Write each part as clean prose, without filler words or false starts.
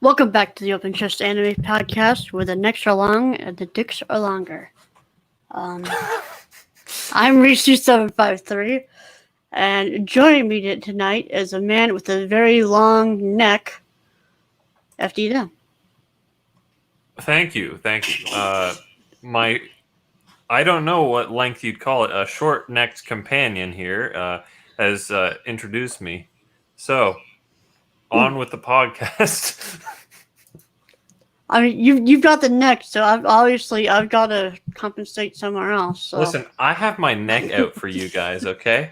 Welcome back to the Open Chest Anime Podcast, where the necks are long and the dicks are longer. I'm RHYS753, and joining me tonight is a man with a very long neck, FDDNM. Thank you. I don't know what length you'd call it. A short-necked companion here has introduced me. So, on with the podcast. I mean, you've got the neck, so I've got to compensate somewhere else. So. Listen, I have my neck out for you guys, okay?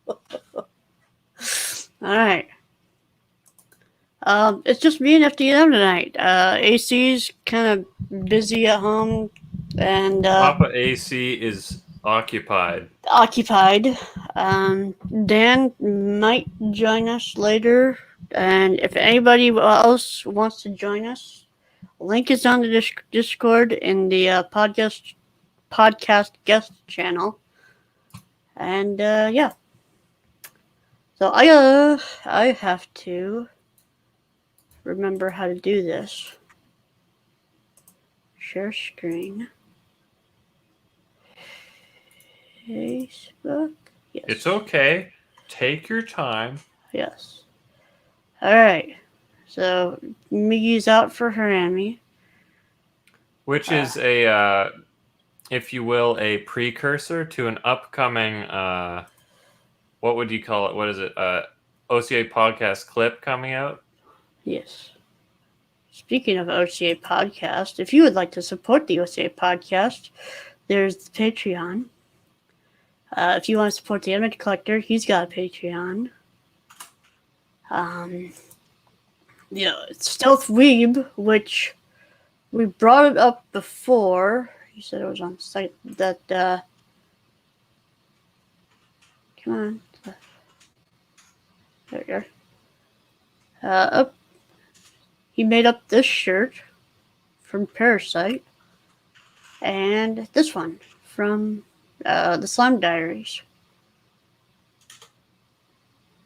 All right. It's just me and FDDNM tonight. AC's kind of busy at home, and Papa AC is occupied. Dan might join us later, and if anybody else wants to join us, link is on the Discord in the podcast guest channel, and yeah. So I have to remember how to do this. Share screen. Facebook. Yes. It's okay. Take your time. Yes. All right. So Miggy's out for her Emmy, Which is a, if you will, a precursor to an upcoming, what would you call it? What is it? OCA Podcast clip coming out? Yes. Speaking of OCA Podcast, if you would like to support the OCA Podcast, there's the Patreon. If you want to support the Image Collector, he's got a Patreon. It's Stealth Weeb, which we brought it up before. You said it was on site that, come on. There you go. He made up this shirt from Parasyte and this one from the Slime Diaries.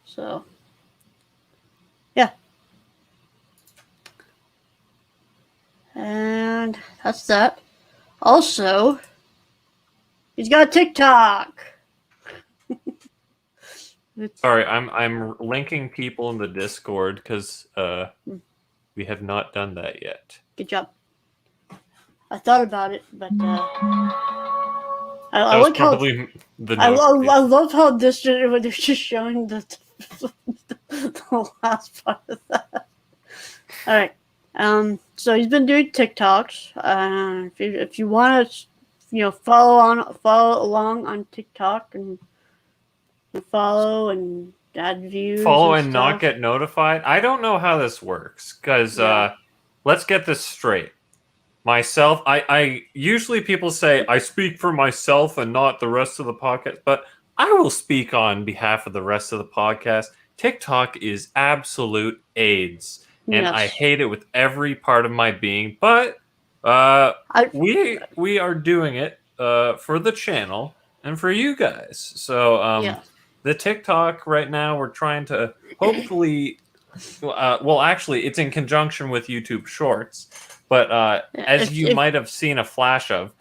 So, yeah. And that's that. Also, he's got a TikTok. Sorry, I'm linking people in the Discord because we have not done that yet. Good job. I thought about it, but I was like how I love how this they're just showing the last part of that. All right. So he's been doing TikToks. If you want to, follow along on TikTok and follow and add views. Follow and stuff. not get notified. I don't know how this works because let's get this straight. Myself, I usually people say I speak for myself and not the rest of the podcast, but I will speak on behalf of the rest of the podcast. TikTok is absolute AIDS, and Yes. I hate it with every part of my being. But we are doing it for the channel and for you guys. So the TikTok right now, we're trying to hopefully. Well, actually, it's in conjunction with YouTube Shorts. But as you might have seen a flash of,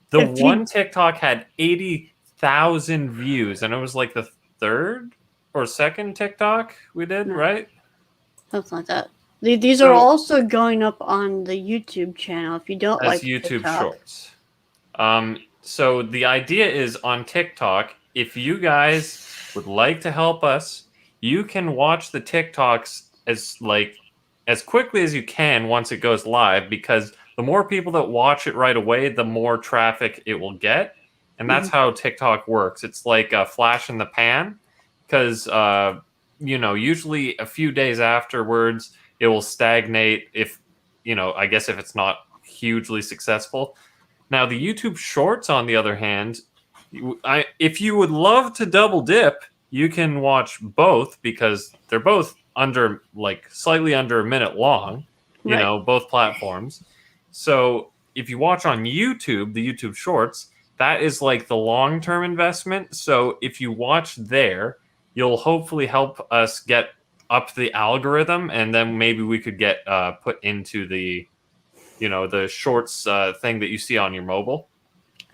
the one TikTok had 80,000 views, and it was like the third or second TikTok we did, right? Something like that. These are also going up on the YouTube channel if you don't like YouTube TikTok. Shorts. So the idea is on TikTok, if you guys would like to help us, you can watch the TikToks as quickly as you can once it goes live, because the more people that watch it right away, the more traffic it will get. And that's how TikTok works. It's like a flash in the pan, because, usually a few days afterwards, it will stagnate if it's not hugely successful. Now, the YouTube Shorts, on the other hand, if you would love to double dip, you can watch both because they're both slightly under a minute long, both platforms. So if you watch on YouTube, the YouTube Shorts, that is like the long-term investment. So if you watch there, you'll hopefully help us get up the algorithm, and then maybe we could get put into the, the shorts thing that you see on your mobile.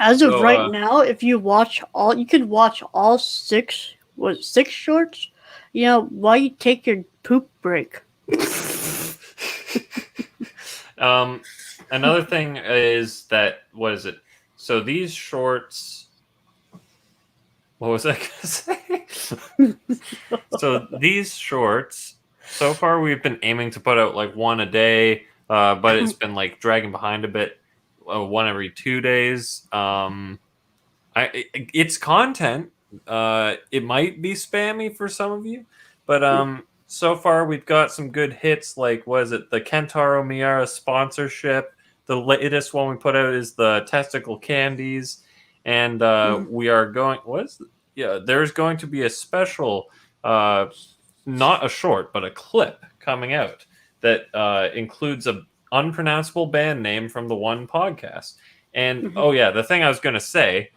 As of right now, if you could watch all six shorts. While you take your poop break. Another thing is that, what is it? So these shorts, what was I going to say? So these shorts, so far we've been aiming to put out like one a day, but it's been like dragging behind a bit, one every 2 days. It's content. It might be spammy for some of you, but so far we've got some good hits. Like, what is it? The Kentaro Miura sponsorship. The latest one we put out is the testicle candies, and we are going. There's going to be a special, not a short, but a clip coming out that includes a unpronounceable band name from the one podcast. And oh yeah, the thing I was going to say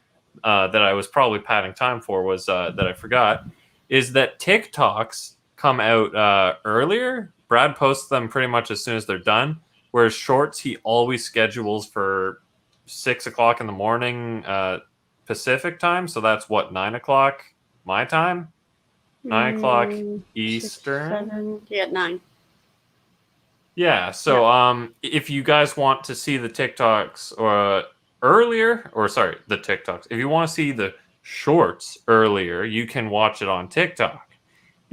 that I was probably padding time for was that I forgot is that TikToks come out earlier. Brad posts them pretty much as soon as they're done, whereas shorts he always schedules for 6 o'clock in the morning Pacific time. So that's what, 9 o'clock my time, 9 o'clock Eastern. 6, 7, yeah, 9. Yeah. So if you guys want to see the TikToks or the TikToks, if you want to see the shorts earlier, you can watch it on TikTok.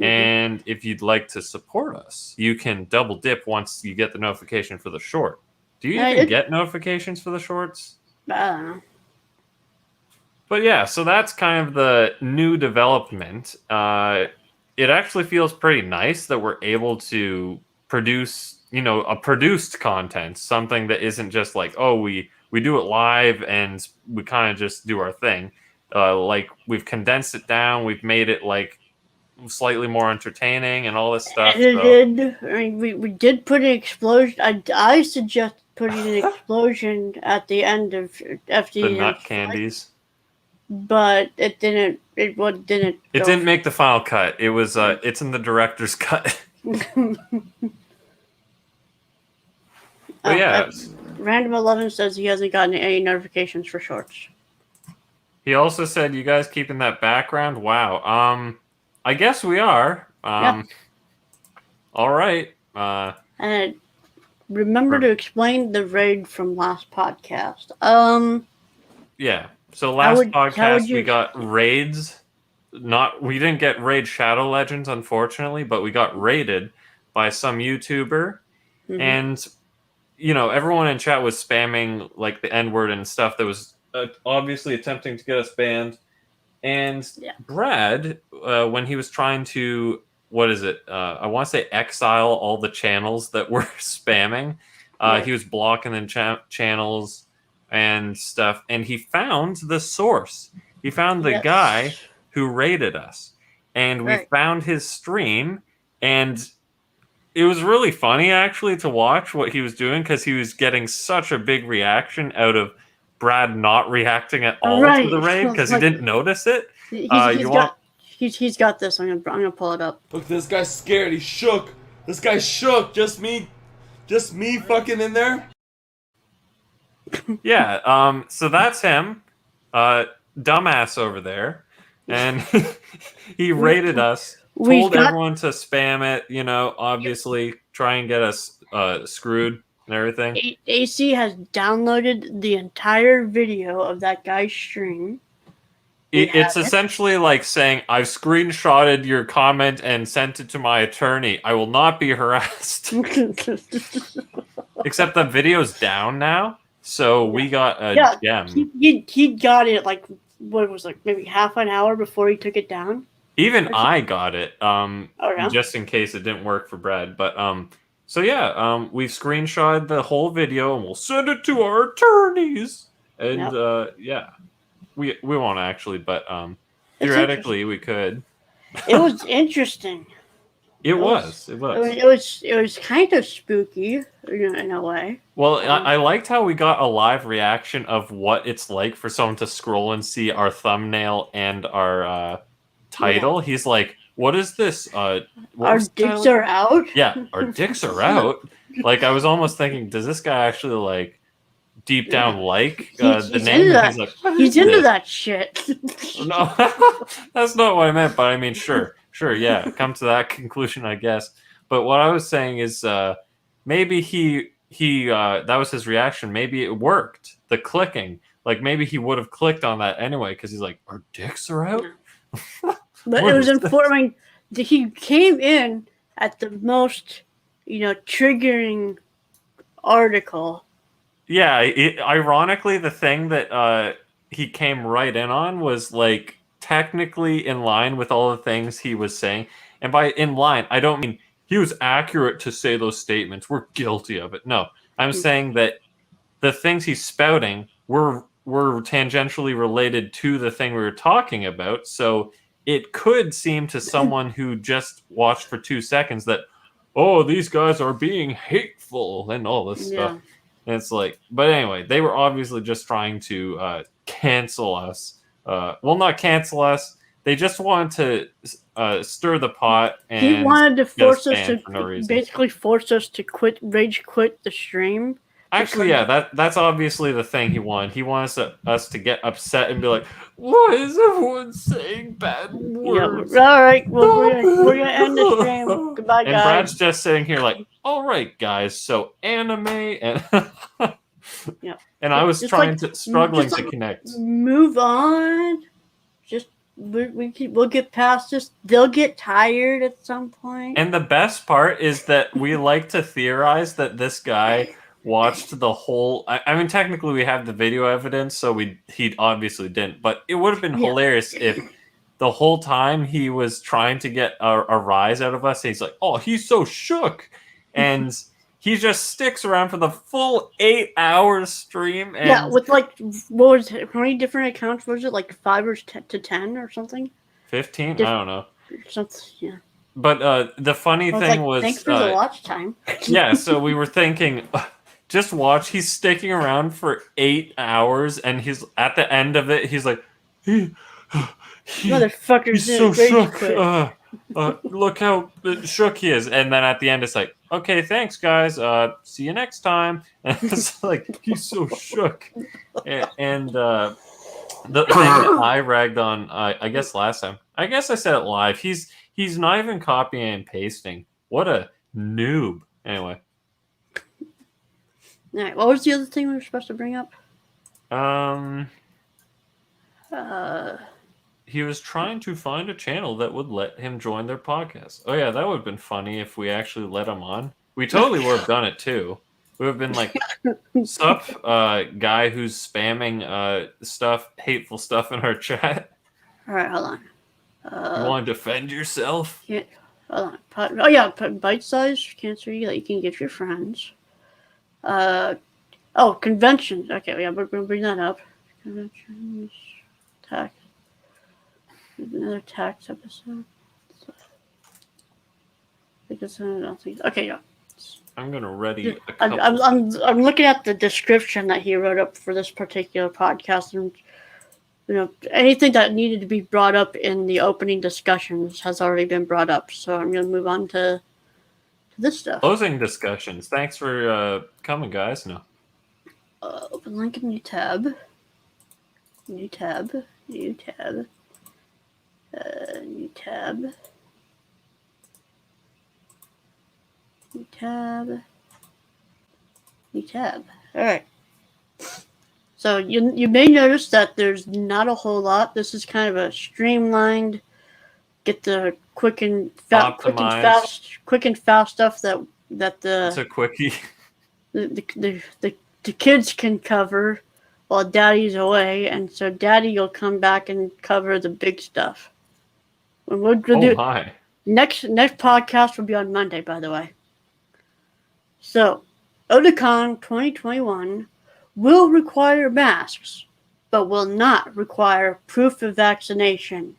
And if you'd like to support us, you can double dip once you get the notification for the short. Do you even get notifications for the shorts? I don't know. But yeah, so that's kind of the new development. It actually feels pretty nice that we're able to produce, a produced content, something that isn't just like, oh, we do it live and we kind of just do our thing. Like, we've condensed it down, we've made it like slightly more entertaining and all this stuff. Edited. So. I mean, we did put an explosion. I suggest putting an explosion at the end of FDDNM. The nut candies. But it didn't. It didn't. It didn't make the final cut. It was. It's in the director's cut. But yeah. Random 11 says he hasn't gotten any notifications for shorts. He also said, "You guys keeping that background? Wow. I guess we are. Yeah. All right. And remember to explain the raid from last podcast. Yeah. So last podcast we got raids. We didn't get raid Shadow Legends, unfortunately, but we got raided by some YouTuber, and everyone in chat was spamming like the N-word and stuff that was obviously attempting to get us banned. And Brad, when he was trying to, I want to say exile all the channels that were spamming, he was blocking the channels and stuff, and he found the source. He found the guy who raided us, and we found his stream, and it was really funny actually to watch what he was doing, because he was getting such a big reaction out of Brad not reacting at all to the raid because he didn't notice it. He's got this. I'm gonna pull it up. Look, this guy's scared. He's shook. This guy's shook. Just me fucking in there. Yeah. So that's him, dumbass over there, and he raided us. Told everyone to spam it. Obviously try and get us screwed and everything. AC has downloaded the entire video of that guy's stream. It's essentially like saying, I've screenshotted your comment and sent it to my attorney. I will not be harassed. Except the video's down now, so we got a gem. He got it like, what was like maybe half an hour before he took it down. Even I got it, just in case it didn't work for Brad. But so yeah, we've screenshotted the whole video and we'll send it to our attorneys. And we won't actually, but theoretically we could. It was interesting. It was kind of spooky in a way. Well, I liked how we got a live reaction of what it's like for someone to scroll and see our thumbnail and our title. He's like, what is this? What Our was the dicks title? are out. Yeah, our dicks are out. Like, I was almost thinking, does this guy actually, like, deep down like He's the into name? And that. he's like, what He's is into this? that shit. No, that's not what I meant. But I mean, sure, yeah. Come to that conclusion, I guess. But what I was saying is, maybe he that was his reaction. Maybe it worked. The clicking, like maybe he would have clicked on that anyway because he's like, our dicks are out. But What it was is this? informing. He came in at the most, triggering article. Yeah, ironically, the thing that he came right in on was like technically in line with all the things he was saying. And by in line, I don't mean he was accurate to say those statements. We're guilty of it. No, I'm saying that the things he's spouting were tangentially related to the thing we were talking about. So it could seem to someone who just watched for 2 seconds that, oh, these guys are being hateful and all this stuff. And it's like, but anyway, they were obviously just trying to cancel us. Well, not cancel us. They just wanted to stir the pot. And He wanted to force us banned to for no reason. basically force us to rage quit the stream. Actually, yeah, that's obviously the thing he wanted. He wants us to get upset and be like, "Why is everyone saying bad words?" Yeah, all right, well, we're gonna end the stream. Goodbye, And guys. Brad's just sitting here like, "All right, guys, so anime and." Yeah. And I was Just struggling just to connect. Move on. Just we'll get past this. They'll get tired at some point. And the best part is that we like to theorize that this guy watched the whole. I mean, technically, we have the video evidence, so he obviously didn't. But it would have been hilarious if the whole time he was trying to get a rise out of us. He's like, "Oh, he's so shook," and he just sticks around for the full 8 hours stream. And with like, what was it? How many different accounts was it? Like 5 or to 10 or something? 15? I don't know. Something, yeah. But the funny thing was, thanks for the watch time. Yeah, so we were thinking, just watch. He's sticking around for 8 hours, and he's at the end of it. He's like, motherfuckers, he's so shook. Look how shook he is. And then at the end, it's like, okay, thanks, guys. See you next time. And it's like, he's so shook. And the thing that I ragged on, I guess last time, I guess I said it live. He's not even copying and pasting. What a noob. Anyway. All right, what was the other thing we were supposed to bring up? He was trying to find a channel that would let him join their podcast. Oh yeah, that would have been funny if we actually let him on. We totally would have done it too. We would have been like, sup, guy who's spamming hateful stuff in our chat. All right, hold on. You want to defend yourself? Yeah, hold on. Oh yeah, bite-sized cancer that you can give your friends. Conventions. Okay, yeah, we're gonna bring that up. Conventions, tax. Another tax episode. Because I don't think. Okay, yeah. I'm gonna ready a couple. I'm looking at the description that he wrote up for this particular podcast, and anything that needed to be brought up in the opening discussions has already been brought up. So I'm gonna move on to this stuff. Closing discussions. Thanks for coming, guys. No. Open link in new tab. New tab. New tab. New tab. New tab. New tab. Alright. So you may notice that there's not a whole lot. This is kind of a streamlined, get the quick and fast stuff that It's a quickie. the kids can cover while Daddy's away, and so Daddy will come back and cover the big stuff. We'll do Hi. next podcast will be on Monday, by the way. So, Otakon 2021 will require masks, but will not require proof of vaccination.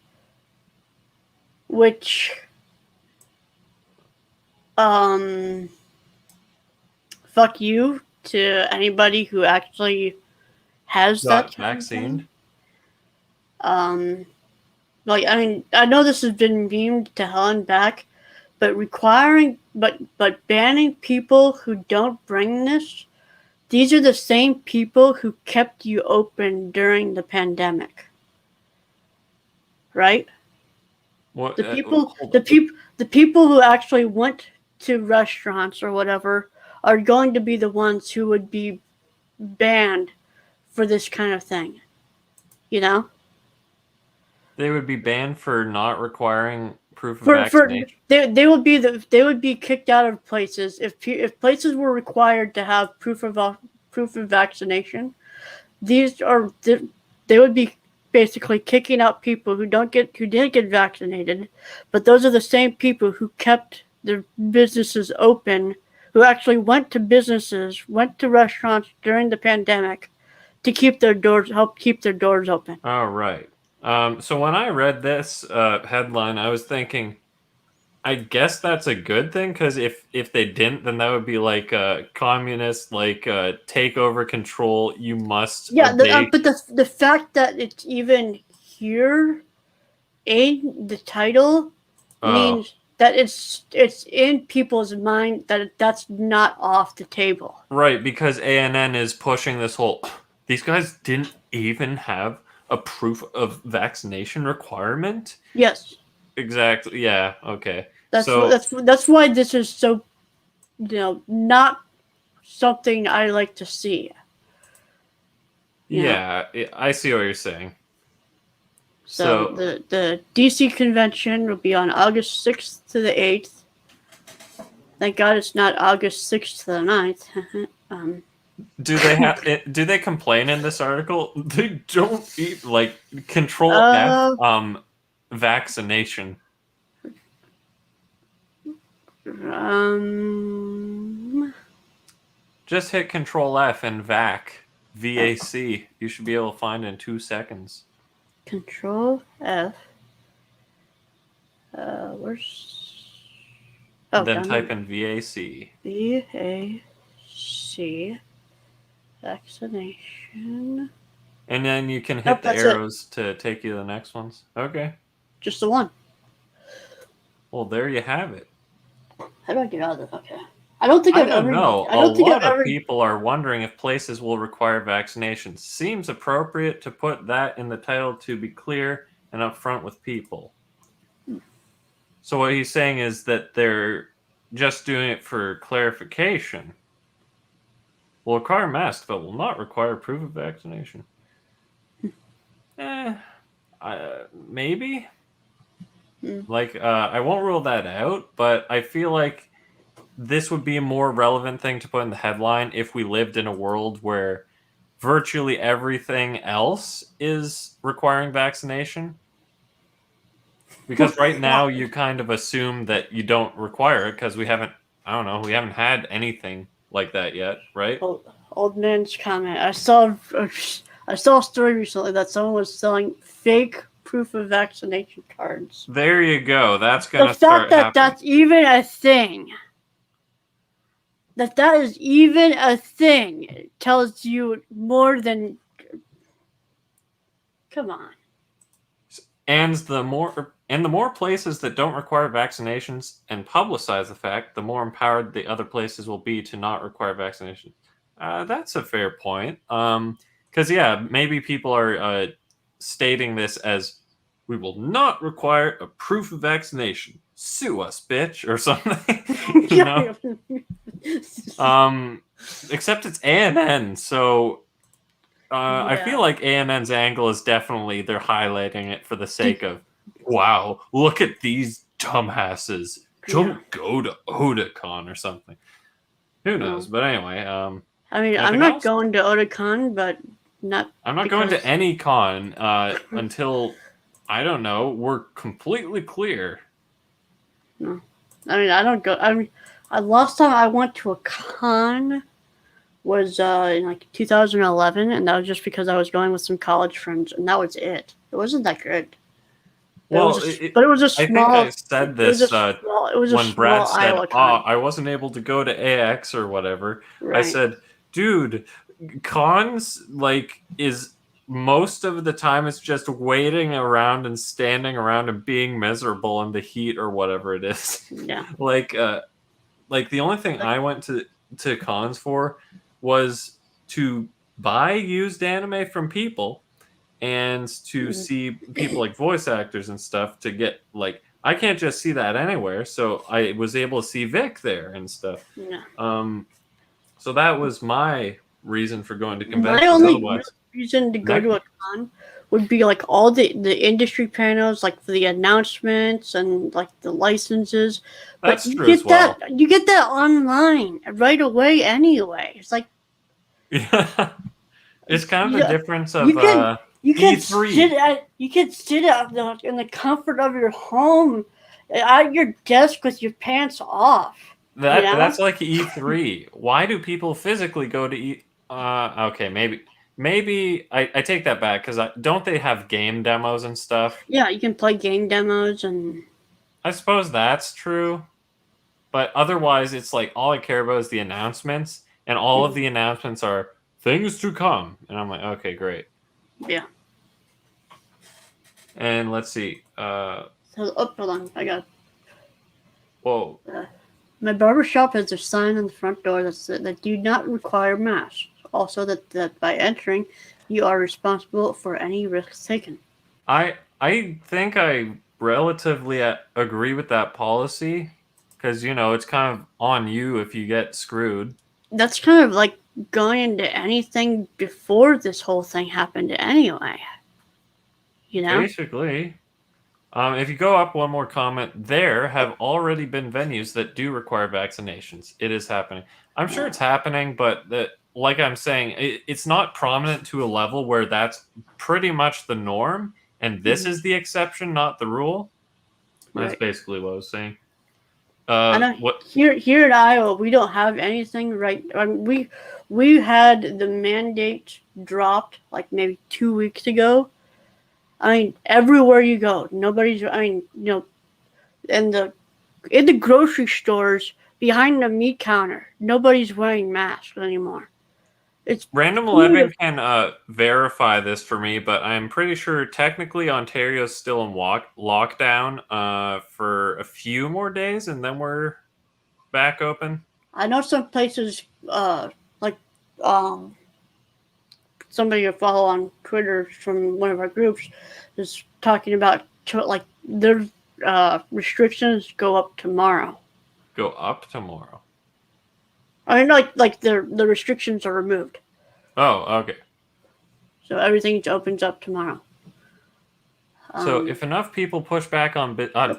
Which, fuck you to anybody who actually has that vaccine. like, I mean, I know this has been memed to hell and back, but banning people who don't bring this, these are the same people who kept you open during the pandemic. Right? What, The people who actually went to restaurants or whatever are going to be the ones who would be banned for this kind of thing. You know? They would be banned for not requiring proof of vaccination. They would be kicked out of places if places were required to have proof of vaccination. They would be basically kicking out people who didn't get vaccinated, but those are the same people who kept their businesses open, who actually went to restaurants during the pandemic to help keep their doors open. Oh, right. So when I read this headline, I was thinking, I guess that's a good thing, because if they didn't, then that would be like communist, like take over control. You must. Yeah, but the fact that it's even here in the title means that it's in people's mind that that's not off the table. Right, because ANN is pushing this whole. These guys didn't even have a proof of vaccination requirement? Yes. Exactly. Yeah. Okay. That's why this is so, not something I like to see. Yeah, I see what you're saying. So the DC convention will be on August 6th to the 8th. Thank God it's not August 6th to the 9th. Do they complain in this article? They don't eat like control F vaccination. Just hit control F and VAC. You should be able to find it in 2 seconds. Control F. Then type in VAC. VAC. Vaccination. And then you can hit the arrows to take you to the next ones. Okay. Just the one. Well, there you have it. How do I get out of this? Okay. I don't know. A lot of people are wondering if places will require vaccinations. Seems appropriate to put that in the title to be clear and upfront with people. So what he's saying is that they're just doing it for clarification. Will require masks, but will not require proof of vaccination. Maybe. Like, I won't rule that out, but I feel like this would be a more relevant thing to put in the headline if we lived in a world where virtually everything else is requiring vaccination. Because right now you kind of assume that you don't require it because we haven't had anything like that yet, right? Old man's comment. I saw a story recently that someone was selling fake proof of vaccination cards. There you go. That's gonna start happening. That's even a thing. That is even a thing. It tells you more than. Come on. And the more places that don't require vaccinations and publicize the fact, the more empowered the other places will be to not require vaccinations. That's a fair point. Because maybe people are stating this as, we will not require a proof of vaccination. Sue us, bitch, or something. Except it's ANN, so I feel like ANN's angle is definitely they're highlighting it for the sake of, wow, look at these dumbasses. Don't go to Otakon or something. Who knows? But anyway, I'm not going to Otakon, but I'm not going to any con until, I don't know, we're completely clear. No. I don't go. Last time I went to a con was in like 2011, and that was just because I was going with some college friends, and that was it. It wasn't that good. Well, but it was a small. I think I said this when Brad said, I wasn't able to go to AX or whatever. Right. I said, dude, cons is most of the time it's just waiting around and standing around and being miserable in the heat or whatever it is. Yeah. Like the only thing I went to cons for was to buy used anime from people and to see people like voice actors and stuff to get like I can't just see that anywhere, so I was able to see Vic there and stuff. Yeah. So that was my reason for going to My conventions. only Otherwise, reason to go to a con would be like all the industry panels, like for the announcements and like the licenses. But that's true as well. You get that online right away anyway. It's like Yeah, it's kind of the difference of you can E3. you can sit in the comfort of your home at your desk with your pants off. That's like E3. Why do people physically go to E? Okay, maybe I take that back because don't they have game demos and stuff? Yeah, you can play game demos and. I suppose that's true, but otherwise it's like all I care about is the announcements, and all of the announcements are things to come, and I'm like, okay, great. Yeah. And let's see. So, hold on, I got. Whoa. My barbershop has a sign on the front door that do not require masks. Also, that by entering, you are responsible for any risks taken. I think I relatively agree with that policy because it's kind of on you if you get screwed. That's kind of like going into anything before this whole thing happened anyway. Basically. If you go up one more comment, there have already been venues that do require vaccinations. It is happening. I'm sure it's happening, but like I'm saying, it's not prominent to a level where that's pretty much the norm, and this is the exception, not the rule. That's Right. basically what I was saying. What here in Iowa, we don't have anything right. I mean, we had the mandate dropped like maybe 2 weeks ago. I mean, everywhere you go, nobody's. I mean, in the grocery stores behind the meat counter, nobody's wearing masks anymore. It's Random 11 can verify this for me, but I'm pretty sure technically Ontario's still in lockdown for a few more days, and then we're back open. I know some places, like somebody I follow on Twitter from one of our groups is talking about like their restrictions go up tomorrow. Go up tomorrow. I mean, like the restrictions are removed. Oh, okay. So everything opens up tomorrow. So if enough people push back on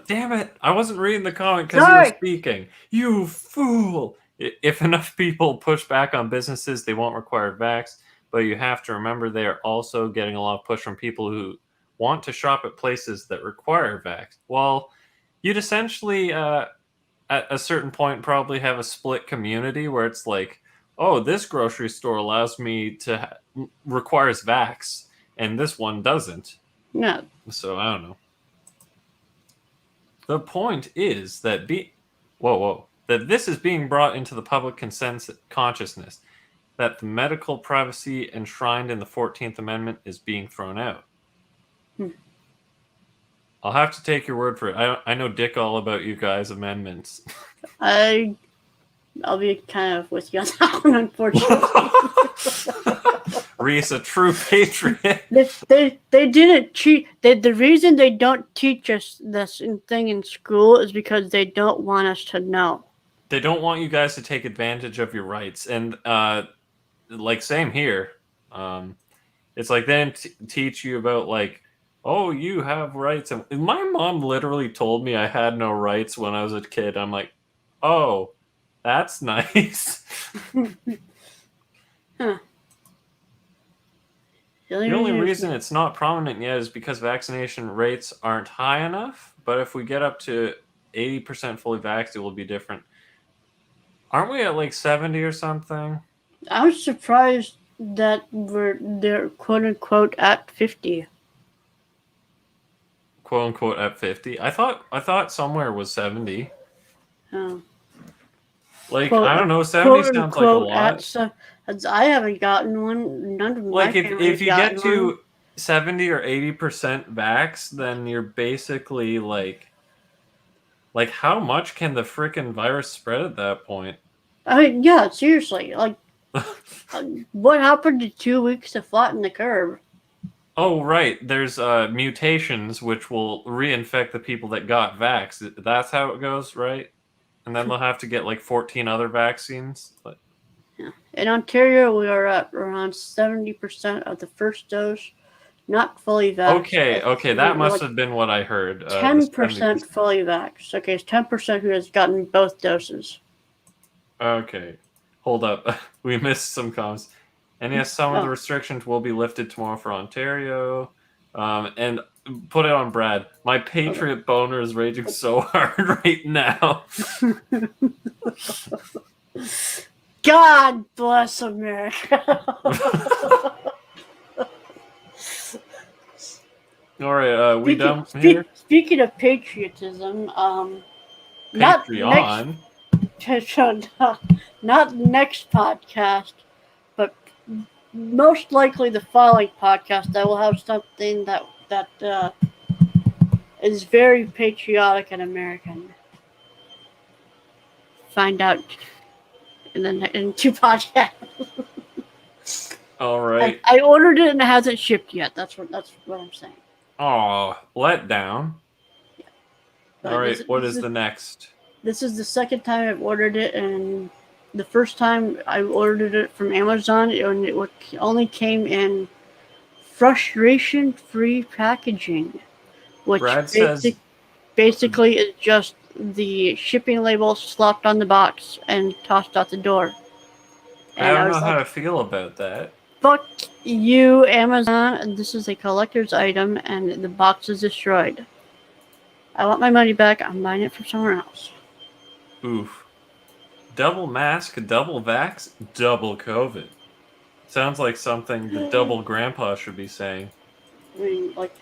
damn it, I wasn't reading the comment because you were speaking. You fool! If enough people push back on businesses, they won't require vax. But you have to remember they are also getting a lot of push from people who want to shop at places that require vax. Well, you'd essentially, at a certain point, probably have a split community where it's like, oh, this grocery store allows me to requires vax, and this one doesn't. No. So I don't know. The point is that that this is being brought into the public consciousness, that the medical privacy enshrined in the 14th Amendment is being thrown out. I'll have to take your word for it. I know dick all about you guys' amendments. I'll be kind of with you on that one, unfortunately. RHYS, a true patriot. They didn't cheat. The reason they don't teach us this thing in school is because they don't want us to know. They don't want you guys to take advantage of your rights. And like same here. It's like they didn't teach you about like, oh, you have rights. And my mom literally told me I had no rights when I was a kid. I'm like, oh, that's nice. Huh. The only reason it's not prominent yet is because vaccination rates aren't high enough. But if we get up to 80% fully vaxxed, it will be different. Aren't we at like 70 or something? I'm surprised that they're quote unquote at 50. Quote unquote at 50. I thought somewhere was 70. Oh. Like, quote, I don't know, 70 quote sounds like a unquote lot. as I haven't gotten one. None of my Like, family if has you get gotten one. to 70 or 80% vax, then you're basically like how much can the frickin' virus spread at that point? I mean, yeah, seriously. Like, what happened to 2 weeks to flatten the curve? Oh, right. There's mutations which will reinfect the people that got vax. That's how it goes, right? And then they'll have to get like 14 other vaccines. But Yeah. In Ontario, we are at around 70% of the first dose, not fully vaxxed. okay, that must have been what I heard. The 10% 70%. fully vaxxed. Okay, it's 10% who has gotten both doses. Okay, hold up. We missed some comments. And yes, some of the Oh. restrictions will be lifted tomorrow for Ontario. And put it on Brad. My Patriot boner is raging so hard right now. God bless America. All right, we done here? Speaking of patriotism, not next, Patreon. not next podcast, but most likely the following podcast, I will have something that is very patriotic and American. Find out in 2 podcasts. All right. I ordered it and it hasn't shipped yet. That's what I'm saying. Oh, let down. But All right, what is the next? This is the second time I've ordered it, and the first time I ordered it from Amazon, and it only came in frustration-free packaging, which Brad says basically is just the shipping label slapped on the box and tossed out the door. I don't know how to feel about that. Fuck you, Amazon. This is a collector's item, and the box is destroyed. I want my money back. I'm buying it from somewhere else. Oof. Double mask, double vax, double COVID. Sounds like something the double grandpa should be saying. I mean, like,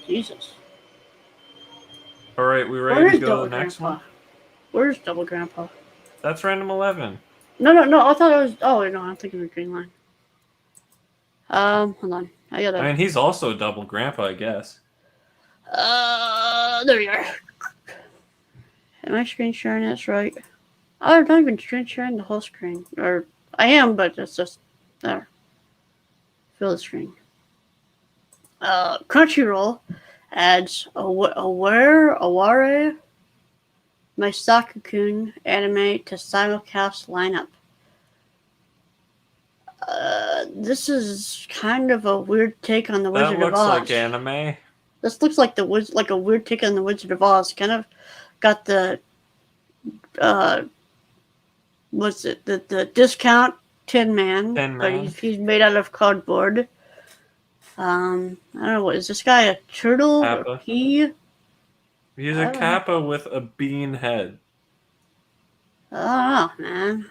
Jesus. All right, we ready to go to the next one? Where's Double Grandpa? That's random 11. No. I thought it was. Oh, no, I'm thinking of Green Line. Hold on. I mean, he's also a double grandpa, I guess. There you are. Am I screen sharing this right? I'm not even screen sharing the whole screen. Or I am, but it's just there. Fill the screen. Crunchyroll adds Aware My Sakakun anime to simulcast lineup. This is kind of a weird take on the Wizard of Oz. That looks like anime. This looks like like a weird take on the Wizard of Oz. Kind of got the what's it? The discount Tin Man. But he's made out of cardboard. I don't know, what is this guy, a turtle? Kappa. He's a kappa with a bean head. I don't know,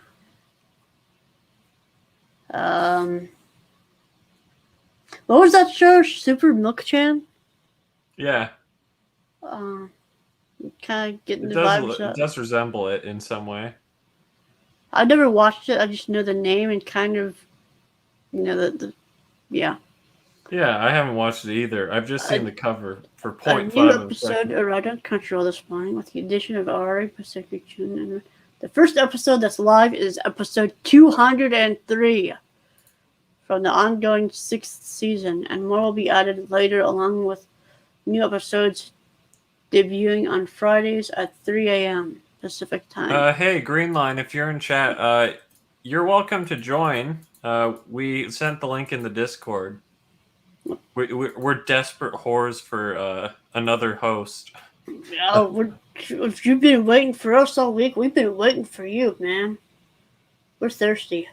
man. What was that show? Super Milk-chan? Yeah. Kind of getting the vibes up. It does resemble it in some way. I never watched it. I just know the name and kind of, yeah. Yeah, I haven't watched it either. I've just seen the cover for 0.5 A new episode arrived on Crunchyroll this morning with the addition of RHYS Pacific June. And the first episode that's live is episode 203 from the ongoing 6th season, and more will be added later along with new episodes debuting on Fridays at 3 a.m. Pacific time. Hey, Green Line, if you're in chat, you're welcome to join. We sent the link in the Discord. We're desperate whores for another host. If you've been waiting for us all week, we've been waiting for you, man. We're thirsty.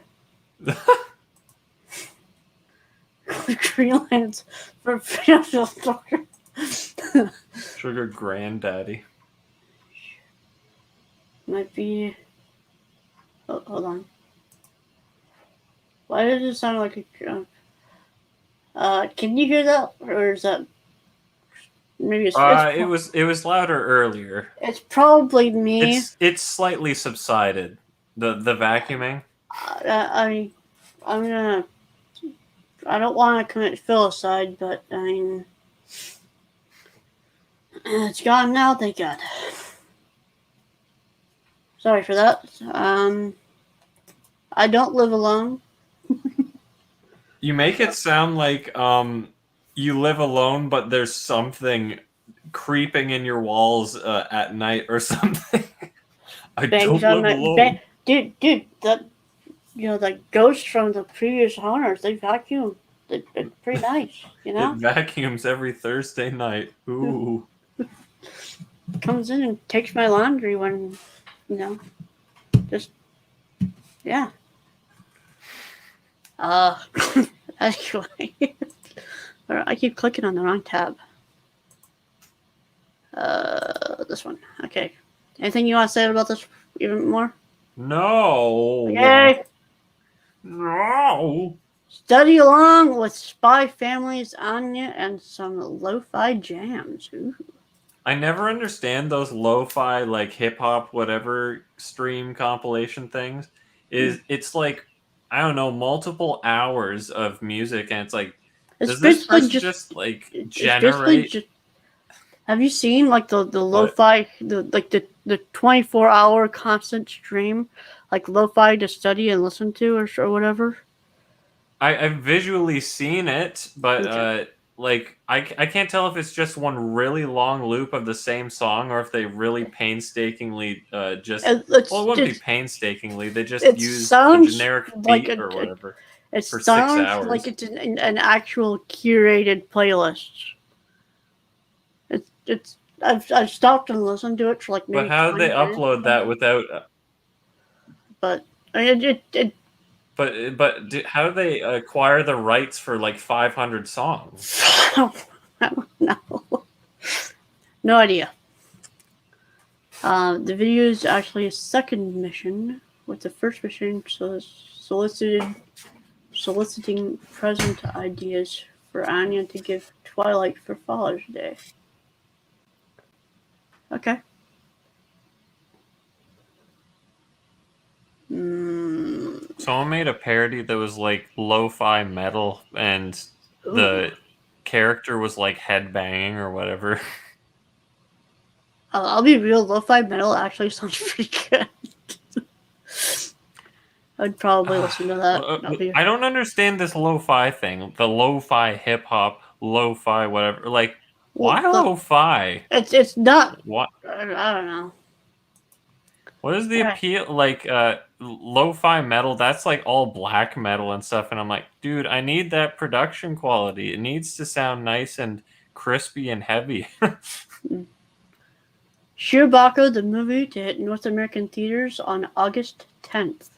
Greenland's for Sugar Granddaddy. Might be. Oh, hold on. Why does it sound like a? Can you hear that, or is that? Maybe it's It was louder earlier. it's probably me. It's slightly subsided. The vacuuming. I'm gonna. I don't want to commit filicide, but I mean, it's gone now. Thank God. Sorry for that. I don't live alone. You make it sound like you live alone, but there's something creeping in your walls at night or something. I Bangs don't on live my alone. dude. That the ghosts from the previous hunters. They vacuum. They're pretty nice. You know, It vacuums every Thursday night. Ooh. comes in and takes my laundry when just yeah. Anyway, I keep clicking on the wrong tab. This one. Okay. Anything you want to say about this even more? No. Okay. No. Study along with Spy Family's Anya and some lo-fi jams. Ooh. I never understand those lo-fi like hip hop whatever stream compilation things. It's like I don't know multiple hours of music and it's like It's does this basically person just like it's basically generate just. Have you seen like the what? lo-fi the 24-hour constant stream, like lo-fi to study and listen to or whatever? I've visually seen it, but Okay. like I can't tell if it's just one really long loop of the same song or if they really painstakingly just well it wouldn't be painstakingly they just It use a sounds generic like beat or whatever it for 6 sounds hours. like it's an actual curated playlist. It's I've stopped and listened to it for like maybe But how do 20 they minutes, upload that without? but I mean, it How do they acquire the rights for like 500 songs? I don't know. No idea. The video is actually a second mission, with the first mission soliciting present ideas for Anya to give Twilight for Father's Day. Okay. Someone made a parody that was like lo-fi metal, and the character was like headbanging or whatever. I'll be real. Lo-fi metal actually sounds pretty good. I'd probably listen to that. I don't understand this lo-fi thing. The lo-fi hip hop, lo-fi whatever. Like, why lo-fi? It's not. What? I don't know. What is the appeal? Like, lo-fi metal, that's like all black metal and stuff. And I'm like, dude, I need that production quality. It needs to sound nice and crispy and heavy. Shirobako, the movie, to hit North American theaters on August 10th.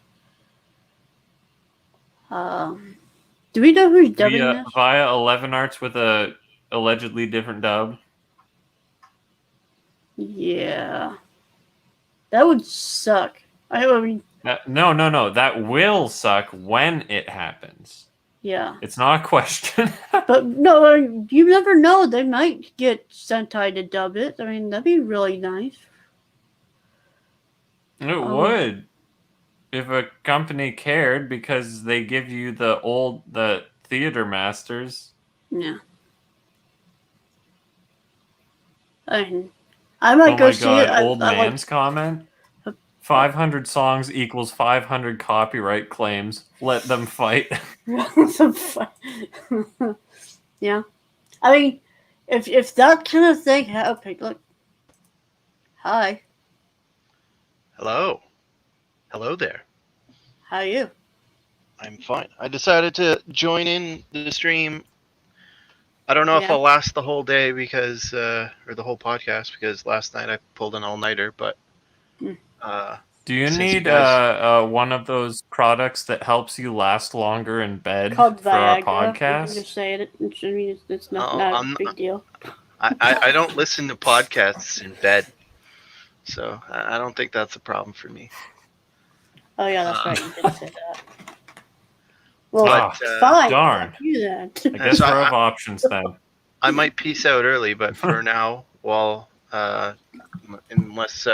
Do we know who's dubbing this? Via 11 Arts with a allegedly different dub. Yeah. That would suck. I mean... No. That will suck when it happens. Yeah. It's not a question. But no, you never know. They might get Sentai to dub it. I mean, that'd be really nice. It would. If a company cared, because they give you the theater masters. Yeah. I mean, I might go see it. Old man's comment. 500 songs equals 500 copyright claims. Let them fight. Yeah. I mean, if that kind of thing happened, look. Hi. Hello. Hello there. How are you? I'm fine. I decided to join in the stream. I don't know if I'll last the whole day because, or the whole podcast, because last night I pulled an all-nighter, but... Do you need one of those products that helps you last longer in bed called for our Viagra. podcast? You can just say it. I mean, it's not a big deal. I don't listen to podcasts in bed, so I don't think that's a problem for me. Oh yeah, that's right. You did say that. Well, But, fine. Darn. Do that. I guess So we're of options then. I might peace out early, but for now, well, unless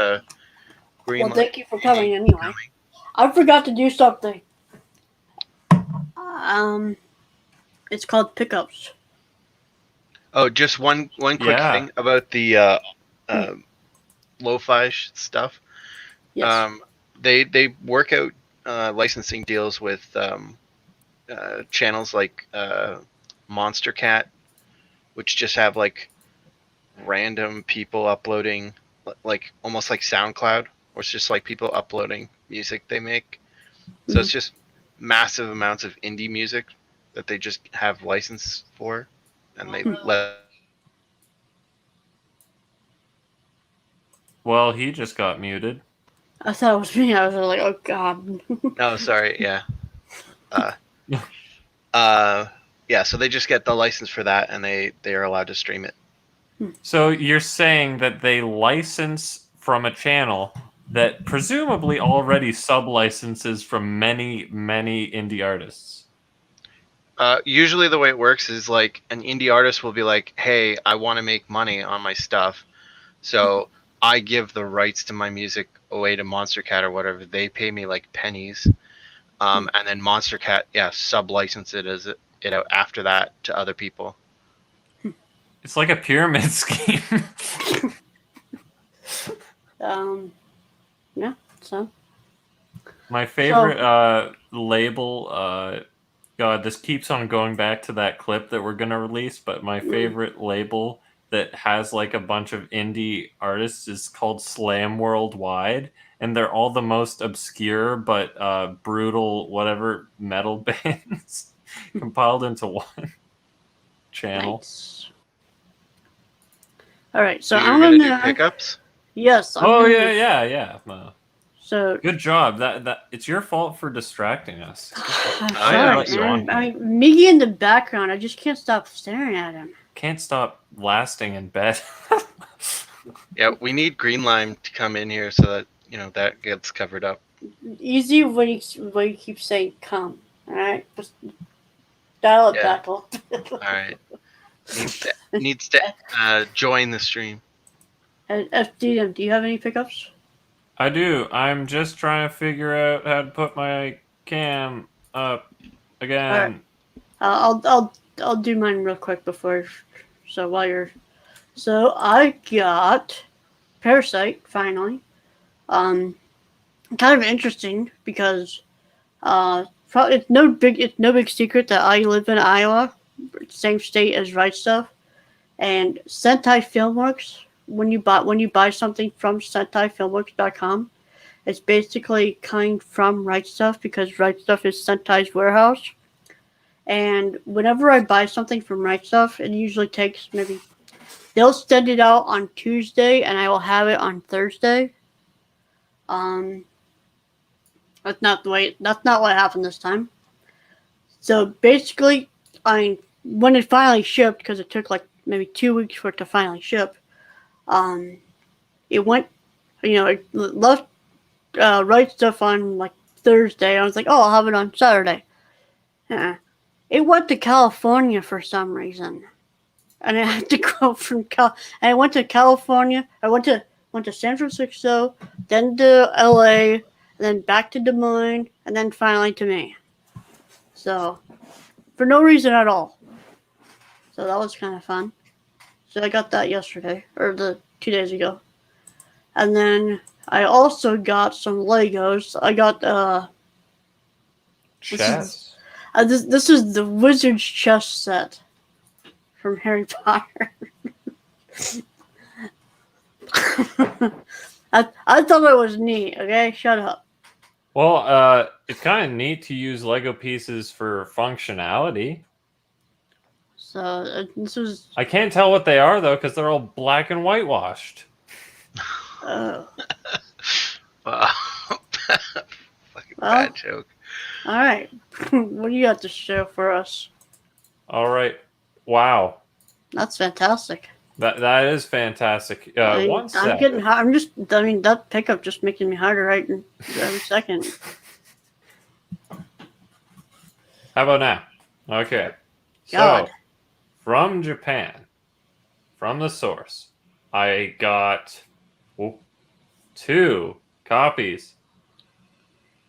Green Well, thank you for coming anyway. I forgot to do something. It's called pickups. Oh, just one quick thing about the lo-fi stuff. Yes. They work out licensing deals with channels like Monster Cat, which just have like random people uploading, like almost like SoundCloud, or it's just like people uploading music they make. So it's just massive amounts of indie music that they just have license for, and they let. Well, he just got muted. I thought it was me. I was like, oh god. Oh, sorry. Yeah. Yeah. So they just get the license for that, and they are allowed to stream it. So you're saying that they license from a channel that presumably already sub-licenses from many, many indie artists. Usually the way it works is like an indie artist will be like, hey, I want to make money on my stuff. So I give the rights to my music away to Monster Cat or whatever. They pay me like pennies. And then Monster Cat, sub-license it out after that to other people. It's like a pyramid scheme. Yeah, so. My favorite label, God, this keeps on going back to that clip that we're going to release, but my favorite label that has like a bunch of indie artists is called Slam Worldwide, and they're all the most obscure but brutal whatever metal bands compiled into one channel. Nice. All right, so I'm gonna do pickups. Yes. Yeah. So good job. That it's your fault for distracting us. I'm sorry, man. Miggy in the background. I just can't stop staring at him. Can't stop lasting in bed. Yeah, we need Green Lime to come in here so that that gets covered up. Easy when you keep saying "come." All right, just dial it back a little bit. All right. Needs to join the stream. FDDNM, do you have any pickups? I do. I'm just trying to figure out how to put my cam up again. All right. I'll do mine real quick before. So while you're, so I got Parasyte finally. Kind of interesting because it's no big secret that I live in Iowa, same state as RHYS, and Sentai Filmworks. When you buy something from SentaiFilmworks.com, it's basically coming from RHYS because RHYS is Sentai's warehouse. And whenever I buy something from RHYS, it usually takes they'll send it out on Tuesday and I will have it on Thursday. That's not what happened this time. So basically, when it finally shipped, because it took like maybe 2 weeks for it to finally ship, it went, it left right stuff on like Thursday. I was like, oh, I'll have it on Saturday. It went to California for some reason, and I had to go from and I went to California. I went to San Francisco, then to LA, and then back to Des Moines, and then finally to me. So, for no reason at all. So that was kind of fun. So I got that yesterday, or 2 days ago. And then I also got some Legos. I got Chess. This is the Wizard's chess set from Harry Potter. I thought it was neat. Okay, shut up. Well, it's kind of neat to use Lego pieces for functionality. So this was. I can't tell what they are though, because they're all black and whitewashed. Wow. Fucking bad joke. All right, what do you got to show for us? All right. Wow. That's fantastic. That is fantastic. One I'm sec. getting hot. That pickup just making me harder right every second. How about now? Okay. God. So, from Japan, from the source. I got 2 copies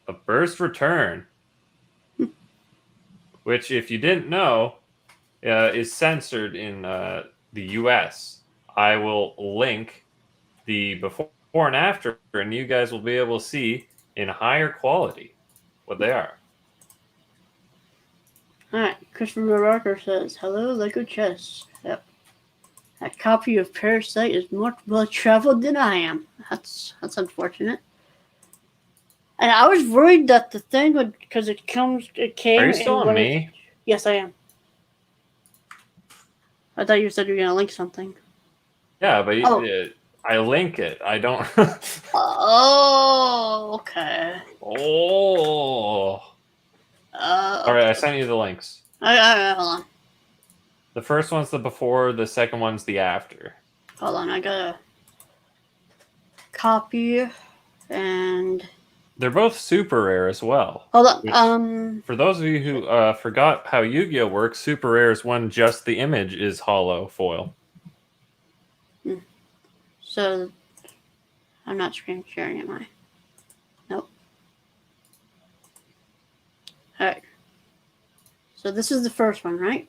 of Burst Return, which, if you didn't know, is censored in the US. I will link the before and after, and you guys will be able to see in higher quality what they are. Alright, Christopher Rocker says, hello, Lego Chess. Yep. That copy of Parasyte is more well traveled than I am. That's unfortunate. And I was worried that the thing would, because it came. Are you still on me? Yes, I am. I thought you said you were gonna link something. Yeah, but I link it. I don't. Oh, okay. Oh. All right, I sent you the links. Hold on. The first one's the before, the second one's the after. Hold on, I gotta copy and. They're both super rare as well. Hold on. For those of you who forgot how Yu-Gi-Oh works, super rare is when just the image is hollow foil. So, I'm not screen sharing, am I? Nope. Alright. So this is the first one, right?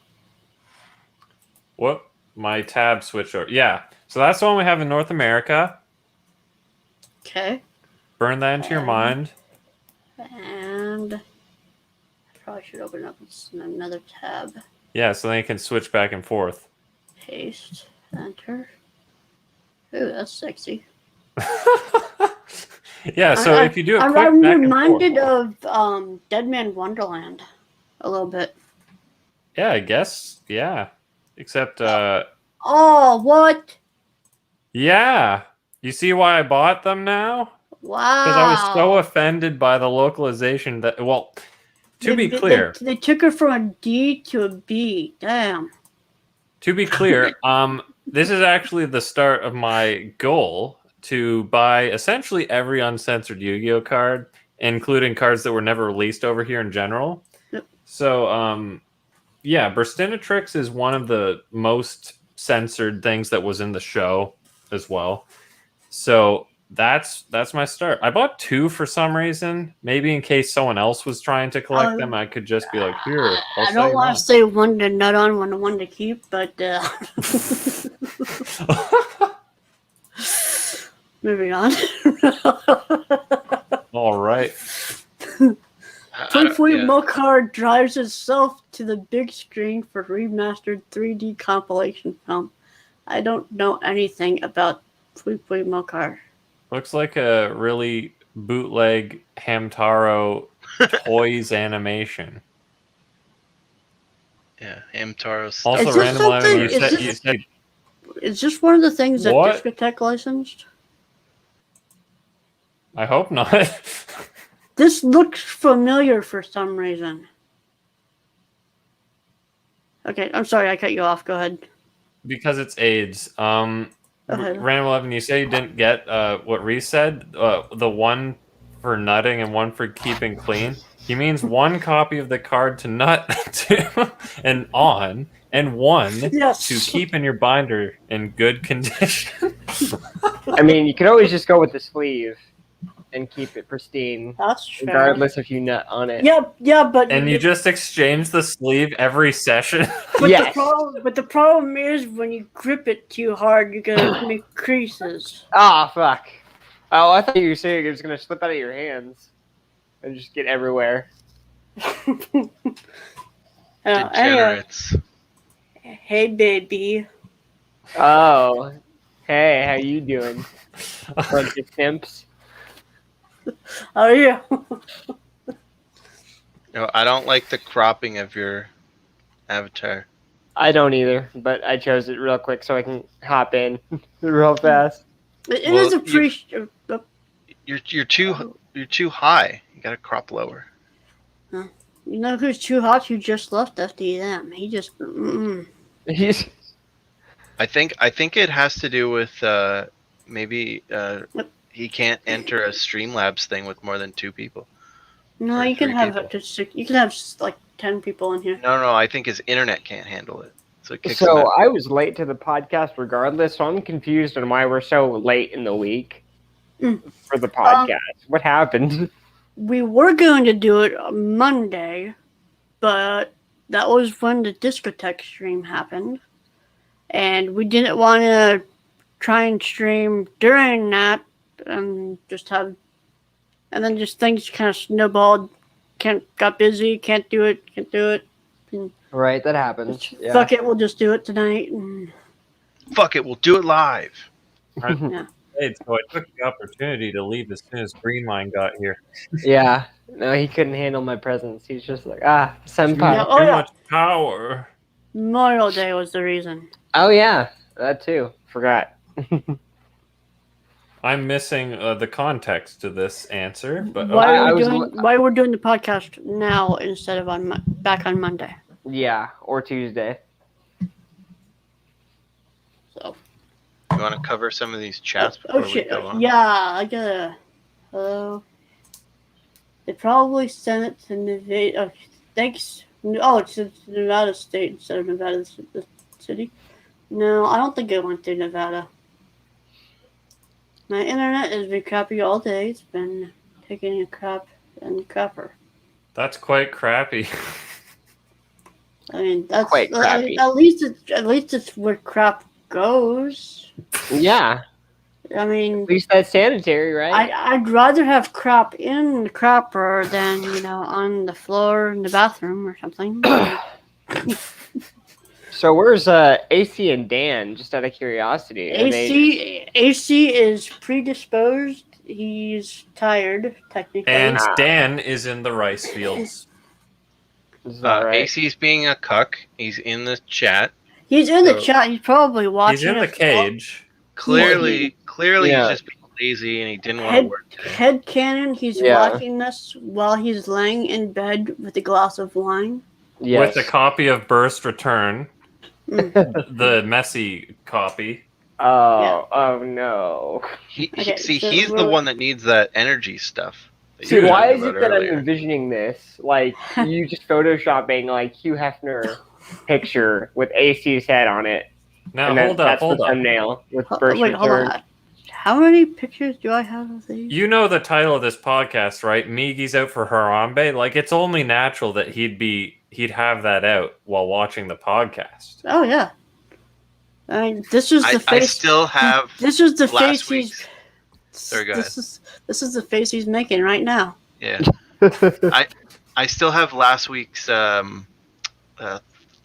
What? My tab switched over. Yeah. So that's the one we have in North America. Okay. Burn that into your mind. And I probably should open up another tab. Yeah, so then you can switch back and forth. Paste. Enter. Ooh, that's sexy. Yeah, so if you do it quick, I'm back and reminded forth. of Dead Man Wonderland a little bit. Yeah, I guess. Yeah. Except, Oh, what? yeah. You see why I bought them now? Wow. Because I was so offended by the localization that, well, to be clear. They took her from a D to a B. Damn. To be clear, this is actually the start of my goal to buy essentially every uncensored Yu-Gi-Oh card, including cards that were never released over here in general. Yep. So, yeah, Burstinatrix is one of the most censored things that was in the show as well. So that's my start. I bought 2 for some reason. Maybe in case someone else was trying to collect them, I could just be like, here. I don't want to say one to nut on, one to keep, but moving on. All right. Playfully Mokar drives itself to the big screen for remastered 3D compilation film. I don't know anything about Playfully Mokar. Looks like a really bootleg Hamtaro toys animation. Yeah, Hamtaro. Also, Is this Random Eleven, something- you said Is this one of the things that What? Discotech licensed? I hope not. This looks familiar for some reason. Okay, I'm sorry, I cut you off. Go ahead. Because it's AIDS. Okay. Random 11, you say you didn't get what Reese said? The one for nutting and one for keeping clean? He means one copy of the card to nut to and on, and one Yes. to keep in your binder in good condition. I mean, you could always just go with the sleeve and keep it pristine, That's true. regardless if you nut on it. Yeah, but And you just exchange the sleeve every session. But Yes. the problem is when you grip it too hard, you're gonna make creases. Ah, fuck. Oh, I thought you were saying it was going to slip out of your hands and just get everywhere. Anyway, Degenerates. hey baby. Oh, hey, how you doing? Bunch of simps. Oh yeah. No, I don't like the cropping of your avatar. I don't either, but I chose it real quick so I can hop in real fast. It Well, is a pretty. You're too high. You gotta crop lower. You know who's too hot? Who just left FDDNM? He just. He's I think it has to do with maybe he can't enter a Streamlabs thing with more than 2 people. No, Or you can 3 have people. up to 6. You can have like 10 people in here. No, I think his internet can't handle it. So it kicks them So out. I was late to the podcast regardless, so I'm confused on why we're so late in the week for the podcast. What happened? We were going to do it on Monday, but that was when the discotheque stream happened. And we didn't want to try and stream during that and and then just things kind of snowballed. Got busy, can't do it. Right, that happens. Yeah. Fuck it, we'll just do it tonight. And Fuck it, we'll do it live. yeah. So I took the opportunity to leave as soon as Greenline got here. Yeah. No, he couldn't handle my presence. He's just like, senpai. Yeah. Oh, Too yeah. much power. Memorial Day was the reason. Oh yeah, that too. Forgot. I'm missing the context to this answer, but Why we're doing the podcast now instead of back on Monday. Yeah, or Tuesday. So. You want to cover some of these chats Oh before shit! we go on? Yeah, I gotta. Hello. They probably sent it to Nevada. Oh, thanks. Oh, it's Nevada State instead of Nevada City. No, I don't think it went to Nevada. My internet has been crappy all day. It's been taking a crap and crapper. that's quite crappy. I mean, that's Quite crappy. At least it's where crap goes. Yeah, I mean, at least that's sanitary, right? I'd rather have crap in the crapper than on the floor in the bathroom or something. So where's AC and Dan? Just out of curiosity. AC is predisposed. He's tired, technically. And Dan is in the rice fields. Is that right? AC's being a cuck. He's in the chat. He's in the chat. He's probably watching. He's in the us. cage. Clearly Yeah. he's just being lazy and he didn't want to work today. Headcanon, he's Yeah. watching this while he's laying in bed with a glass of wine. Yes. With a copy of Burst Return, Mm. the messy copy. Oh no. Okay, so He's the one that needs that energy stuff. that See, you were why talking is it about that earlier. I'm envisioning this? Like, you just photoshopping, like, Hugh Hefner picture with AC's head on it. Now and then hold up, that's hold the up. thumbnail with Hold Burst Return. on. How many pictures do I have of these? You know the title of this podcast, right? Migi's out for Harambe. Like, it's only natural that he'd have that out while watching the podcast. Oh yeah. I mean, this is the I face. still have This is the last face week's. he's. Sorry, go ahead. This is the face he's making right now. Yeah. I still have last week's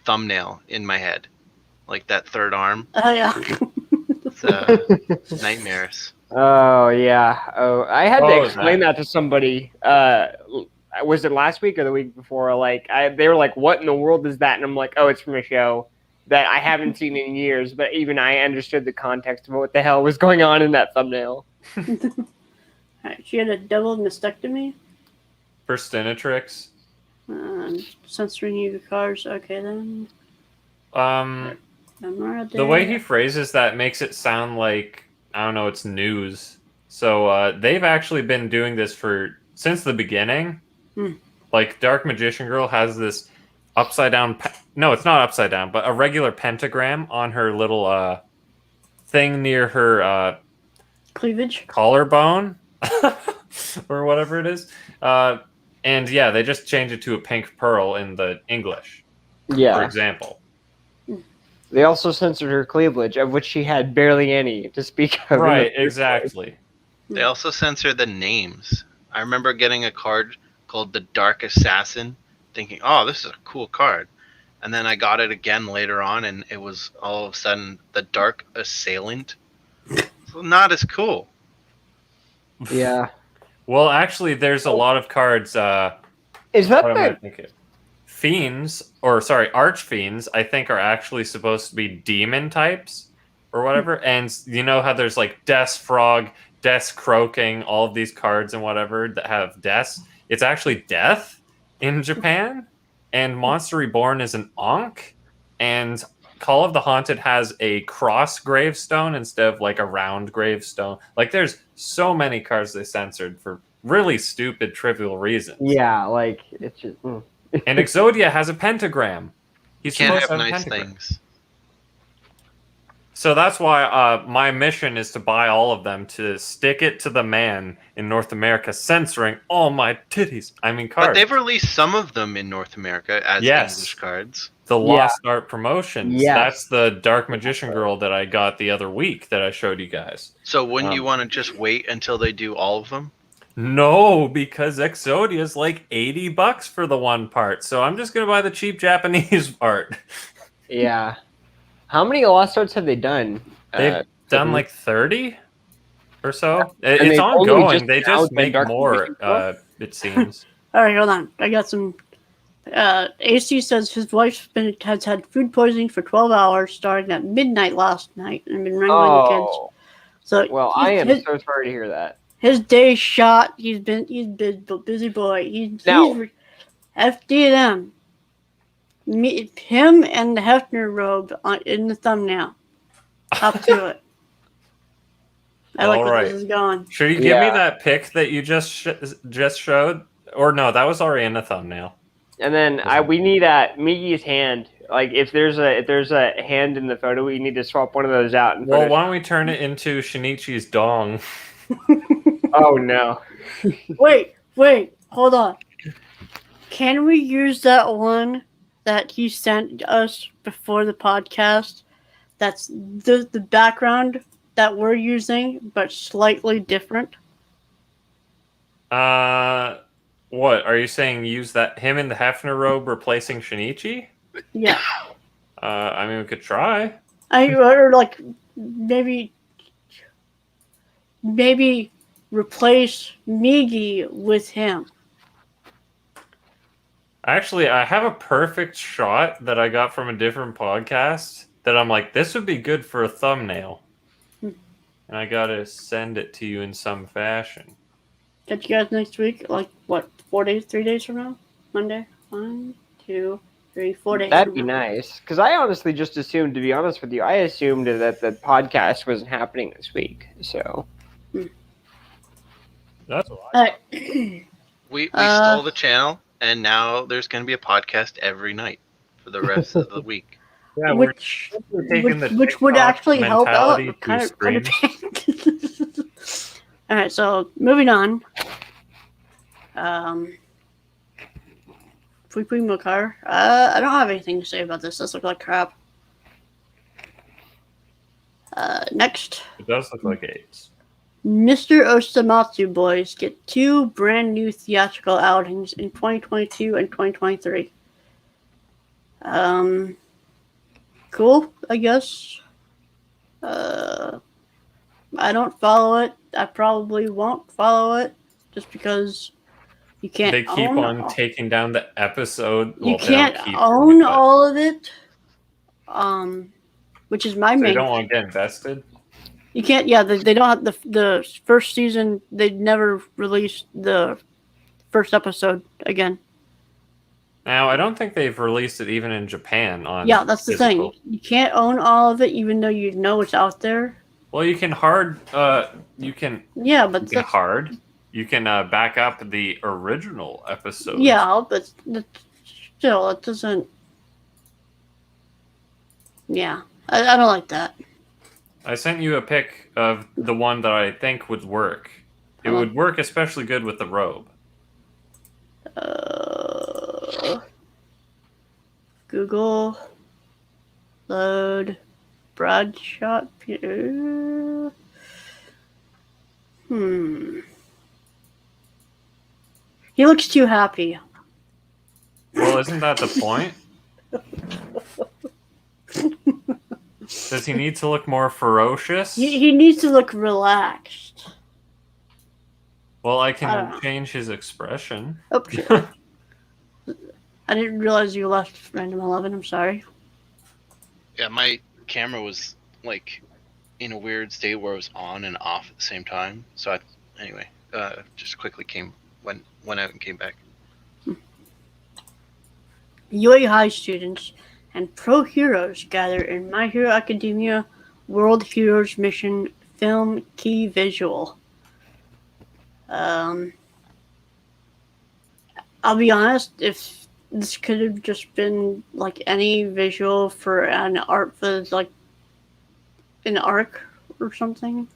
thumbnail in my head. Like that third arm. Oh yeah. It's nightmares. Oh, yeah. Oh, I had to Oh, explain that to somebody. Was it last week or the week before? Like, they were like, what in the world is that? And I'm like, oh, it's from a show that I haven't seen in years, but even I understood the context of what the hell was going on in that thumbnail. Alright, she had a double mastectomy. Burstinatrix. Censoring you cars. Okay then. The way he phrases that makes it sound like, I don't know, it's news. So they've actually been doing this since the beginning. Like, Dark Magician Girl has this upside down. No, it's not upside down, but a regular pentagram on her little thing near her Cleavage. collarbone or whatever it is. And yeah, they just change it to a pink pearl in the English, for Yeah. example. They also censored her cleavage, of which she had barely any to speak of. Right, exactly. They also censor the names. I remember getting a card called the Dark Assassin, thinking, oh, this is a cool card. And then I got it again later on, and it was all of a sudden the Dark Assailant. So not as cool. Yeah. Well, actually, there's a lot of cards. Is that What am I the... thinking? Fiends, or sorry, archfiends, I think are actually supposed to be demon types or whatever. And you know how there's like Death Frog, Death Croaking, all of these cards and whatever that have deaths. It's actually death in Japan. And Monster Reborn is an Ankh. And Call of the Haunted has a cross gravestone instead of like a round gravestone. Like, there's so many cards they censored for really stupid, trivial reasons. Yeah, like, it's just... And Exodia has a pentagram. He's Can't supposed have to nice pentagram. things. So that's why my mission is to buy all of them to stick it to the man in North America, censoring all my titties. I mean cards. But they've released some of them in North America as Yes. English cards. The Yeah. Lost Art Promotions. Yes. That's the Dark Magician girl that I got the other week that I showed you guys. So wouldn't you want to just wait until they do all of them? No, because Exodia is like $80 for the one part. So I'm just gonna buy the cheap Japanese part. Yeah. How many Lost Arts have they done? They've done like 30 or so. And It's they've only ongoing. just They announced just the make Dark more, Magician it seems. All right, hold on. I got some. AC says his wife's has had food poisoning for 12 hours, starting at midnight last night, and been wrangling the kids. Oh, So well, I am so sorry to hear that. his day's shot. He's been busy boy. He's FDDNM. Him and the Hefner robe in the thumbnail. Up to it. I like where this is going. Should you give me that pic that you just showed? Or no, that was already in the thumbnail. And then we need Migi's hand. Like if there's a hand in the photo, we need to swap one of those out. Well, why don't we turn it into Shinichi's dong? Oh no! Wait, hold on. Can we use that one that he sent us before the podcast? That's the background that we're using, but slightly different. What are you saying? Use that him in the Hefner robe replacing Shinichi? Yeah. I mean, we could try. Or like maybe replace Migi with him. Actually, I have a perfect shot that I got from a different podcast that I'm like, this would be good for a thumbnail. And I gotta send it to you in some fashion. Catch you guys next week. Like what? 3 days from now? Monday? 1, 2, 3, 4 days. That'd be nice. Because I honestly just assumed, to be honest with you, I assumed that the podcast wasn't happening this week. So that's what I We stole the channel, and now there's going to be a podcast every night for the rest of the week. Yeah, which taking the would TikTok actually help out. mentality Kind of. stream. All right, so moving on. Fui Makar. I don't have anything to say about this. This looks like crap. Next, It does look like AIDS. Mr. Osamatsu boys get 2 brand new theatrical outings in 2022 and 2023. Cool, I guess. I don't follow it. I probably won't follow it just because you can't. They keep on taking down the episode. You can't own all of it. Which is my main. They don't want to get invested. You can't. Yeah, they don't have the first season. They never released the first episode again. Now, I don't think they've released it even in Japan on. Yeah, that's the physical. thing. You can't own all of it, even though you know it's out there. Well, you can hard. You can. Yeah, but You can hard. You can back up the original episode. yeah, but still, it doesn't. Yeah, I don't like that. I sent you a pic of the one that I think would work. It would work especially good with the robe. Google load Broadshot. He looks too happy. Well, isn't that the point? Does he need to look more ferocious? He needs to look relaxed. Well, I can change his expression. Oh, sure. I didn't realize you left Random 11. I'm sorry. Yeah, my camera was like in a weird state where it was on and off at the same time. So anyway, just quickly went out and came back. UA High students and pro heroes gather in My Hero Academia World Heroes Mission film key visual. I'll be honest, if this could have just been like any visual for an art for like an arc or something.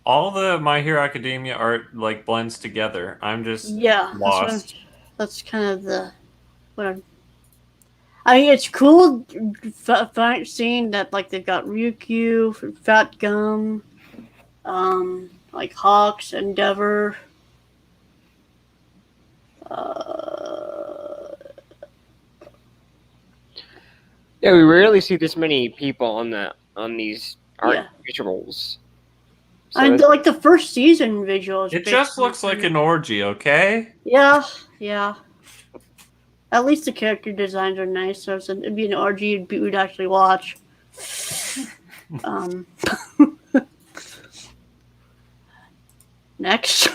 All the My Hero Academia art like blends together. I'm just Yeah, lost. that's kind of I mean, it's cool seeing that like they've got Ryukyu, Fat Gum, like Hawks, Endeavor. Yeah, we rarely see this many people on these art Yeah. visuals. So And it's- like the first season visuals. It just looks like an orgy, okay? Yeah, yeah. At least the character designs are nice, so it'd be an RG we'd actually watch. Next.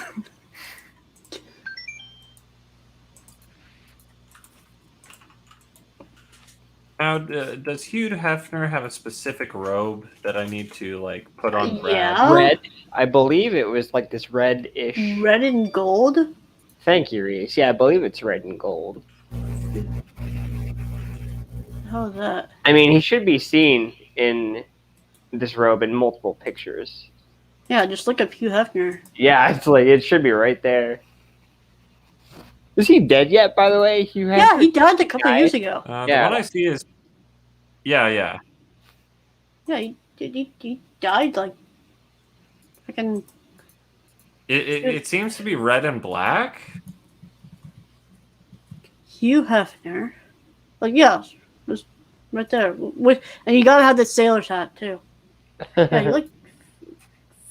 Now, does Hugh Hefner have a specific robe that I need to like put on Brad? Yeah. red. I believe it was like this red-ish. Red and gold. Thank you, Reese. Yeah, I believe it's red and gold. How's that? I mean, he should be seen in this robe in multiple pictures. Yeah, just look up Hugh Hefner. Yeah, it's like it should be right there. Is he dead yet? By the way, Hugh Hefner. Yeah, he died a couple Guy. years ago. The Yeah. one I see is, yeah. Yeah, he died like fucking. It seems to be red and black. Hugh Hefner. Like, yeah, just right there. And you gotta have the sailor's hat, too. Yeah, you like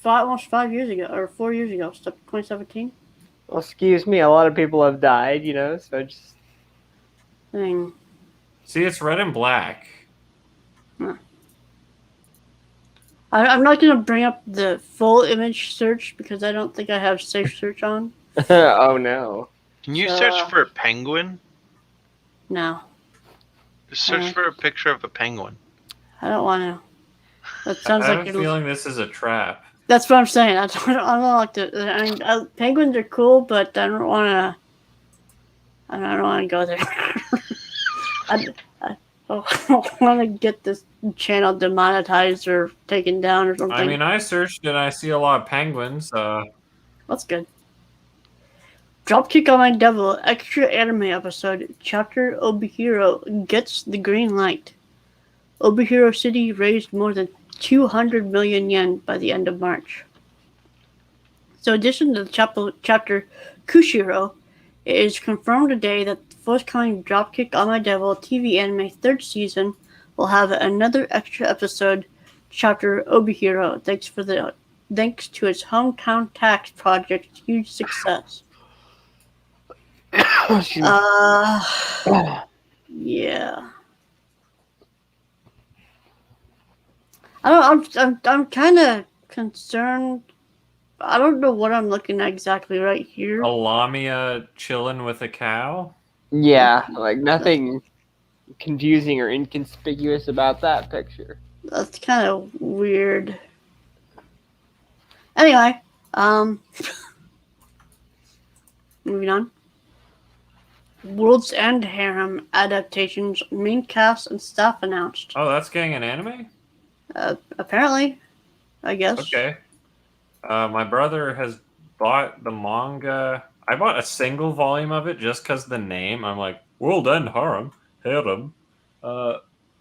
almost 5 years ago, or 4 years ago, 2017. Well, excuse me. A lot of people have died, you know. So just Thing. See, it's red and black. I'm not gonna bring up the full image search because I don't think I have safe search on. oh no. Can you So, search for a penguin? No, Just search for a picture of a penguin. I don't want to. That I sounds have like a it'll. feeling this is a trap. That's what I'm saying. I don't like to. I mean, penguins are cool, but I don't want to. I don't want to go there. I don't want to get this channel demonetized or taken down or something. I mean, I searched and I see a lot of penguins. That's good. Dropkick on My Devil extra anime episode chapter Obihiro gets the green light. Obihiro City raised more than 200 million yen by the end of March. So, in addition to the chapter Kushiro, it is confirmed today that the forthcoming Dropkick on My Devil TV anime third season will have another extra episode, chapter Obihiro, thanks to its hometown tax project's huge success. Yeah. I'm kind of concerned. I don't know what I'm looking at exactly right here. A lamia chilling with a cow. Yeah, like nothing confusing or inconspicuous about that picture. That's kind of weird. Anyway, moving on. World's End Harem adaptations, main cast and staff announced. Oh, that's getting an anime? Apparently, I guess. Okay. My brother has bought the manga. I bought a single volume of it just because the name. I'm like, World End Harem.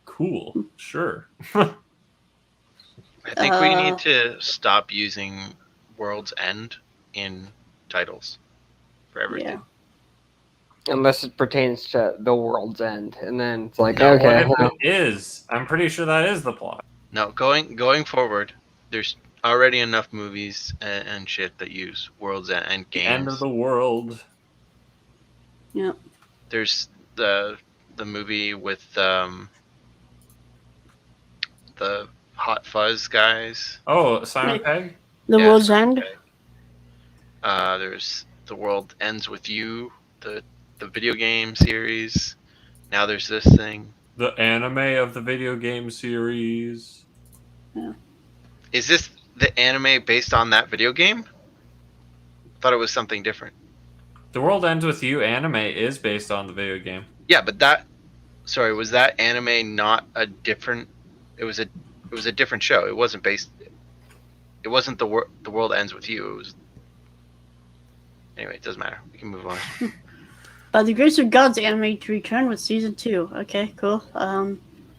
Cool. Sure. I think we need to stop using World's End in titles for everything. Yeah. Unless it pertains to the world's end, and then it's like, No, okay, What well, if it is? I'm pretty sure that is the plot. No, going forward, there's already enough movies and shit that use World's End and The games. end of the world. Yeah. There's the movie with the Hot Fuzz guys. Oh, Simon Wait. Pegg? The Yeah, World's so- End. There's The World Ends With You, the video game series. Now there's this thing. The anime of the video game series. Is this the anime based on that video game? Thought it was something different. The World Ends With You anime is based on the video game. Yeah, but was that anime not a different? It was a It was a different show. It wasn't based. It wasn't the world ends with you. It was. Anyway, it doesn't matter. We can move on. By the grace of God's anime to return with season 2. Okay, cool.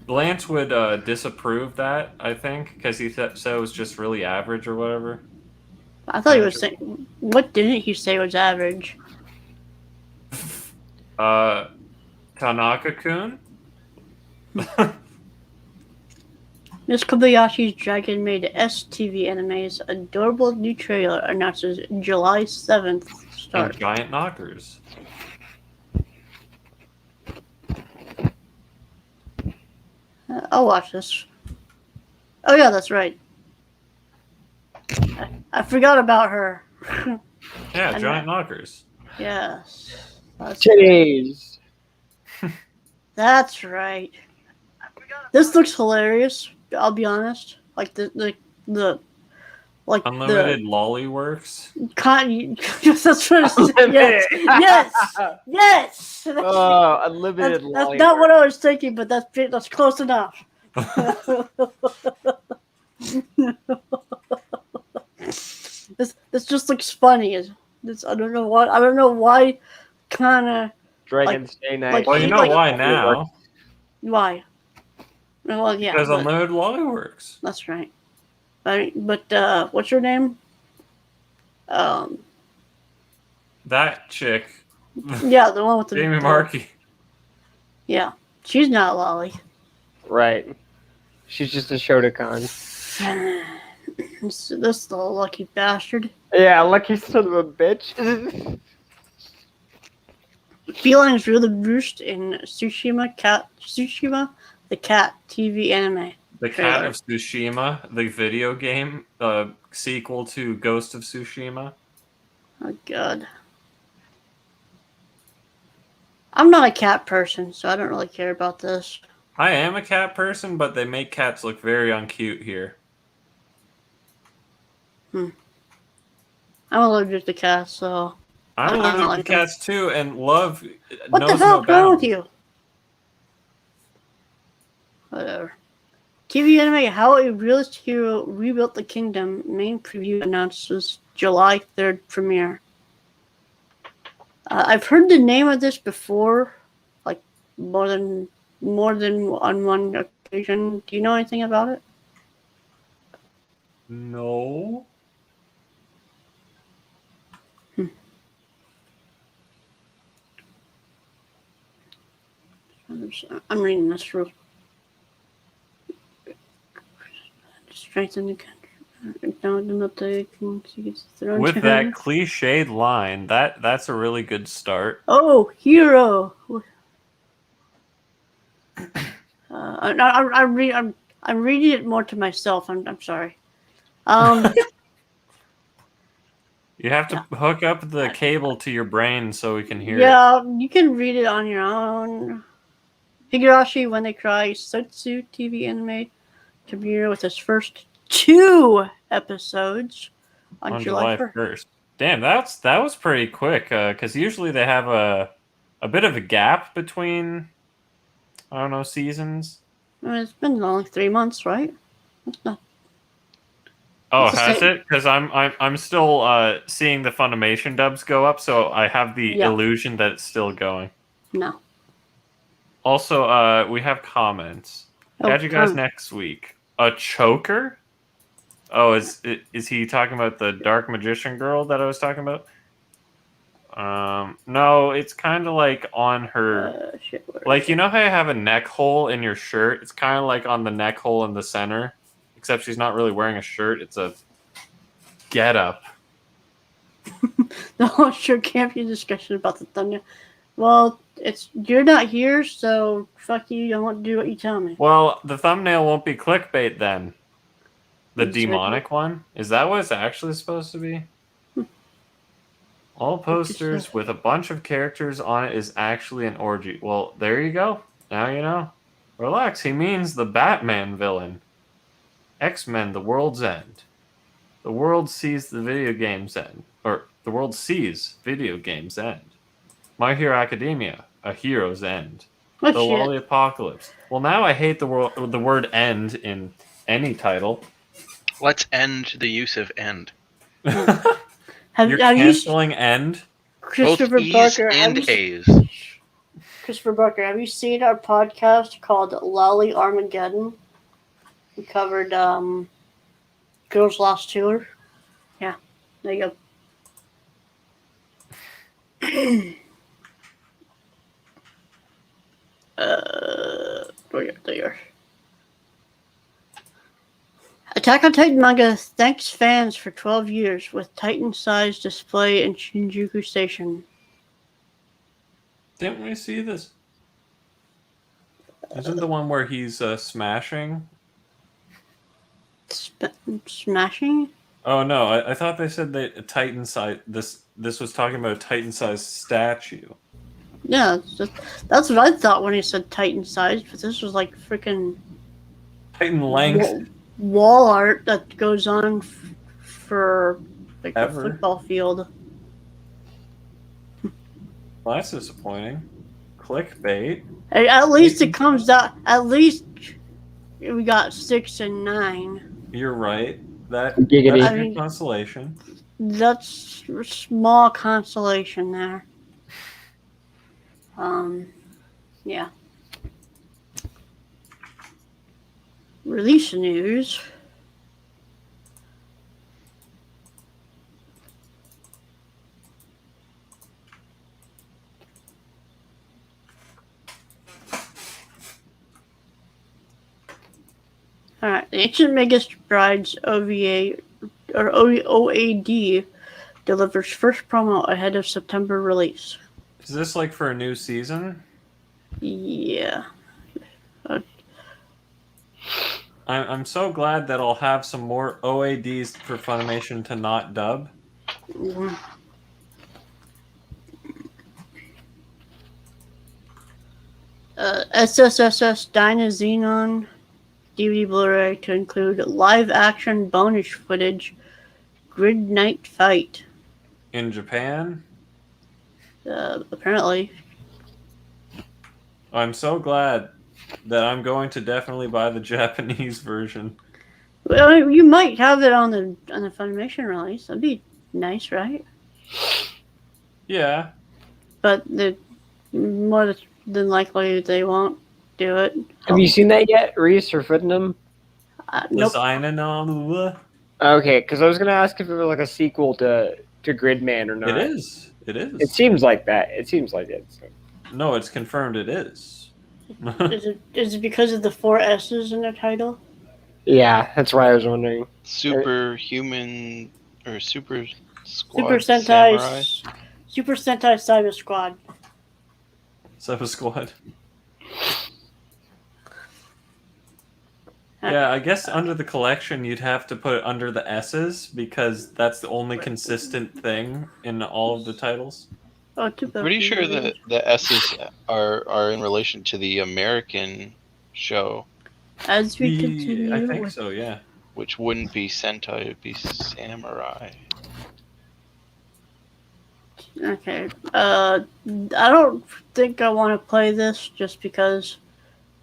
Lance would disapprove that, I think, because he said it was just really average or whatever. I thought he was saying. What didn't he say was average? Tanaka-kun? Miss Kobayashi's Dragon Maid STV Anime's adorable new trailer announces July 7th start. And giant knockers. I'll watch this. Oh yeah, that's right. I forgot about her. Yeah, giant knockers. Yes. Titties. That's right. This looks hilarious. I'll be honest. Like the like Unlimited Lollyworks. That's what it's yes. Oh, unlimited. That's not what I was thinking, but that's close enough. This just looks funny. I don't know why. Kind of. Dragon's Day Night. like- Well, you know why now. Why? Well, yeah. Because but- Unlimited Lollyworks. That's right. But what's her name? That chick. Yeah, the one with the Jamie Markey. Yeah, she's not Lolly. Right. She's just a Shotokan. This little lucky bastard. Yeah, lucky son of a bitch. Felines rule the roost in Tsushima, the cat TV anime. The Cat of Tsushima, the video game, sequel to Ghost of Tsushima. Oh god. I'm not a cat person, so I don't really care about this. I am a cat person, but they make cats look very uncute here. I'm allergic to cats, so I'm I don't allergic like to cats too, and love what knows the hell no is wrong with bounds. you? Whatever. TV anime How a Realist Hero Rebuilt the Kingdom main preview announces July 3rd premiere. I've heard the name of this before, like more than on one occasion. Do you know anything about it? No. I'm reading this real. Strengthen the country. With that cliched line, that's a really good start. Oh, hero. I'm reading it more to myself. I'm sorry. You have to hook up the cable to your brain so we can hear it. Yeah, you can read it on your own. Higurashi When They Cry Sotsu TV anime premiere with its first 2 episodes on July 1st. Damn, that was pretty quick. Because usually they have a bit of a gap between, I don't know, seasons. I mean, it's been only 3 months, right? It's not. Oh, It's the has same. it? Because I'm still seeing the Funimation dubs go up, so I have the illusion that it's still going. No. Also, we have comments. Catch you guys come. next week. A choker? Oh, is he talking about the Dark Magician girl that I was talking about? No, it's kind of like on her. Shit, Like, you know how you have a neck hole in your shirt? It's kind of like on the neck hole in the center. Except she's not really wearing a shirt. It's a get-up. No, sure can't be a discussion about the thumbnail. Well, you're not here, so fuck you. I won't do what you tell me. Well, the thumbnail won't be clickbait then. The Exactly. demonic one? Is that what it's actually supposed to be? All posters with a bunch of characters on it is actually an orgy. Well, there you go. Now you know. Relax, he means the Batman villain. X-Men, The World's End. The world sees the video games end. Or, the world sees video games end. My Hero Academia, A Hero's End. Oh, The shit. Lolly Apocalypse. Well, now I hate the word end in any title. Let's end the use of end. Have You're you, canceling end. Christopher Both E's Barker? and Have you, A's. Christopher Barker, have you seen our podcast called Lolly Armageddon? We covered Girls Lost Tour. Yeah, there you go. There. Attack on Titan manga thanks fans for 12 years with Titan-sized display in Shinjuku Station. Didn't we see this? Isn't the one where he's smashing? Smashing? Oh no, I thought they said that a Titan size. This was talking about a Titan-sized statue. Yeah, that's what I thought when he said Titan-sized, but this was like freaking Titan length. wall art that goes on for like a Ever. football field. Well, that's disappointing. Clickbait. At least it comes out. At least we got 6 and 9. You're right. That's Giggity. I your mean- consolation. That's a small consolation there. Yeah. Release news. Alright, the Ancient Magus Brides OVA or OAD delivers first promo ahead of September release. Is this like for a new season? Yeah. I'm so glad that I'll have some more OADs for Funimation to not dub. SSSS Dynazenon DVD Blu-ray to include live action bonus footage, Grid Night Fight. In Japan, Apparently. I'm so glad that I'm going to definitely buy the Japanese version. Well, you might have it on the Funimation release. That'd be nice, right? Yeah. But more than likely they won't do it. Have you seen that yet, Reese or Footnum? Nope. Okay, because I was gonna ask if it was like a sequel to Gridman or not. It is. It is. It seems like that. It seems like it. So. No, it's confirmed it is. Is it because of the 4 S's in the title? Yeah, that's why I was wondering. Superhuman or Super Squad Super Samurai. Super Sentai Cyber Squad. Cyber Squad. Yeah, I guess under the collection you'd have to put it under the S's because that's the only consistent thing in all of the titles. Oh, too bad. Pretty sure that the S's are in relation to the American show, As we continue I think with so, yeah. which wouldn't be Sentai, it'd be Samurai. Okay. I don't think I want to play this just because,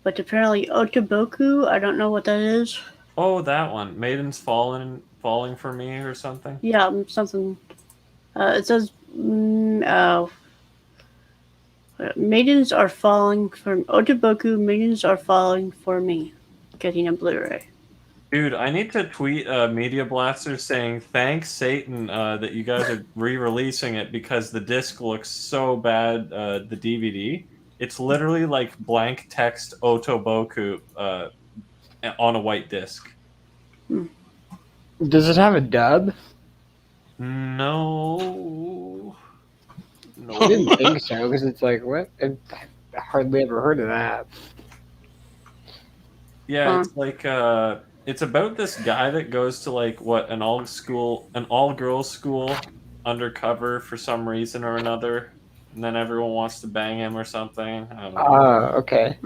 but apparently Otoboku, I don't know what that is. Oh, that one. Maiden's falling for me or something. Yeah, something. It says, maidens are falling for Otoboku. Maidens are falling for me. Getting a Blu-ray. Dude, I need to tweet Media Blaster saying thanks Satan that you guys are re-releasing it because the disc looks so bad. The DVD, it's literally like blank text Otoboku on a white disc. Does it have a dub? No. I didn't think so because it's like what? I hardly ever heard of that. Yeah, it's like it's about this guy that goes to like an all-girls school undercover for some reason or another, and then everyone wants to bang him or something. I don't know. Okay.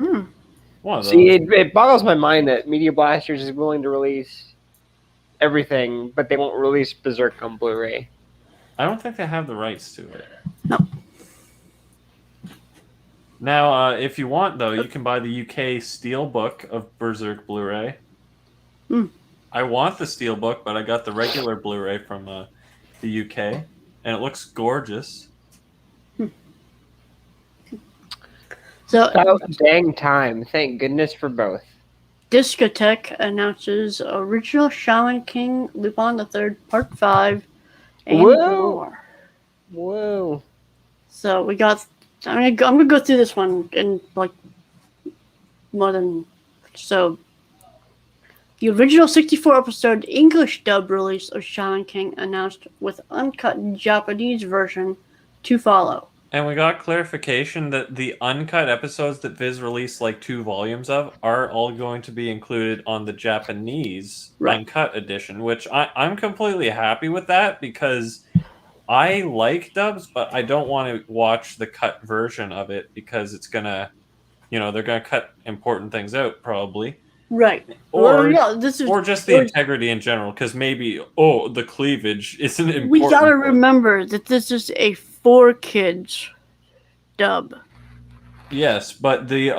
One of those. See, it boggles my mind that Media Blasters is willing to release everything, but they won't release Berserk on Blu-ray. I don't think they have the rights to it. No. Now, if you want, though, you can buy the UK Steelbook of Berserk Blu-ray. I want the Steelbook, but I got the regular Blu-ray from the UK, and it looks gorgeous. So, About dang time. Thank goodness for both. Discotheque announces original Shaman King Lupin the Third Part 5 and Whoa. more. Whoa. So we got. I'm gonna go through this one in like more than so. The original 64 episode English dub release of Shaman King announced with uncut Japanese version to follow. And we got clarification that the uncut episodes that Viz released like 2 volumes of are all going to be included on the Japanese uncut edition, which I'm completely happy with that because I like dubs, but I don't want to watch the cut version of it because it's gonna, they're gonna cut important things out probably. Right. Or or just the integrity in general, because maybe the cleavage isn't important. We gotta remember that this is a 4 kids dub. Yes, but the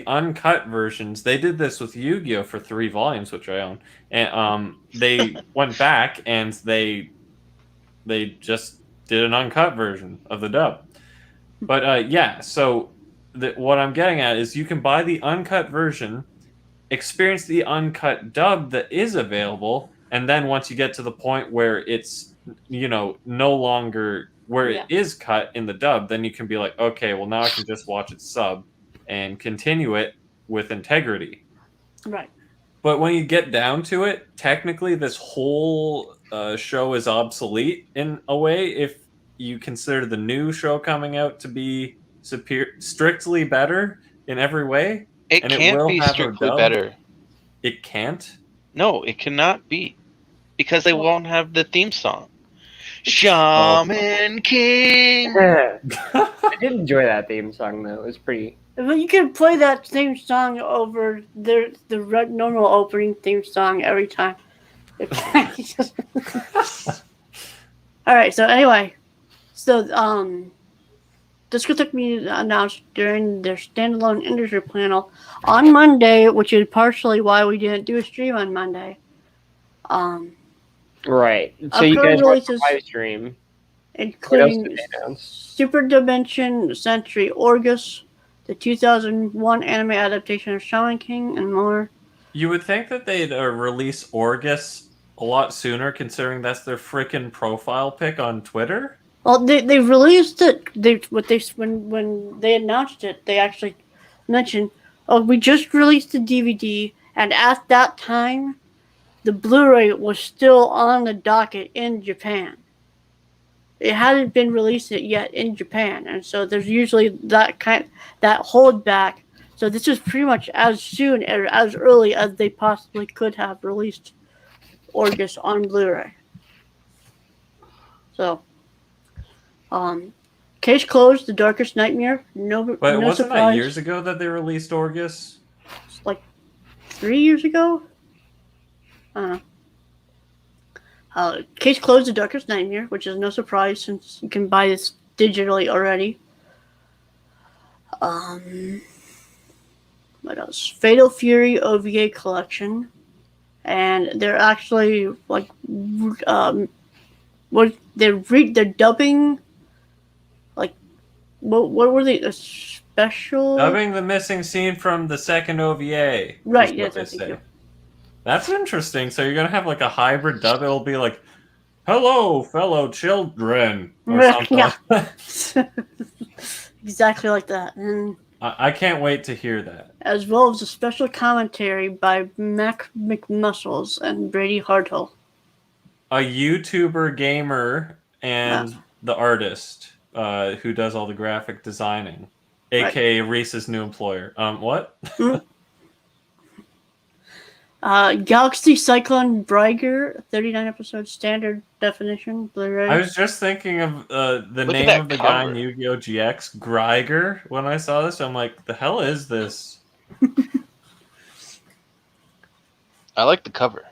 uncut versions, they did this with Yu-Gi-Oh for 3 volumes, which I own, and they went back and they just did an uncut version of the dub. But so what I'm getting at is you can buy the uncut version, experience the uncut dub that is available, and then once you get to the point where it's no longer where it is cut in the dub, then you can be like, okay, well now I can just watch it sub and continue it with integrity. Right. But when you get down to it, technically this whole show is obsolete in a way if you consider the new show coming out to be strictly better in every way. It can't be strictly better. It can't? No, it cannot be. Because they won't have the theme song. Shaman King! I did enjoy that theme song, though. It was pretty... But you can play that same song over the normal opening theme song every time. Alright, so anyway. So, Discotheque Media announced during their standalone industry panel on Monday, which is partially why we didn't do a stream on Monday. Right. So you guys watched the live stream. Including Super Dimension Century Orgus, the 2001 anime adaptation of Shaman King, and more. You would think that they'd release Orgus a lot sooner, considering that's their freaking profile pic on Twitter. Well, they released it. When they announced it, they actually mentioned, "Oh, we just released the DVD, and at that time, the Blu-ray was still on the docket in Japan. It hadn't been released yet in Japan, and so there's usually that holdback. So this is pretty much as soon or as early as they possibly could have released Orgus on Blu-ray. So, case closed. The Darkest Nightmare. But no wasn't surprise. that years ago that they released Orgus? It's like 3 years ago. I don't know. Case closed. The Darkest Nightmare, which is no surprise since you can buy this digitally already. What else? Fatal Fury OVA collection, and they're actually like they're dubbing, like what were they, a special Dubbing the missing scene from the second OVA. Right? Yes, Yes, I think so. That's interesting. So you're gonna have like a hybrid dub. It'll be like, "Hello, fellow children," or something. Yeah. Exactly like that. And I can't wait to hear that. as well as a special commentary by Mac McMuscles and Brady Hartle. A YouTuber gamer and the artist who does all the graphic designing, aka Reese's new employer. What? Galaxy Cyclone Braiger, 39 episodes, standard definition, Blu-ray. I was just thinking of the Look at name that of the guy in cover. Yu-Gi-Oh! GX, Greiger. When I saw this, I'm like, the hell is this? I like the cover.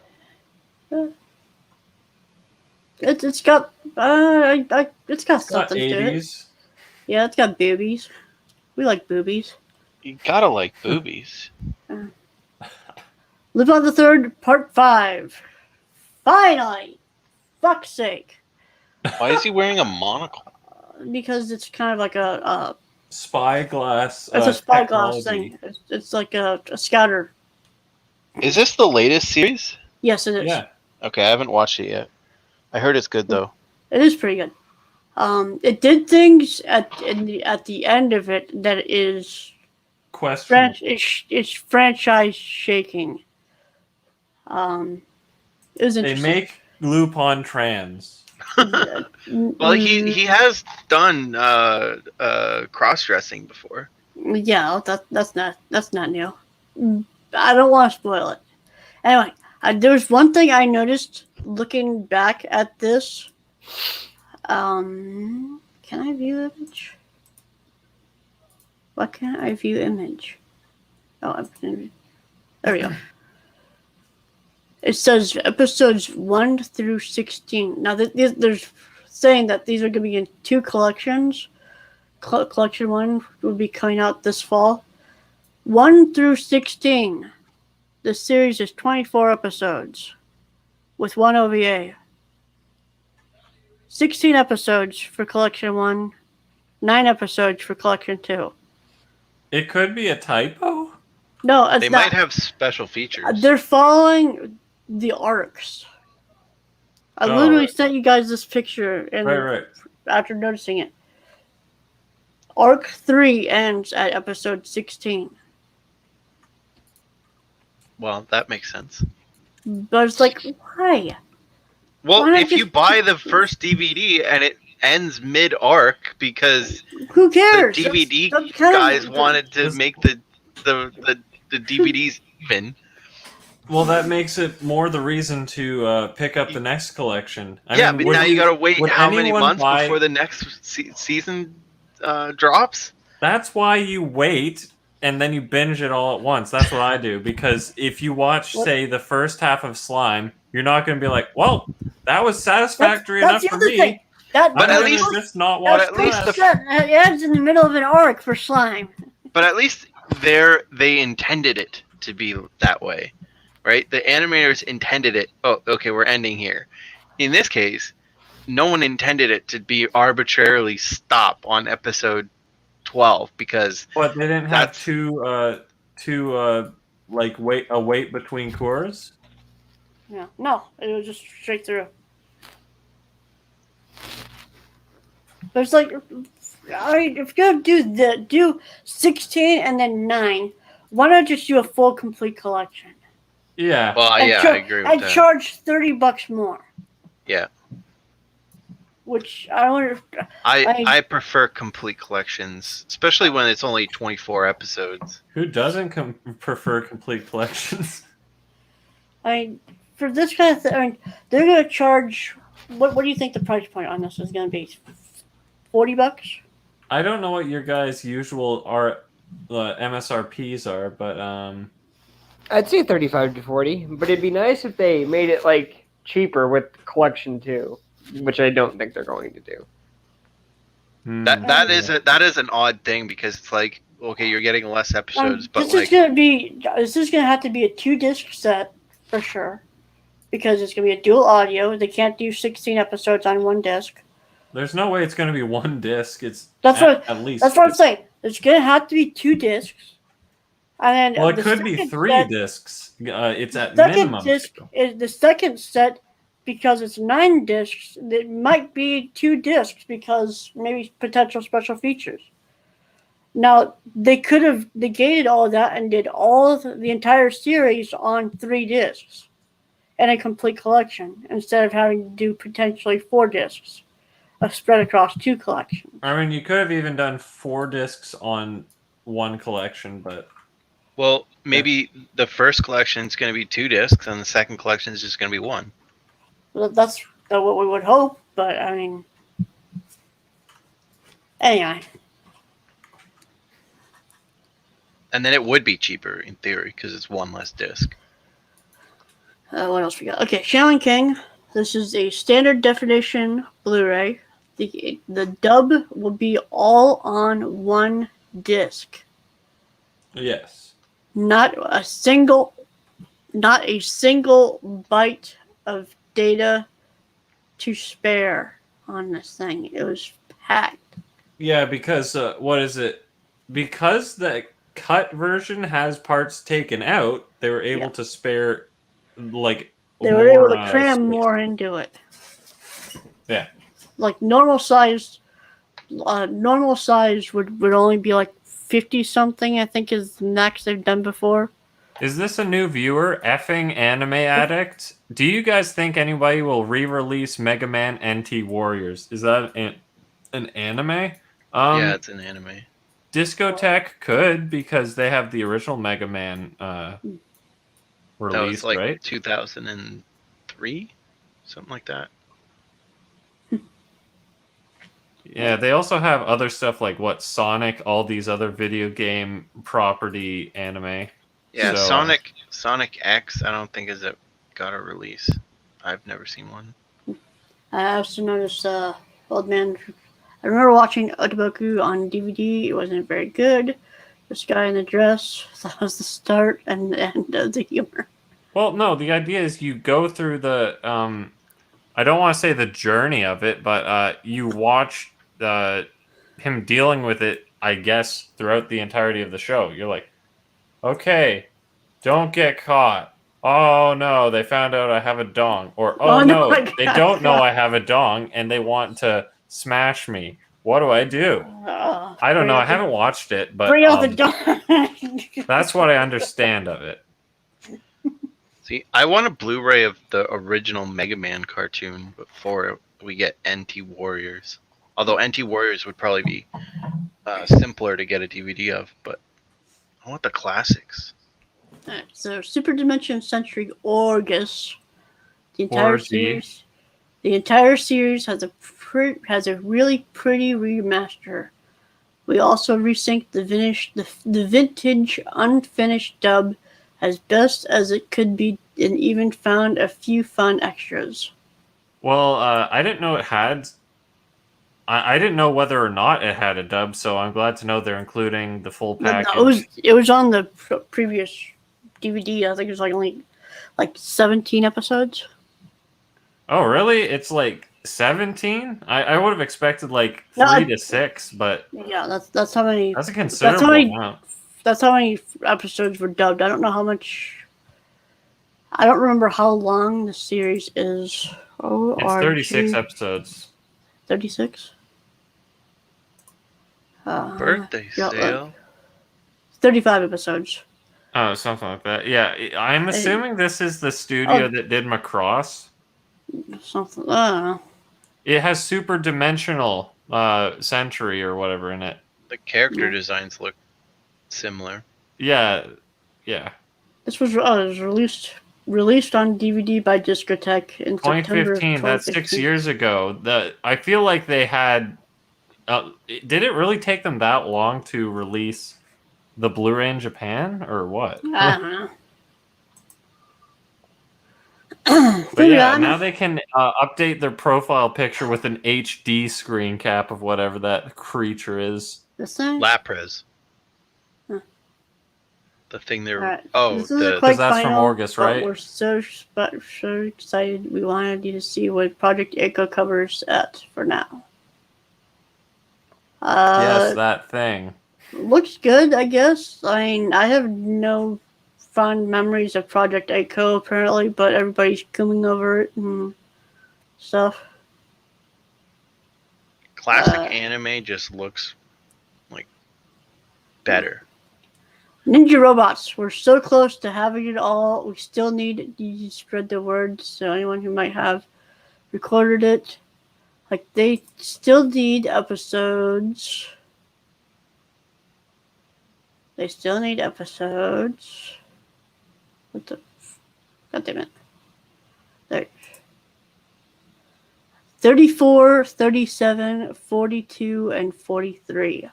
It's got it's got It's got something to it. 80s. Yeah, it's got boobies. We like boobies. You gotta like boobies. Live on the Third, Part 5. Finally! Fuck's sake. Why is he wearing a monocle? Because it's kind of like a Spyglass. it's a spyglass technology. thing. It's like a scouter. Is this the latest series? Yes, it is. Yeah. Okay, I haven't watched it yet. I heard it's good though. It is pretty good. It did things at the end of it that is Question. it's franchise shaking. It was They interesting. make Lupin trans. Well, he has done cross-dressing before. Yeah, that's not new. I don't want to spoil it. Anyway, there's one thing I noticed looking back at this. Can I view image? Why can't I view image? Oh, there we go. It says episodes 1 through 16. Now, there's saying that these are going to be in 2 collections. Collection 1 will be coming out this fall. 1 through 16. The series is 24 episodes with 1 OVA. 16 episodes for Collection 1. 9 episodes for Collection 2. It could be a typo. No, it's They not. might have special features. They're following the arcs. I Oh, literally right. sent you guys this picture and Right. after noticing it. Arc 3 ends at episode 16. Well, that makes sense. But it's like, why? Well, Why not if you just- buy the first DVD and it ends mid-arc because Who the cares? DVD That's kind of- guys wanted to make the DVDs even. Well, that makes it more the reason to pick up the next collection. I Yeah, mean, but would now you gotta wait would how many anyone months buy- before the next season drops? That's why you wait and then you binge it all at once. That's what I do, because if you watch, say, the first half of Slime, you're not going to be like, "Well, that was satisfactory That's enough the for other me." thing. But But I'm at gonna least- just not watch that's at the least rest. it ends in the middle of an arc for Slime. But at least they intended it to be that way, right? The animators intended it. Oh, okay, we're ending here. In this case, no one intended it to be arbitrarily stop on episode 12 because But they didn't have That's- two wait between cores. Yeah, no, it was just straight through. But it's like, if you're gonna do 16 and then 9, why not just do a full complete collection? Yeah. well, And yeah, char- I agree with and that. charge $30 more. Yeah. Which I wonder. I prefer complete collections, especially when it's only 24 episodes. Who doesn't prefer complete collections? For this kind of thing, they're gonna charge. What do you think the price point on this is gonna be? $40? I don't know what your guys' usual MSRPs are, but I'd say 35 to 40, but it'd be nice if they made it like cheaper with collection 2, which I don't think they're going to do. That is an odd thing because it's like, okay, you're getting less episodes, but This like is gonna have to be a 2-disc set for sure, because it's gonna be a dual audio. They can't do 16 episodes on 1 disc. there's no way it's going to be 1 disc. It's That's at least. That's what I'm saying. It's gonna have to be 2 discs. And then Well, it the could be second 3 set- discs. It's at Second minimum. disc is the second set because it's 9 discs. It might be 2 discs because maybe potential special features. Now they could have negated all of that and did all of the entire series on 3 discs and a complete collection instead of having to do potentially 4 discs spread across 2 collections. I mean, you could have even done 4 discs on 1 collection, but well, maybe the first collection is going to be 2 discs and the second collection is just going to be 1. Well, that's what we would hope, but I mean, anyway. And then it would be cheaper in theory because it's 1 less disc. What else we got? Okay, Shaolin King. This is a standard definition Blu-ray. The dub will be all on 1 disc. yes. Not a single not a single byte of data to spare on this thing. It was packed. Yeah, because what is it? Because the cut version has parts taken out, they were able to spare like They were able to cram space. more into it. Yeah. Like normal size would only be like 50 something, I think is the max they've done before. Is this a new viewer? Effing anime addict? Do you guys think anybody will re-release Mega Man NT Warriors? Is that an anime? Yeah, it's an anime. Discotheque could, because they have the original Mega Man released, That was like right? 2003, something like that. Yeah, they also have other stuff like Sonic, all these other video game property anime. Yeah, So, Sonic X, I don't think got a release. I've never seen one. I also noticed Old Man. I remember watching Otoboku on DVD. It wasn't very good. This guy in the dress, that was the start and the end of the humor. well, no, the idea is you go through the I don't want to say the journey of it, but you watch him dealing with it, I guess, throughout the entirety of the show. You're like, okay, don't get caught. Oh no, they found out I have a dong. Or oh no, they don't know I have a dong and they want to smash me. What do I do? I don't know. I haven't watched it, but bring out the dong. that's what I understand of it. See, I want a Blu-ray of the original Mega Man cartoon before we get NT Warriors. Although NT Warriors would probably be simpler to get a DVD of, but I want the classics. Alright, so Super Dimension Century Orgus, the entire series has a really pretty remaster. We also resynced the vintage unfinished dub as best as it could be, and even found a few fun extras. Well, I didn't know it had. I didn't know whether or not it had a dub, so I'm glad to know they're including the full package. No, it was on the previous DVD. I think it was only 17 episodes. Oh, really? It's 17? I would have expected 3 to 6, but yeah, that's how many. That's a considerable amount. That's how many episodes were dubbed. I don't know how much. I don't remember how long the series is. It's 36 episodes. 36? Birthday sale. 35 episodes. Oh, something like that. Yeah, I'm assuming this is the studio that did Macross. Something. I don't know. It has super dimensional Century or whatever in it. The character designs look similar. Yeah. This was released on DVD by Discotheque in 2015. That's 6 years ago. I feel like they had. Did it really take them that long to release the Blu-ray in Japan, or what? I don't know. But yeah, now they can update their profile picture with an HD screen cap of whatever that creature is. This thing? Lapras. The thing they're because that's from August, right? We're so excited. We wanted you to see what Project Echo covers for now. Yes, that thing. Looks good, I guess. I mean, I have no fond memories of Project Echo apparently, but everybody's coming over it and stuff. Classic anime just looks better. Ninja Robots. We're so close to having it all. We still need you to spread the word, so anyone who might have recorded it, they still need episodes. They still need episodes. What the? God damn it. There. 34, 37, 42, and 43.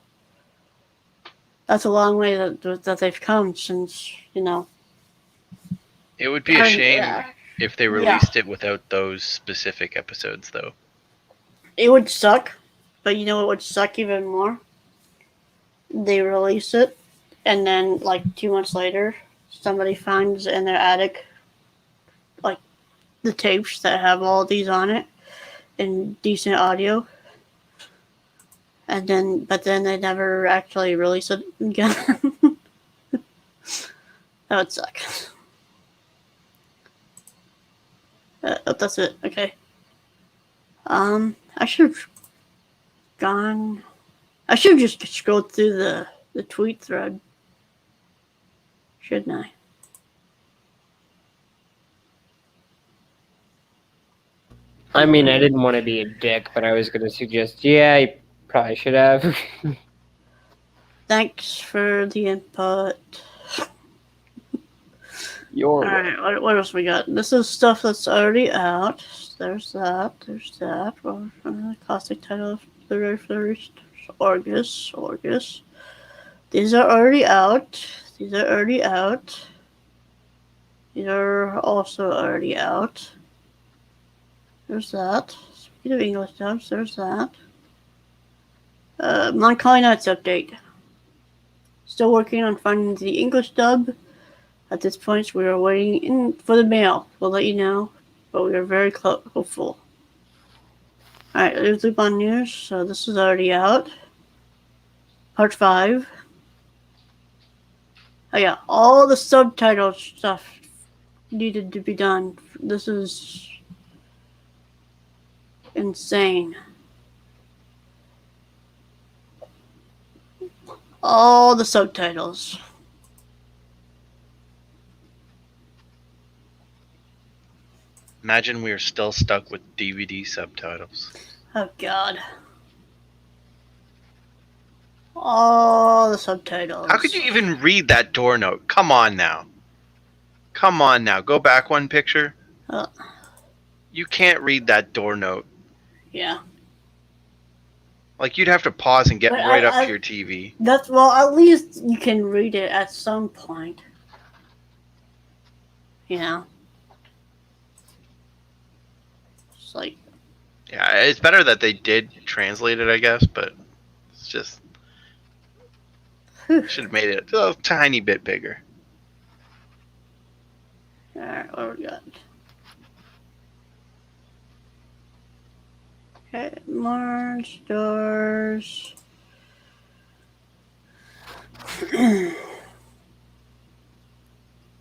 That's a long way that they've come since, It would be a shame if they released it without those specific episodes, though. It would suck, but you know what would suck even more? They release it, and then 2 months later, somebody finds in their attic the tapes that have all these on it in decent audio. But then they never actually release it again. That would suck. That's it. Okay. I should have gone. I should have just scrolled through the tweet thread. Shouldn't I? I mean, I didn't want to be a dick, but I was going to suggest, yeah, you probably should have. Thanks for the input. You're Alright, what else we got? This is stuff that's already out. There's that. Well, the classic title of the first Orgus. These are already out. These are also already out. There's that. Speaking of English dubs, there's that. Melancholy Nights update. Still working on finding the English dub. At this point, we are waiting for the mail. We'll let you know, but we are very hopeful. Alright, there's Lupin News. So this is already out. Part 5. Oh yeah, all the subtitle stuff needed to be done. This is insane. All the subtitles. Imagine we are still stuck with DVD subtitles. Oh god. All the subtitles. How could you even read that door note? Come on now. Go back one picture. You can't read that door note. Yeah. Like, you'd have to pause and get But right up to your TV. At least you can read it at some point. You know? It's like... Yeah, it's better that they did translate it, I guess, but it's just... should have made it a tiny bit bigger. Alright, what do we got? Okay, more stores.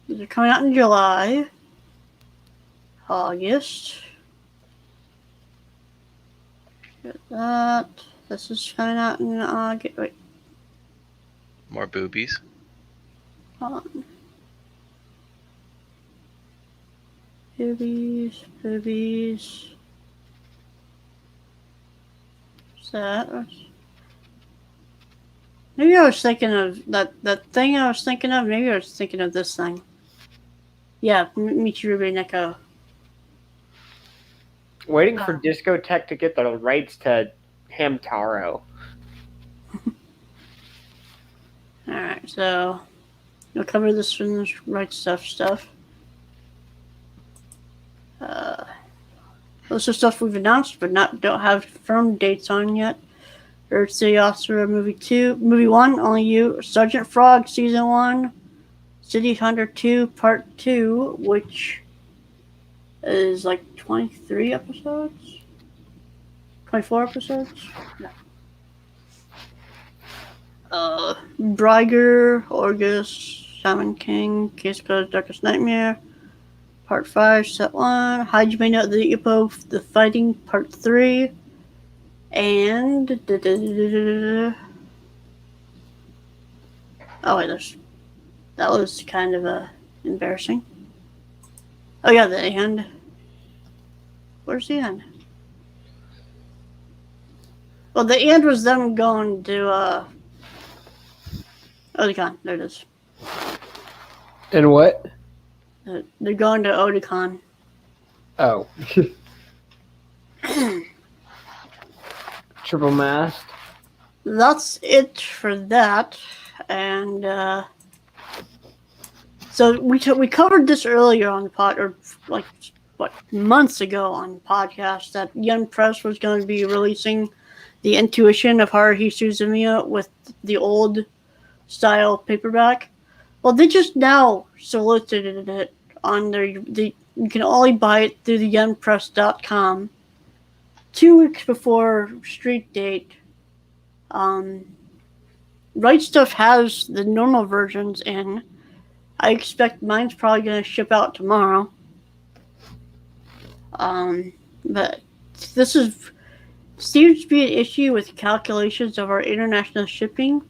These are coming out in July. August. Get that. This is coming out in August. Wait, More boobies. hold on. Boobies. What's that? Maybe I was thinking of that thing I was thinking of. Maybe I was thinking of this thing. Yeah, Michiru Neko. waiting for Discotech to get the rights to Hamtaro. Alright, so we'll cover this from the right stuff. Those are stuff we've announced, but don't have firm dates on yet. Earth City Officer Movie 1, Only You, Sergeant Frog Season 1, City Hunter 2 Part 2, which is like 23 episodes? 24 episodes? No. Bryger, Orgus, Shaman King, Case Closed, Darkest Nightmare, Part 5, Set 1, Hajime no Ippo, The Fighting, Part 3, and... Oh wait, that was kind of embarrassing. Oh yeah, the end. Where's the end? Well, the end was them going to, Otakon. There it is. And what? They're going to Otakon. Oh. Triple mast. That's it for that. And so we covered this earlier on the pod, or like months ago on the podcast, that Young Press was going to be releasing the Intuition of Haruhi Suzumiya with the old style paperback. Well, they just now solicited it on You can only buy it through the youngpress.com 2 weeks before street date. Right Stuff has the normal versions in. I expect mine's probably going to ship out tomorrow. But this seems to be an issue with calculations of our international shipping.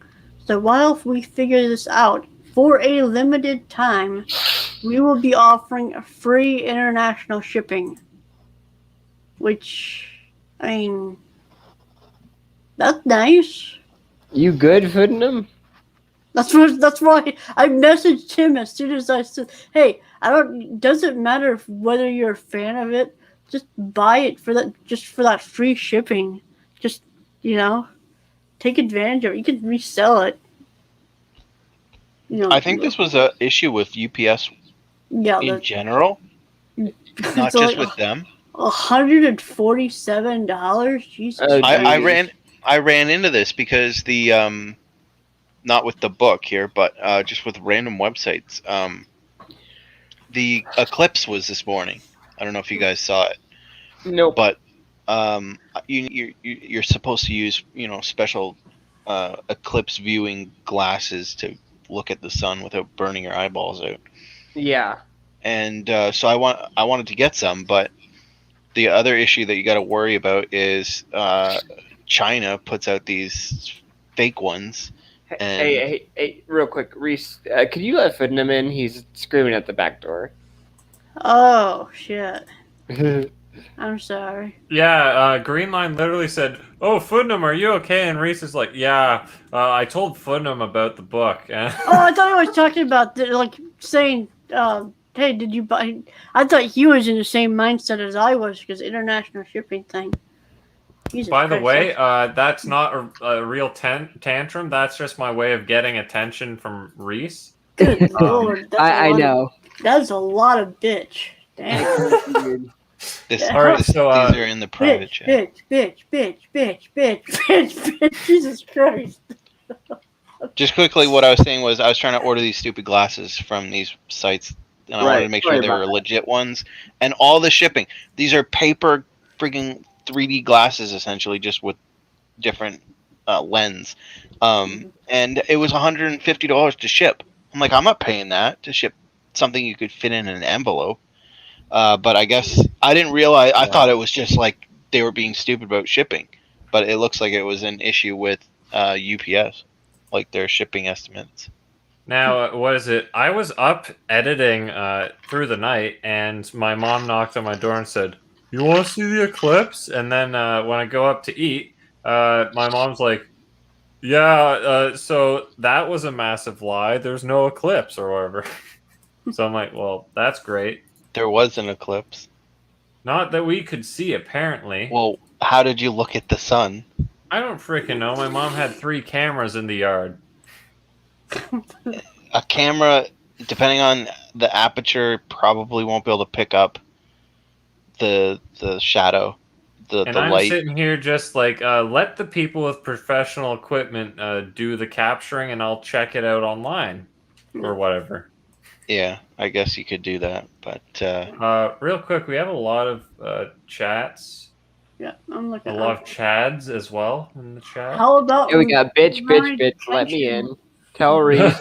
So while we figure this out, for a limited time, we will be offering free international shipping. Which, I mean, that's nice. You good, Foodnum? That's why I messaged him as soon as I said, "Hey, doesn't matter whether you're a fan of it. Just buy it for that free shipping. Just, take advantage of it. You can resell it." I think this was an issue with UPS in general, not just with them. $147. Jesus. I ran into this because the not with the book here, but just with random websites. The eclipse was this morning. I don't know if you guys saw it. No. But you're supposed to use special eclipse viewing glasses to look at the sun without burning your eyeballs out. Yeah. And so I wanted to get some, but the other issue that you got to worry about is China puts out these fake ones. And Hey, real quick, Reese, could you let Foodnum in? He's screaming at the back door. Oh, shit. I'm sorry. Yeah, Green Line literally said, "Oh, Foodnum, are you okay?" And Reese is like, "Yeah, I told Foodnum about the book." Oh, I thought he was talking about saying, "Hey, did you buy?" I thought he was in the same mindset as I was because international shipping thing. Jesus By the Christ, way, that's not a real tantrum. That's just my way of getting attention from Reese. Good Lord, I know. That's a lot of bitch. Damn. All right, so these are in the private chat. Bitch. Jesus Christ. Just quickly, what I was saying was I was trying to order these stupid glasses from these sites, and I wanted to make sure they were legit ones. And all the shipping, these are paper freaking 3D glasses, essentially, just with different lens. And it was $150 to ship. I'm like, I'm not paying that to ship something you could fit in an envelope. But I guess I didn't realize. I thought it was just like they were being stupid about shipping, but it looks like it was an issue with UPS, like their shipping estimates. Now, what is it? I was up editing through the night, and my mom knocked on my door and said, "You want to see the eclipse?" And then when I go up to eat, my mom's like, "Yeah, so that was a massive lie. There's no eclipse or whatever." So I'm like, "Well, that's great." There was an eclipse. Not that we could see, apparently. Well, how did you look at the sun? I don't freaking know. My mom had 3 cameras in the yard. A camera, depending on the aperture, probably won't be able to pick up the shadow, the And I'm light. sitting here just like, let the people with professional equipment do the capturing, and I'll check it out online or whatever. Yeah, I guess you could do that, but real quick, we have a lot of chats. Yeah, I'm looking. A lot of chads as well in the chat. How about Here we got bitch. Let me in. Tell Reese.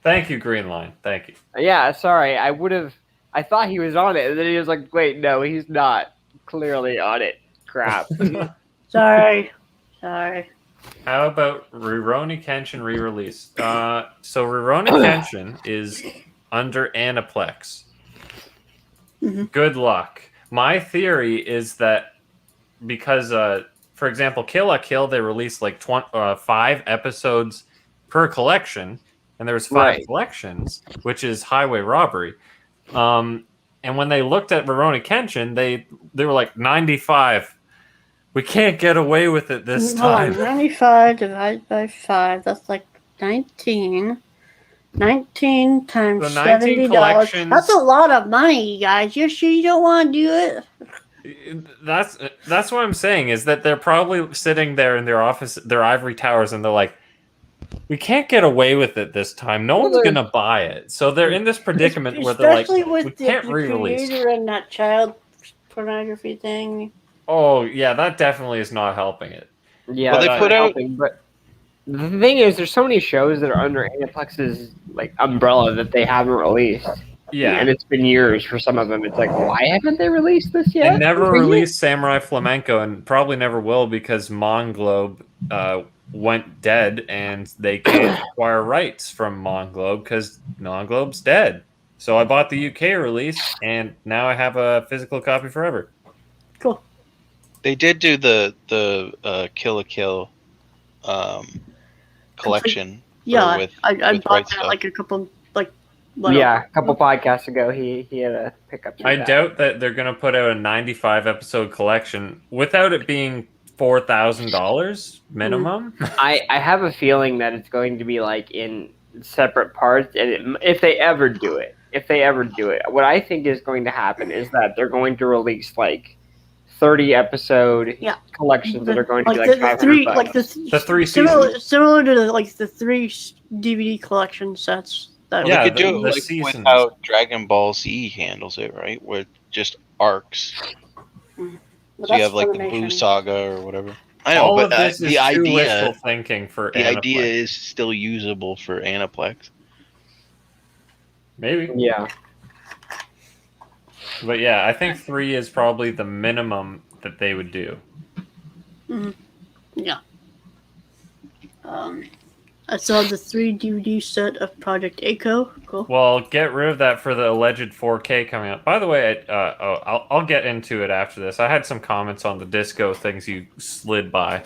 Thank you, Green Line. Thank you. Yeah, sorry. I thought he was on it, and then he was like, "Wait, no, he's not. Clearly on it." Crap. Sorry. How about Rurouni Kenshin re-release? So Rurouni Kenshin is under Aniplex. Mm-hmm. Good luck. My theory is that because, for example, Kill la Kill, they released like 5 episodes per collection, and there was 5 collections, which is highway robbery. And when they looked at Rurouni Kenshin, they were like 95. We can't get away with it this time. 95 divided by 5, that's like 19. 19 times So 19 $70. collections. That's a lot of money, you guys. You're sure you don't want to do it? That's what I'm saying, is that they're probably sitting there in their office, their ivory towers, and they're like, we can't get away with it this time. No one's gonna buy it, so they're in this predicament where they're like, Especially with we the can't re-release. creator and that child pornography thing. Oh yeah, that definitely is not helping it. Yeah, Well, they that's put not out- helping, but the thing is, there's so many shows that are under Aniplex's like umbrella that they haven't released, Yeah, and it's been years for some of them. It's like, why haven't they released this they yet? never For years. released Samurai Flamenco, and probably never will because Monglobe went dead, and they can't acquire rights from Monglobe because Monglobe's dead. So I bought the UK release, and now I have a physical copy forever. Cool. They did do the Kill la Kill collection. Yeah, with I with bought Right that Stuff. like a couple Yeah, a couple podcasts ago, he had a pickup. I doubt that they're going to put out a 95 episode collection without it being $4,000 minimum. I have a feeling that it's going to be like in separate parts, and if they ever do it, what I think is going to happen is that they're going to release like 30 episode collections that are going to be like the 500 three, bucks. like the three similar to the three DVD collection sets. That Yeah, They could do the it like seasons. with how Dragon Ball Z handles it, right? With just arcs. Well, So you that's have like the Funimation. Boo Saga or whatever. I know, All but of this the is too wishful idea, thinking for the idea Aniplex. is still usable for Aniplex. Maybe. Yeah, But yeah, I think 3 is probably the minimum that they would do. Yeah. I saw the 3 DVD set of Project Echo. Cool. Well, get rid of that for the alleged 4K coming up. By the way, I'll get into it after this. I had some comments on the disco things you slid by.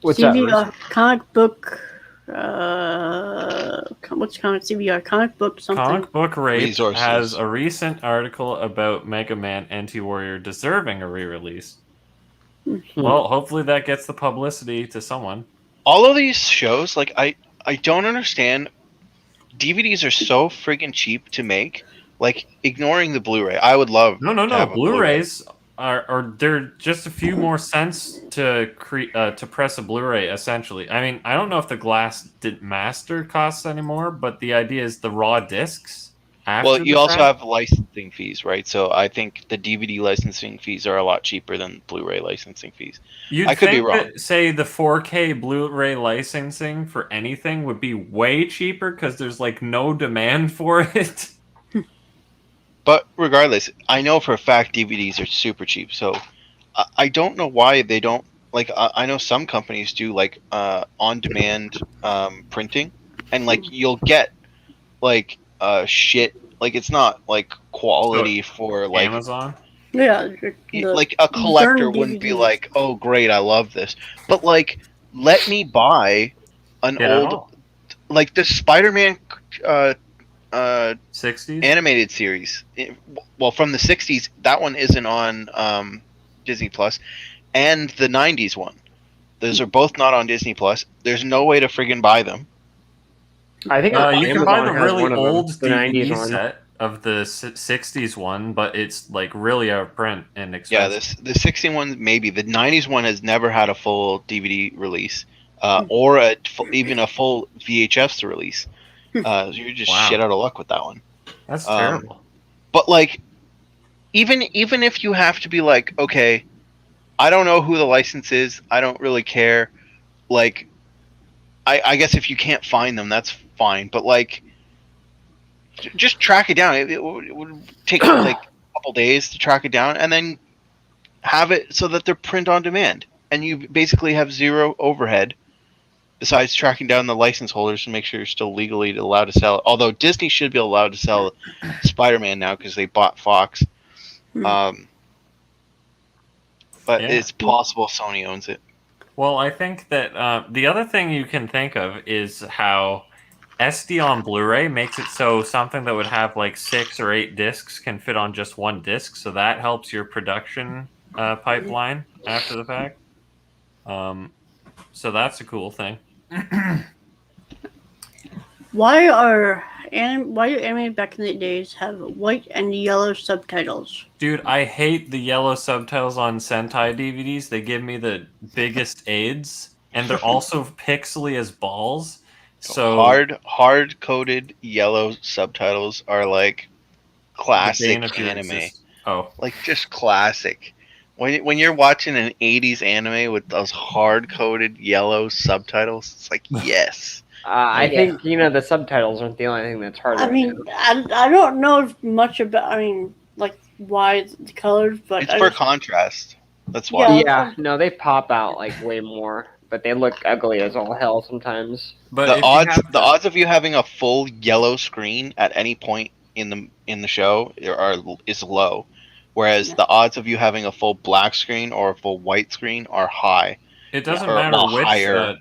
what's up? CBR comic book. What's comic CBR comic book something? Comic Book Rape Resources. has a recent article about Mega Man Anti-Warrior deserving a re-release. Well, hopefully that gets the publicity to someone. All of these shows, like I don't understand. DVDs are so friggin' cheap to make. Like ignoring the Blu-ray, I would love. No. to have a Blu-rays are they're just a few more cents to press a Blu-ray. Essentially, I mean, I don't know if the glass master costs anymore, but the idea is the raw discs. Well, you also have licensing fees, right? So I think the DVD licensing fees are a lot cheaper than Blu-ray licensing fees. You'd I could be think wrong. that, say, the 4K Blu-ray licensing for anything would be way cheaper because there's like no demand for it. But regardless, I know for a fact DVDs are super cheap. So I don't know why they don't like. I know some companies do like on-demand printing, and like you'll get like shit. Like it's not like quality for like Amazon. Yeah. like a collector Burn wouldn't be DVDs. like, oh great, I love this. But like, let me buy an Get it old all. like the Spider-Man 60s. animated series. Well, from the 60s, that one isn't on Disney Plus, and the 90s one. Those are both not on Disney Plus. There's no way to friggin' buy them. I think You can Amazon buy the has really one of them, old the 90s DVD one. set of the 60s one, but it's like really out of print and Yeah, expensive. the 60 one maybe. The 90s one has never had a full DVD release, or even a full VHS release. You're just Wow. shit out of luck with that one. That's terrible. But like, even if you have to be like, okay, I don't know who the license is. I don't really care. Like, I guess if you can't find them, that's fine. But like, just track it down. It would take like a couple days to track it down, and then have it so that they're print on demand, and you basically have zero overhead. Besides tracking down the license holders to make sure you're still legally allowed to sell it. Although Disney should be allowed to sell Spider-Man now because they bought Fox. But Yeah. it's possible Sony owns it. Well, I think that the other thing you can think of is how SD on Blu-ray makes it so something that would have like 6 or 8 discs can fit on just one disc. So that helps your production pipeline after the fact. So that's a cool thing. Why do anime back in the days have white and yellow subtitles? Dude, I hate the yellow subtitles on Sentai DVDs. They give me the biggest AIDS. and they're also pixely as balls. So hard coded yellow subtitles are like the classic bane of your anime. Oh, Like just classic. When you're watching an 80s anime with those hard coded yellow subtitles, it's like yes. I Yeah. think the subtitles aren't the only thing that's hard. I right mean, now. I don't know much about. I mean, like why the colors, but It's for contrast. That's why. Yeah. Yeah, no, they pop out like way more, but they look ugly as all hell sometimes. but The if you odds have the odds of you having a full yellow screen at any point in the show is low, whereas Yeah. the odds of you having a full black screen or a full white screen are high. it doesn't Or a matter lot higher.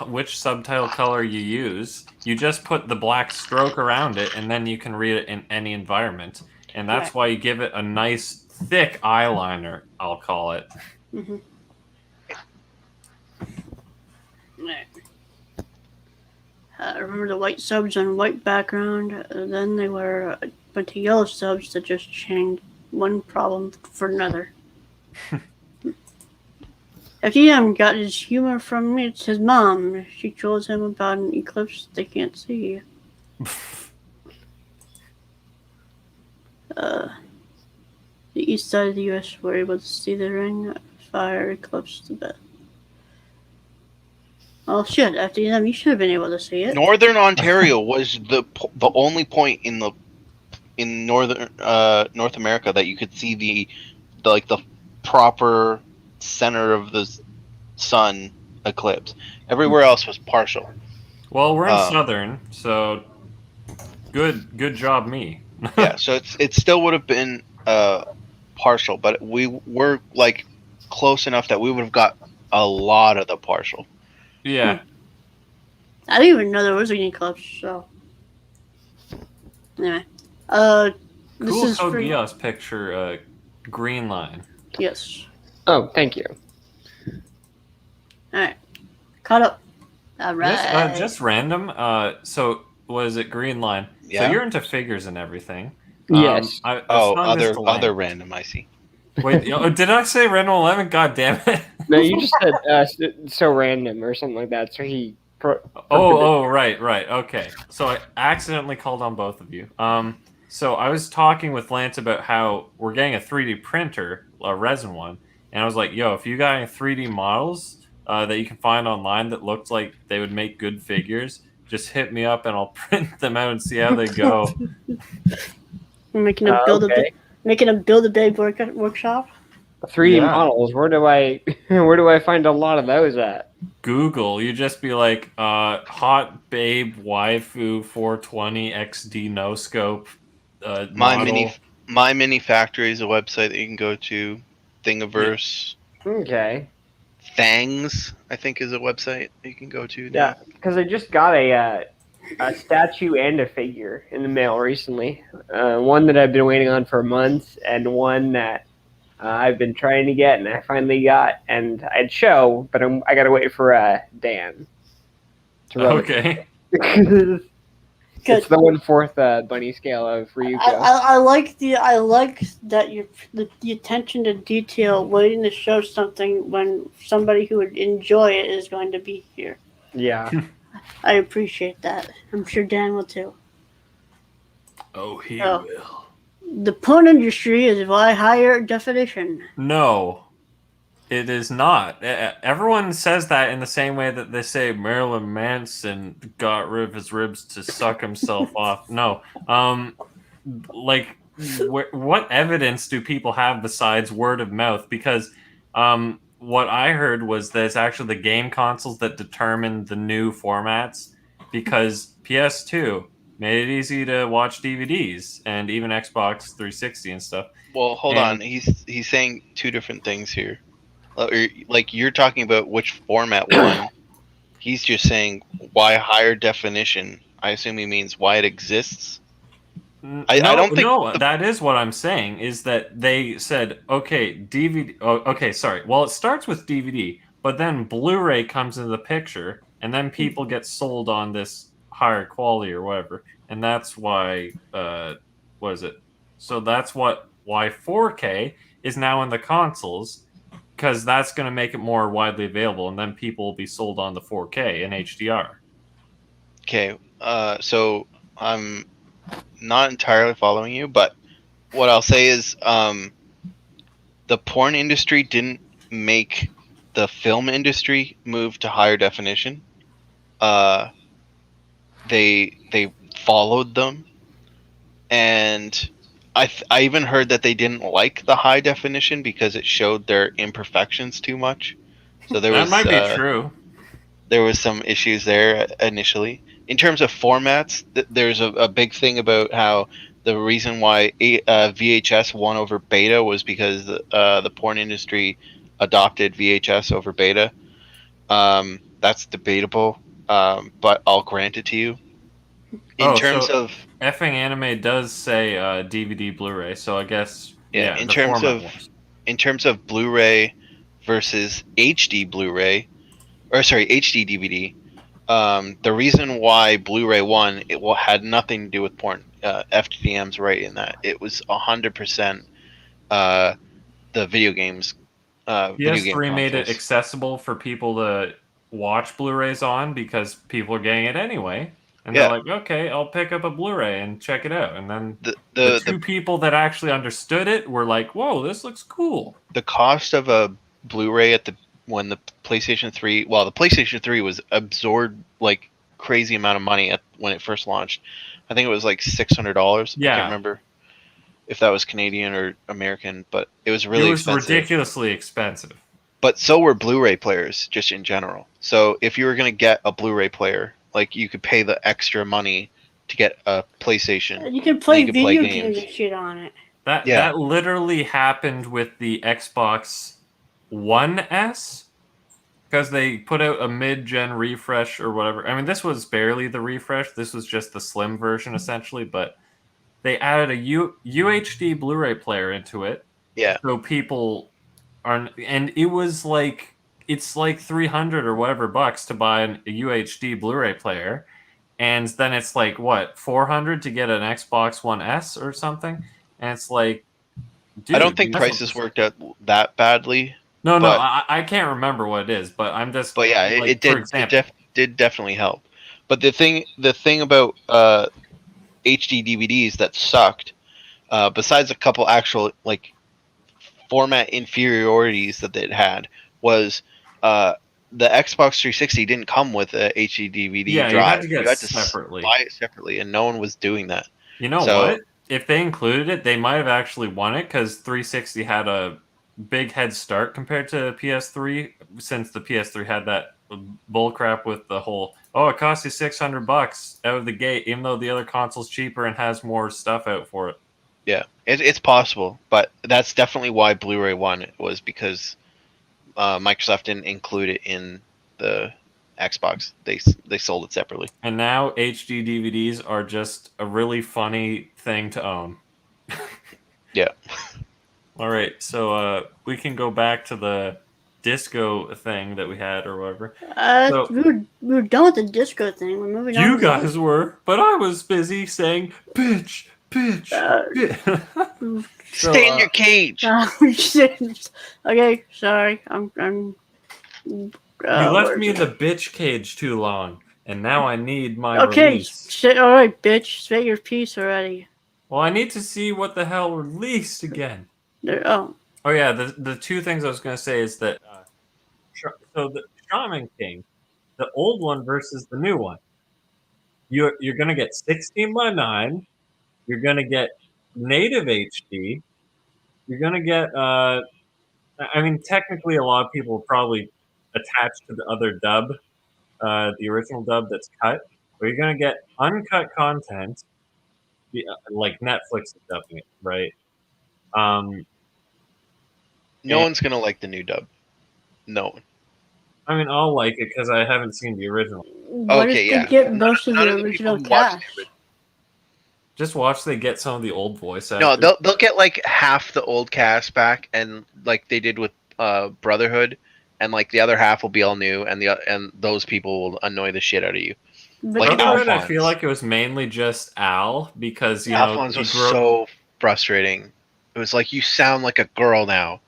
which subtitle color you use. You just put the black stroke around it, and then you can read it in any environment. And that's Right. why you give it a nice thick eyeliner. I'll call it. Mhm. Right. I remember the white subs on white background. Then they were a bunch of yellow subs that just changed one problem for another. FDDNM got his humor from his mom. She told him about an eclipse they can't see. The east side of the U.S. were able to see the ring of fire eclipse the best. Oh shit! FDDNM, you should have been able to see it. Northern Ontario was the only point in northern North America that you could see the proper center of the sun eclipse. Everywhere else was partial. Well, we're in southern, so good job, me. Yeah, so it still would have been partial, but we were like close enough that we would have got a lot of the partial. Yeah. I didn't even know there was an eclipse. So anyway, this Cool is Code for Geass picture, green line. yes. Oh, thank you. All right, caught up. All right. Just random. So was it green line? Yeah. So you're into figures and everything. Yes. Other random, I see. Wait, did I say random 11? God damn it! No, you just said so random or something like that. So he. Right. Okay. So I accidentally called on both of you. So I was talking with Lance about how we're getting a 3D printer, a resin one, and I was like, "Yo, if you got any 3D models that you can find online that looked like they would make good figures, just hit me up and I'll print them out and see how they go." We're making a build Okay. a build a big workshop. 3D Yeah. models. Where do I find a lot of those at? Google, you just be like, hot babe waifu 420 XD no scope. My Mini Factory is a website that you can go to. Thingiverse. Okay. Thangs, I think, is a website you can go to. Yeah, because I just got a statue and a figure in the mail recently. One that I've been waiting on for months, and one that I've been trying to get, and I finally got. And I'd show, but I gotta wait for Dan. To rub Okay. it. Good. It's the 1/4 bunny scale of Ryuko. I like that the attention to detail, waiting to show something when somebody who would enjoy it is going to be here. Yeah. I appreciate that. I'm sure Dan will too. Oh, he Oh. will. The porn industry is by higher definition. No, it is not. Everyone says that in the same way that they say Marilyn Manson got rid of his ribs to suck himself off. No. What evidence do people have besides word of mouth? Because what I heard was that it's actually the game consoles that determine the new formats, because PS2 made it easy to watch DVDs, and even Xbox 360 and stuff. Well, hold on. He's saying two different things here. Like, you're talking about which format one. He's just saying why higher definition. I assume he means why it exists. I don't think. No, that is what I'm saying. Is that they said, okay, DVD. Oh, okay, sorry. Well, it starts with DVD, but then Blu-ray comes into the picture, and then people get sold on this higher quality or whatever, and that's why. What is it? So that's why 4K is now in the consoles, because that's going to make it more widely available, and then people will be sold on the 4K and HDR. Okay, so I'm not entirely following you, but what I'll say is the porn industry didn't make the film industry move to higher definition. They followed them, and I even heard that they didn't like the high definition because it showed their imperfections too much. So That might be true. There was some issues there initially. In terms of formats, there's a big thing about how the reason why VHS won over Beta was because the porn industry adopted VHS over Beta. That's debatable, but I'll grant it to you. In terms of effing anime does say DVD Blu-ray, so I guess in terms of Blu-ray versus HD Blu-ray, or sorry, HD DVD. The reason why Blu-ray won, had nothing to do with porn. FDDNM's right in that. It was 100% the video games. PS3 made it accessible for people to watch Blu-rays on because people are getting it anyway. And they're like, okay, I'll pick up a Blu-ray and check it out. And then the two people that actually understood it were like, whoa, this looks cool. The cost of a Blu-ray when the PlayStation 3, the PlayStation 3 was absorbed like crazy amount of money when it first launched. I think it was like $600. Yeah. I can't remember if that was Canadian or American, but it was really expensive. Ridiculously expensive. But so were Blu-ray players, just in general. So if you were going to get a Blu-ray player, like you could pay the extra money to get a PlayStation. You can play video games and shit on it. That literally happened with the Xbox One S, because they put out a mid-gen refresh or whatever. I mean, this was barely the refresh. This was just the slim version, essentially. But they added a UHD Blu-ray player into it. Yeah. So people are... And it was like... It's like $300 or whatever bucks to buy a UHD Blu-ray player. And then it's like, what, $400 to get an Xbox One S or something? And it's like... Dude, I don't think prices worked out that badly. No, I can't remember what it is, but I'm just. But yeah, it did definitely help. But the thing about HD DVDs that sucked, besides a couple actual like format inferiorities that it had, was the Xbox 360 didn't come with a HD DVD drive. You had to separately. Buy it separately, and no one was doing that. You know what? If they included it, they might have actually won it because 360 had a big head start compared to PS3, since the PS3 had that bullcrap with the whole, it costs you $600 out of the gate, even though the other console's cheaper and has more stuff out for it. Yeah, it's possible, but that's definitely why Blu-ray won, was because Microsoft didn't include it in the Xbox. They sold it separately. And now HD DVDs are just a really funny thing to own. Yeah. All right, so we can go back to the disco thing that we had or whatever. We were done with the disco thing. We're moving on. You guys were, but I was busy saying, bitch. Stay in your cage. Okay, sorry. You left me in the bitch cage too long, and now I need my release. All right, bitch. Say your piece already. Well, I need to see what the hell released again. Oh yeah, the two things I was going to say is that so the Shaman King, the old one versus the new one, you're going to get 16:9, you're going to get native HD, you're going to get I mean, technically a lot of people will probably attach to the other dub, the original dub that's cut, but you're going to get uncut content, like Netflix is dubbing it, right? No one's gonna like the new dub. No one. I mean, I'll like it because I haven't seen the original. What if they get most of the original cast? Just watch they get some of the old voice No, actors. they'll get like half the old cast back, and like they did with Brotherhood, and like the other half will be all new, and those people will annoy the shit out of you. Like Brotherhood, I feel like it was mainly just Al, because Alphonse was so frustrating. It was like, you sound like a girl now.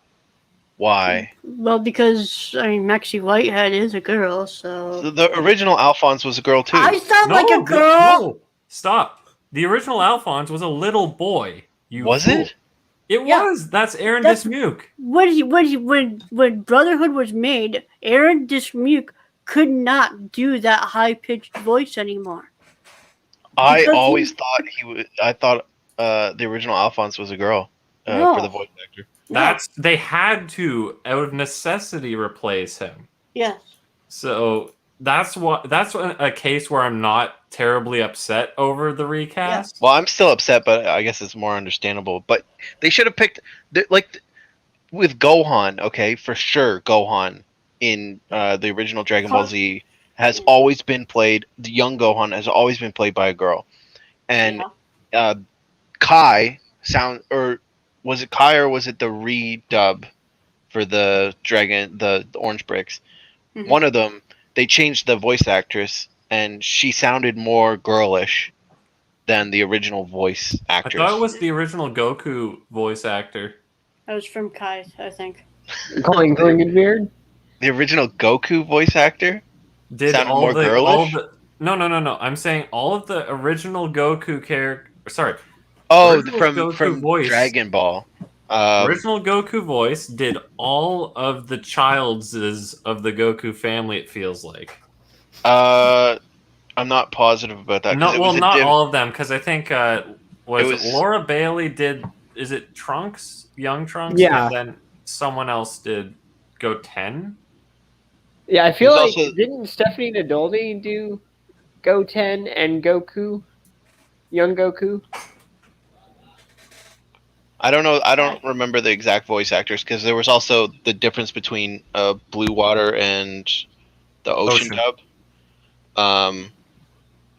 Why? Well, because I mean, Maxie Whitehead is a girl, so The original Alphonse was a girl too. I sound like a No, girl. no, stop. The original Alphonse was a little boy. You Was fool. it? It Yeah. was. That's Aaron That's- Dismuke. When Brotherhood was made, Aaron Dismuke could not do that high pitched voice anymore. I Because always thought he was. I thought the original Alphonse was a girl for No. the voice actor. That's they had to out of necessity replace him. Yes. So that's a case where I'm not terribly upset over the recast. Well, I'm still upset, but I guess it's more understandable. But they should have picked with Gohan. Okay, for sure, Gohan in the original Dragon Ball Z has always been played. The young Gohan has always been played by a girl, and Kai was it Kai or was it the redub for the Dragon the Orange Bricks? Mhm. One of them, they changed the voice actress, and she sounded more girlish than the original voice I actress. thought it was the original Goku voice actor. That was from Kai, I think. Calling Beard? The original Goku voice actor Did sounded all more the girlish. no. I'm saying all of the original Goku character. Sorry, Oh, original from Goku voice. Dragon Ball. Original Goku voice did all of the childses of the Goku family. It feels like. I'm not positive about that. 'Cause No, it well, was a not diff- all of them, because I think was was- it Laura Bailey did? Is it Trunks, Young Trunks? Yeah. And then someone else did Go 10. Yeah, I feel There's like also- didn't Stephanie Nadolny do Go 10 and Goku, Young Goku? I don't know. I don't remember the exact voice actors because there was also the difference between Blue Water and the Ocean dub.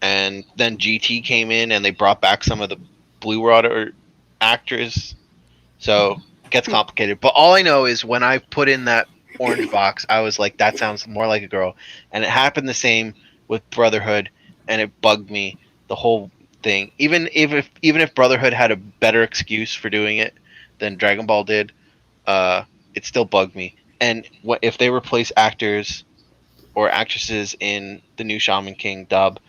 And then GT came in and they brought back some of the Blue Water actors. So it gets complicated. But all I know is when I put in that orange box, I was like, that sounds more like a girl. And it happened the same with Brotherhood, and it bugged me the whole thing. Even if Brotherhood had a better excuse for doing it than Dragon Ball did, it still bugged me. And if they replace actors or actresses in the new Shaman King dub,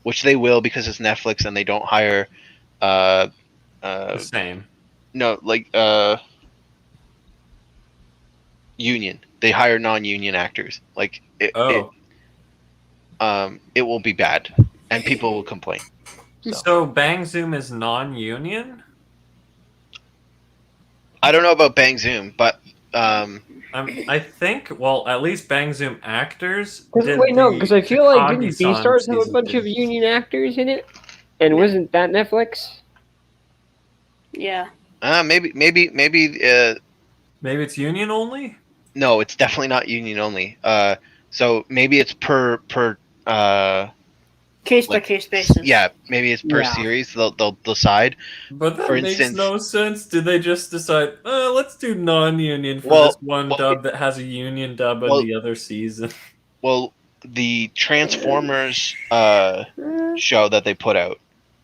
which they will because it's Netflix and they don't hire The same. union. They hire non-union actors. Like it will be bad and people will complain. So Bang Zoom is non-union. I don't know about Bang Zoom, but I think. Well, at least Bang Zoom actors. Because I feel like didn't Takagi-san Beastars have a season bunch two. of union actors in it? And wasn't that Netflix? Yeah. maybe Maybe it's union only. no, it's definitely not union only. So maybe it's per Case by case basis. yeah, maybe it's per Yeah. series. They'll decide. But that For makes instance- no sense. Did they just decide, let's do non-union for Well- this one well, dub that has a union dub well- in the other season? Well, the Transformers show that they put out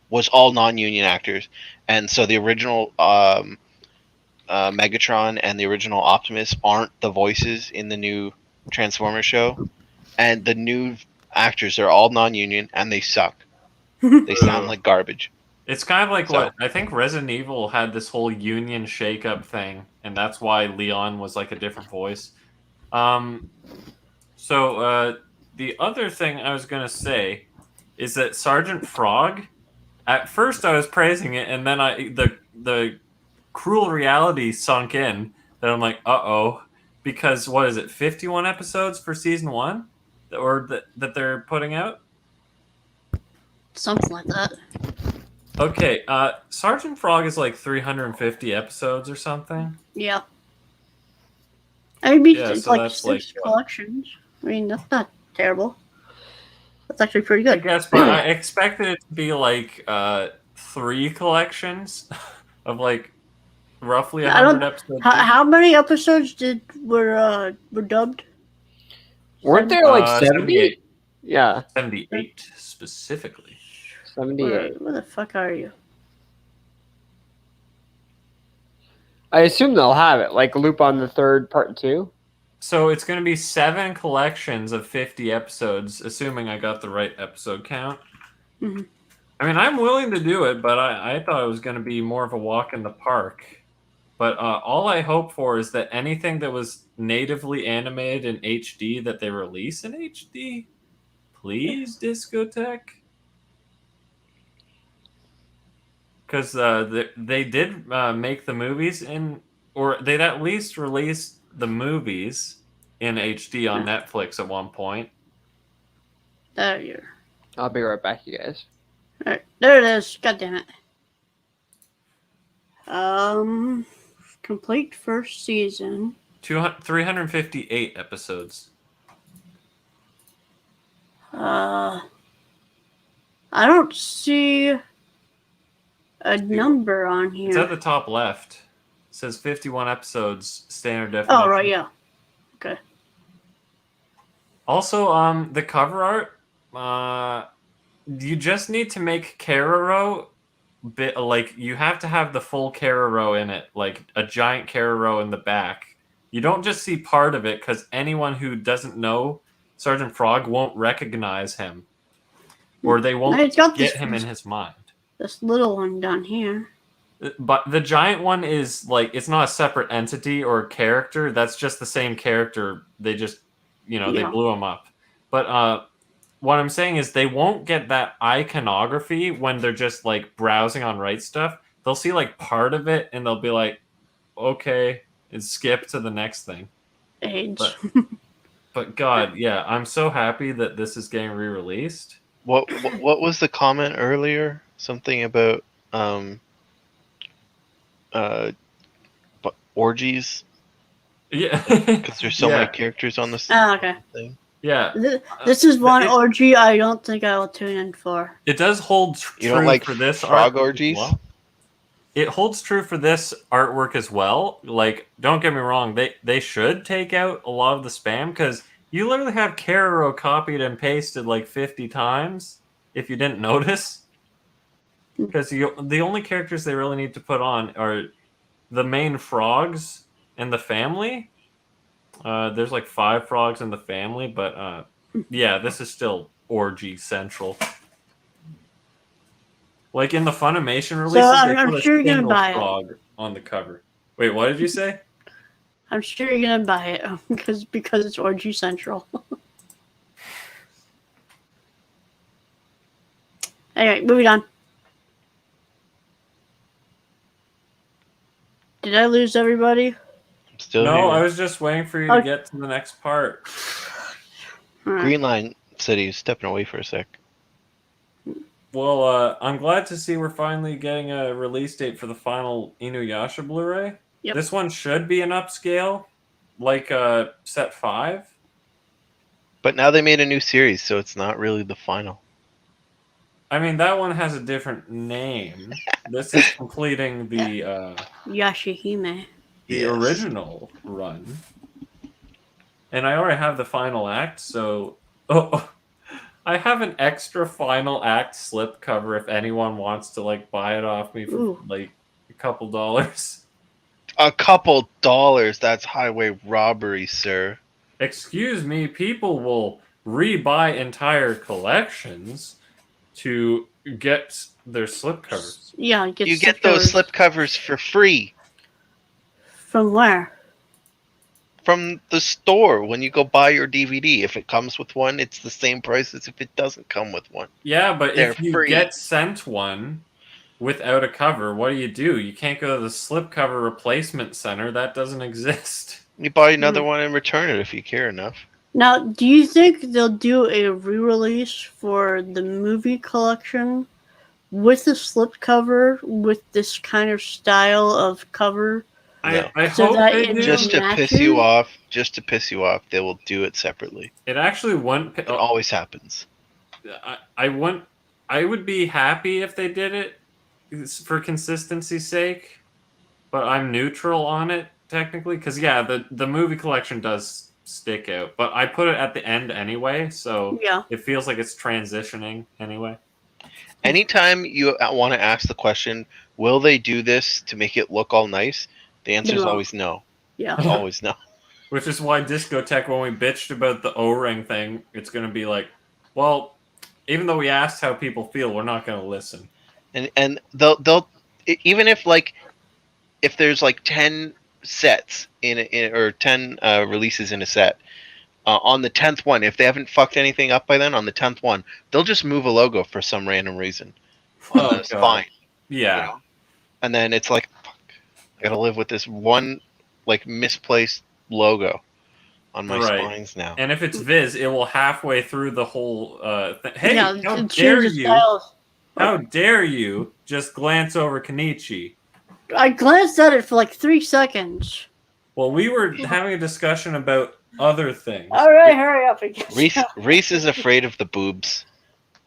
was all non-union actors, and so the original Megatron and the original Optimus aren't the voices in the new Transformers show, and the new actors are all non-union and they suck. They sound like garbage. It's kind of like So- what I think Resident Evil had this whole union shakeup thing, and that's why Leon was like a different voice. So the other thing I was gonna say is that Sergeant Frog. At first, I was praising it, and then the cruel reality sunk in that I'm like, because what is it, 51 episodes for season 1, or that they're putting out? Something like that. Okay, Sergeant Frog is like 350 episodes or something. Yeah. I mean, Yeah, it's so like that's 6 like what? collections. I mean, that's not terrible. That's actually pretty I good. guess, but I expected it to be like 3 collections of like roughly I don't- 100 episodes. How many episodes were dubbed? Weren't there like 70? 78. Yeah, 78 specifically. 78. Where the fuck are you? I assume they'll have it, like Lupin the Third Part 2. So it's going to be 7 collections of 50 episodes, assuming I got the right episode count. Mhm. I mean, I'm willing to do it, but I thought it was going to be more of a walk in the park. But all I hope for is that anything that was natively animated in HD, that they release in HD. Please, Discotheque. Because they did make the movies or they'd at least released the movies in HD on Netflix at one point. There you I'll be right back, you guys. are. There it is. God damn it. Complete first season. 358 episodes. I don't see a number on here. It's at the top left. It says 51 episodes, standard definition. Oh, right, yeah. Okay. Also, the cover art, you just need to make Keroro you have to have the full Keroro in it, like a giant Keroro in the back. You don't just see part of it, because anyone who doesn't know Sergeant Frog won't recognize him, or they won't get him in his mind. This little one down here. But the giant one is like, it's not a separate entity or character. That's just the same character. They just, they blew him up. But what I'm saying is they won't get that iconography when they're just like browsing on Right Stuff. They'll see like part of it and they'll be like, okay, and skip to the next thing. Age. But God, yeah, I'm so happy that this is getting re-released. What was the comment earlier? Something about orgies? Yeah. Because there's so many characters on this okay. thing. Yeah. This is one orgy I don't think I will tune in for. It does hold true for this frog orgies? Well. It holds true for this artwork as well. Like, don't get me wrong, they should take out a lot of the spam, because you literally have Keroro copied and pasted like 50 times if you didn't notice. Because the only characters they really need to put on are the main frogs and the family. There's like 5 frogs in the family, but yeah, this is still orgy central. Like in the Funimation releases, they put sure a you're single gonna buy frog on the cover. Wait, what did you say? I'm sure you're gonna buy it because it's orgy central. Anyway, moving on. Did I lose everybody? Still No, here. I was just waiting for you to get to the next part. Green Line said he was stepping away for a sec. Well, I'm glad to see we're finally getting a release date for the final Inuyasha Blu-ray. Yep. This one should be an upscale, like set 5. But now they made a new series, so it's not really the final. I mean, that one has a different name. This is completing the Yashihime. original run. And I already have the final act, so... I have an extra final act slipcover if anyone wants to like buy it off me for like a couple dollars. A couple dollars? That's highway robbery, sir. Excuse me, people will rebuy entire collections to get their slipcovers. Yeah, you get those slipcovers for free. From where? From the store when you go buy your DVD. If it comes with one, it's the same price as if it doesn't come with one. Yeah, but They're if you free. get sent one without a cover, what do? You can't go to the slipcover replacement center. That doesn't exist. You buy another one and return it if you care enough. Now, do you think they'll do a re-release for the movie collection with the slipcover, with this kind of style of cover? No. I So hope that they it do. Just to matches? piss you off. Just to piss you off, they will do it separately. It actually wouldn't. It always happens. I would be happy if they did it for consistency's sake, but I'm neutral on it technically because the movie collection does stick out, but I put it at the end anyway, so it feels like it's transitioning anyway. Anytime you want to ask the question, will they do this to make it look all nice? The answer is No. always no. Yeah. Always no. Which is why Discotech, when we bitched about the O-ring thing, it's going to be like, well, even though we asked how people feel, we're not going to listen. And they'll even if if there's like 10 sets or 10 releases in a set, on the 10th one, if they haven't fucked anything up by then, on the 10th one, they'll just move a logo for some random reason. Oh, It's God. fine. Yeah. You know? And then it's like, fuck, I gotta live with this one like misplaced logo on my Right. spines now. And if it's Viz, it will halfway through the whole thing. Hey, Yeah, how it dare changes you? styles. How dare you just glance over Kenichi? I glanced at it for like 3 seconds. Well, we were having a discussion about other things. All right, hurry up. I guess. Reese is afraid of the boobs.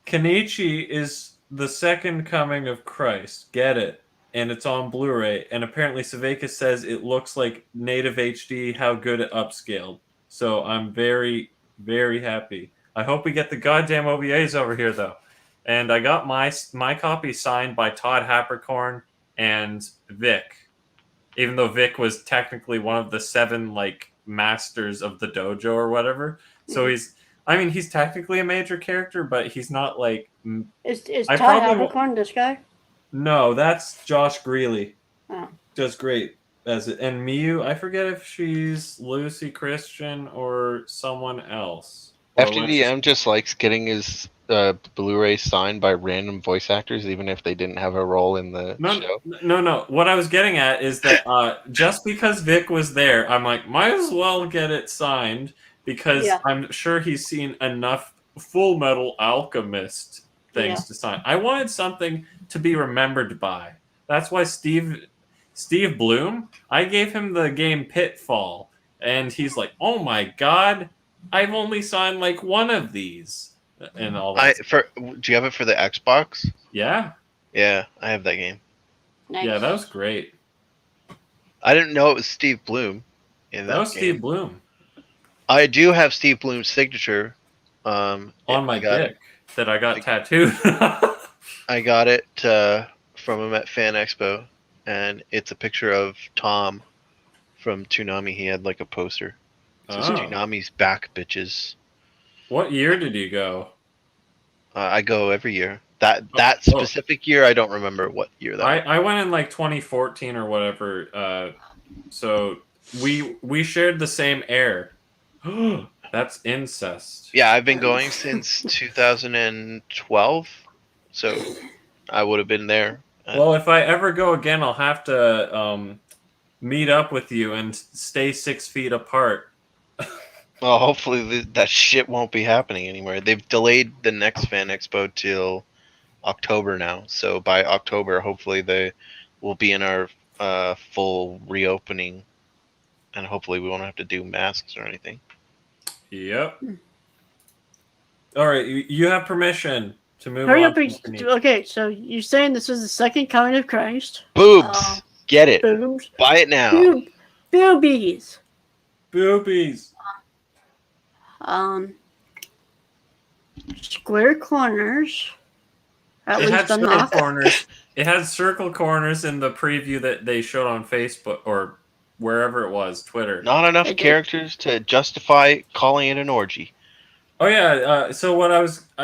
Kenichi is the second coming of Christ. Get it? And it's on Blu-ray. And apparently Saveka says it looks like native HD, how good it upscaled. So I'm very, very happy. I hope we get the goddamn OVAs over here, though. And I got my copy signed by Todd Hapricorn and Vic. Even though Vic was technically one of the 7, like, masters of the dojo or whatever. So he's technically a major character, but he's not, like... Is I Todd probably Habercorn this guy? No, that's Josh Greeley. Oh. Does great as it. And Miyu, I forget if she's Lucy Christian or someone else. Or FDDNM just likes getting his Blu-ray signed by random voice actors, even if they didn't have a role in the show. No. What I was getting at is that just because Vic was there, I'm like, might as well get it signed because I'm sure he's seen enough Full Metal Alchemist things to sign. I wanted something to be remembered by. That's why Steve Bloom, I gave him the game Pitfall, and he's like, "Oh my god, I've only signed like one of these," and all that. Do you have it for the Xbox? Yeah, I have that game. Nice. yeah, that was great. I didn't know it was Steve Bloom in that That was game. Steve Bloom I do have Steve Bloom's signature on my got dick that I got tattooed. I got it from him at Fan Expo, and it's a picture of Tom from Toonami. He had like a poster. It says Toonami's back, bitches. What year did you go? I go every year. That specific year, I don't remember what year that was. I went in like 2014 or whatever. So we shared the same air. That's incest. Yeah, I've been going since 2012, so I would have been there. Well, if I ever go again, I'll have to meet up with you and stay 6 feet apart. Well, hopefully that shit won't be happening anymore. They've delayed the next Fan Expo till October now, so by October, hopefully they will be in our full reopening, and hopefully we won't have to do masks or anything. Yep. All right, you have permission to move Hurry on. up. Okay, so you're saying this is the second coming of Christ. Boobs! Get it. Boobs. Buy it now. Boobies. Boobies. Square corners. At It had least on circle the corners. It had circle corners in the preview that they showed on Facebook or wherever it was, Twitter. Not enough characters to justify calling it an orgy. Oh yeah. So what I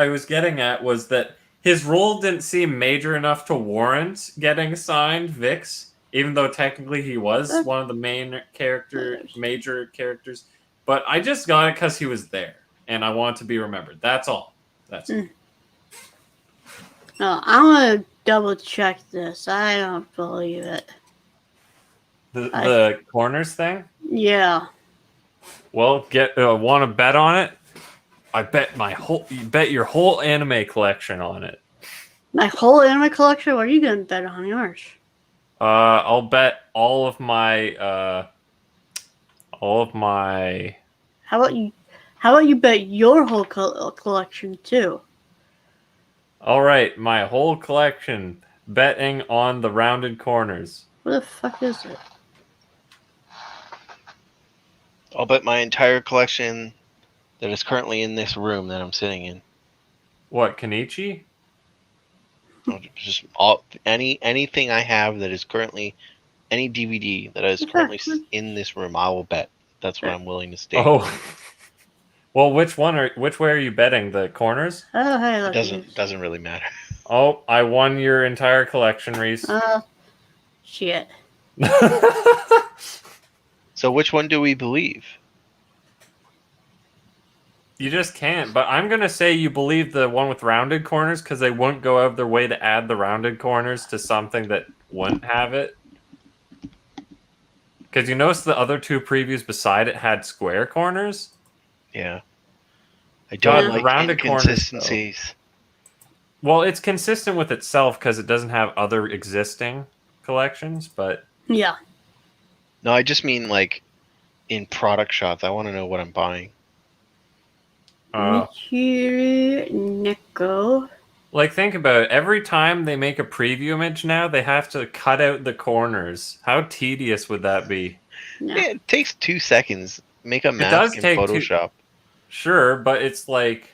was getting at was that his role didn't seem major enough to warrant getting signed Vix, even though technically he was one of the major characters. But I just got it because he was there, and I want to be remembered. That's all. That's all. No, I'm gonna double check this. I don't believe it. The corners thing? Yeah. Well, want to bet on it? I bet you bet your whole anime collection on it. My whole anime collection? What are you gonna bet on yours? I'll bet all of my How about you bet your whole collection too? All right, my whole collection betting on the rounded corners. What the fuck is it? I'll bet my entire collection that is currently in this room that I'm sitting in. What, Kenichi? Just anything I have that is currently any DVD that is Okay. currently in this room, I will bet. That's what I'm willing to stake. Oh. Well, which way are you betting? The corners? Oh, hey, It look. doesn't really matter. Oh, I won your entire collection, Reese. Shit. So which one do we believe? You just can't. But I'm gonna say you believe the one with rounded corners because they wouldn't go out of their way to add the rounded corners to something that wouldn't have it. Because you notice the other two previews beside it had square corners. Yeah. I God, don't the like rounded corners, inconsistencies. Well, it's consistent with itself because it doesn't have other existing collections, but Yeah. No, I just mean like in product shots. I want to know what I'm buying. Michiru Neko. like think about it. Every time they make a preview image now, they have to cut out the corners. How tedious would that be? No. Yeah, it takes 2 seconds. Make a does mask in take Photoshop. Sure, but it's like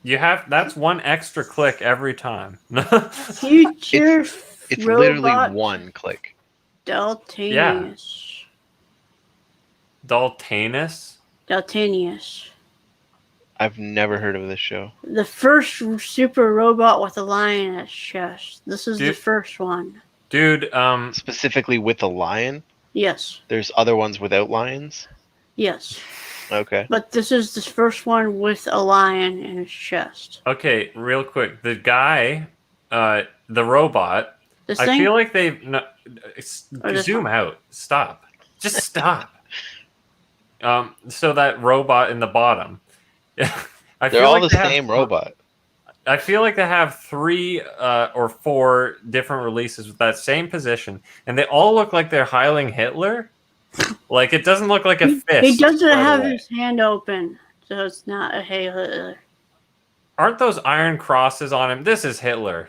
that's one extra click every time. Future It's Robot literally one click. Daltanius. Daltanus? Daltanius. I've never heard of this show. The first super robot with a lion at its chest. This is the Dude. first one. Dude, Specifically with a lion. Yes. There's other ones without lions. Yes. Okay. But this is the first one with a lion in its chest. okay, real quick. The guy, the robot, This I thing? feel like they've Or this zoom one? out. Stop. Just stop. So that robot in the bottom. I They're feel all like the they have- same robot. I feel like they have 3 or 4 different releases with that same position, and they all look like they're Heiling Hitler. Like it doesn't look like a fist. He doesn't right have away. his hand open, so it's not a Hitler. Aren't those iron crosses on him? This is Hitler.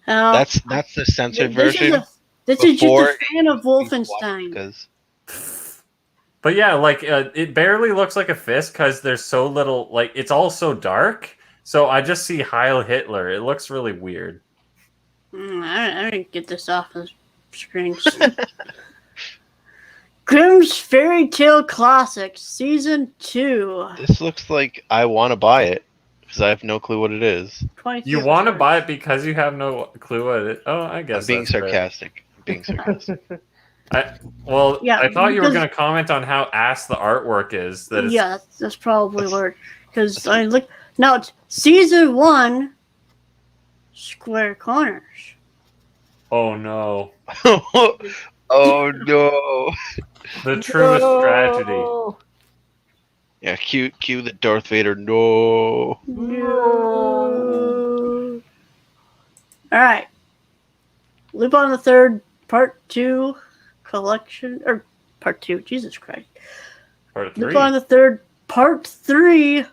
That's the censored version. This is just before a fan of Wolfenstein. Because But yeah, like it barely looks like a fist because there's so little. Like it's all so dark. So I just see Heil Hitler. It looks really weird. I didn't get this off the screens. Grimm's Fairy Tale Classics Season 2. this looks like I want to buy it because I have no clue what it is. 23 You want to episodes. buy it because you have no clue what it. Oh, I I'm guess being that's fair. sarcastic. I'm being sarcastic. Well, Yeah, I thought you were because- going to comment on how ass the artwork is. That it's, Yeah, that's probably That's- where. Because I look. Now it's Season 1 Square Corners. Oh no, Oh no! the truest tragedy. Yeah, cue the Darth Vader. No. No. Alright. Lupin the Third Part 2 collection. Or Part 2. Jesus Christ. Part 3. Lupin the Third Part 3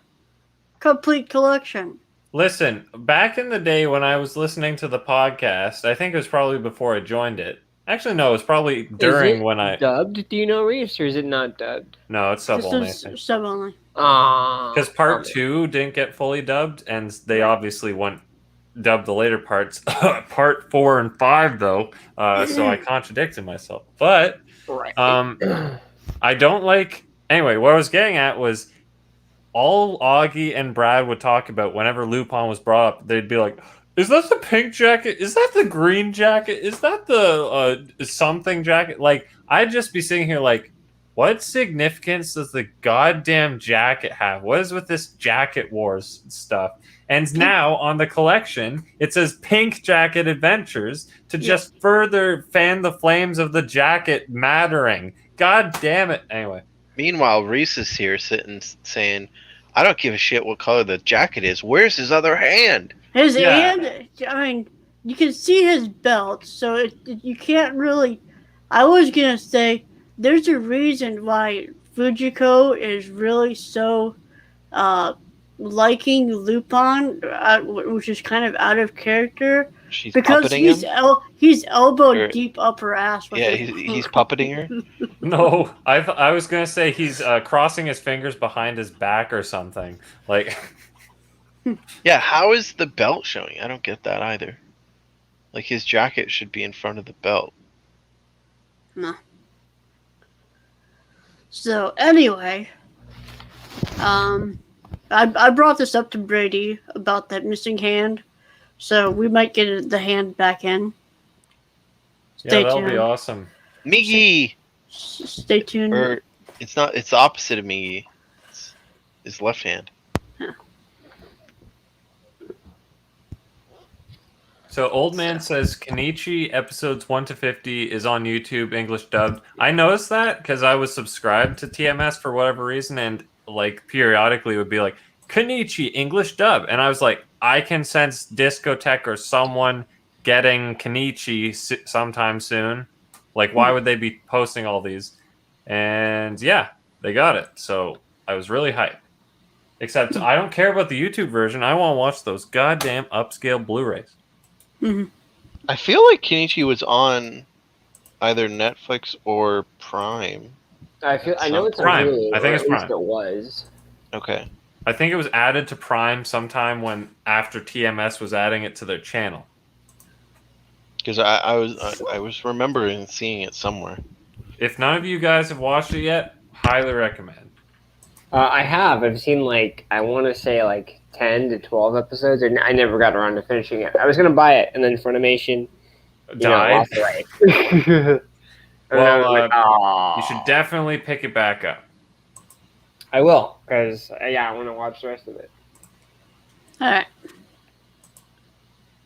complete collection. Listen, back in the day when I was listening to the podcast, I think it was probably before I joined it. Actually, no, it was probably during when I. dubbed? Do you know, Reese, or is it not dubbed? No, it's sub This only. is sub only. Because part okay. 2 didn't get fully dubbed, and they obviously went dubbed the later parts. Part 4 and 5, though, so I contradicted myself. But Right. I don't like. Anyway, what I was getting at was all Augie and Brad would talk about whenever Lupin was brought up. They'd be like, "Is that the pink jacket? Is that the green jacket? Is that the something jacket?" Like, I'd just be sitting here like, what significance does the goddamn jacket have? What is with this jacket wars stuff? And now on the collection, it says Pink Jacket Adventures to just further fan the flames of the jacket mattering. God damn it. Anyway. Meanwhile, Reese is here sitting saying, "I don't give a shit what color the jacket is. Where's his other hand?" His Yeah. hand, I mean, you can see his belt, so you can't really. I was gonna say there's a reason why Fujiko is really so liking Lupin, which is kind of out of character, She's because puppeting him. he's elbowed Or- deep up her ass. With Yeah, it. he's puppeting her. No, I was going to say he's crossing his fingers behind his back or something. Like, Yeah, how is the belt showing? I don't get that either. Like his jacket should be in front of the belt. No. So anyway, I brought this up to Brady about that missing hand, so we might get the hand back in. Yeah, that'll be awesome. Miggy! Stay tuned. Or it's not. It's the opposite of Miggy. It's his left hand. So Old Man says Kenichi episodes 1 to 50 is on YouTube English dubbed. I noticed that because I was subscribed to TMS for whatever reason, and like periodically it would be like Kenichi English dub, and I was like, I can sense Discotheque or someone getting Kenichi sometime soon. Like, why would they be posting all these? And yeah, they got it. So I was really hyped. Except I don't care about the YouTube version. I want to watch those goddamn upscale Blu-rays. Mm-hmm. I feel like Kenichi was on either Netflix or Prime. I know it's Prime. Hulu, I think or it's at least Prime. it was. Okay. I think it was added to Prime sometime when after TMS was adding it to their channel. Because I was remembering seeing it somewhere. If none of you guys have watched it yet, highly recommend. I have. I've seen I want to say 10 to 12 episodes, and I never got around to finishing it. I was gonna buy it, and then Funimation Died. walked away. Well, you should definitely pick it back up. I will, because I want to watch the rest of it. All right.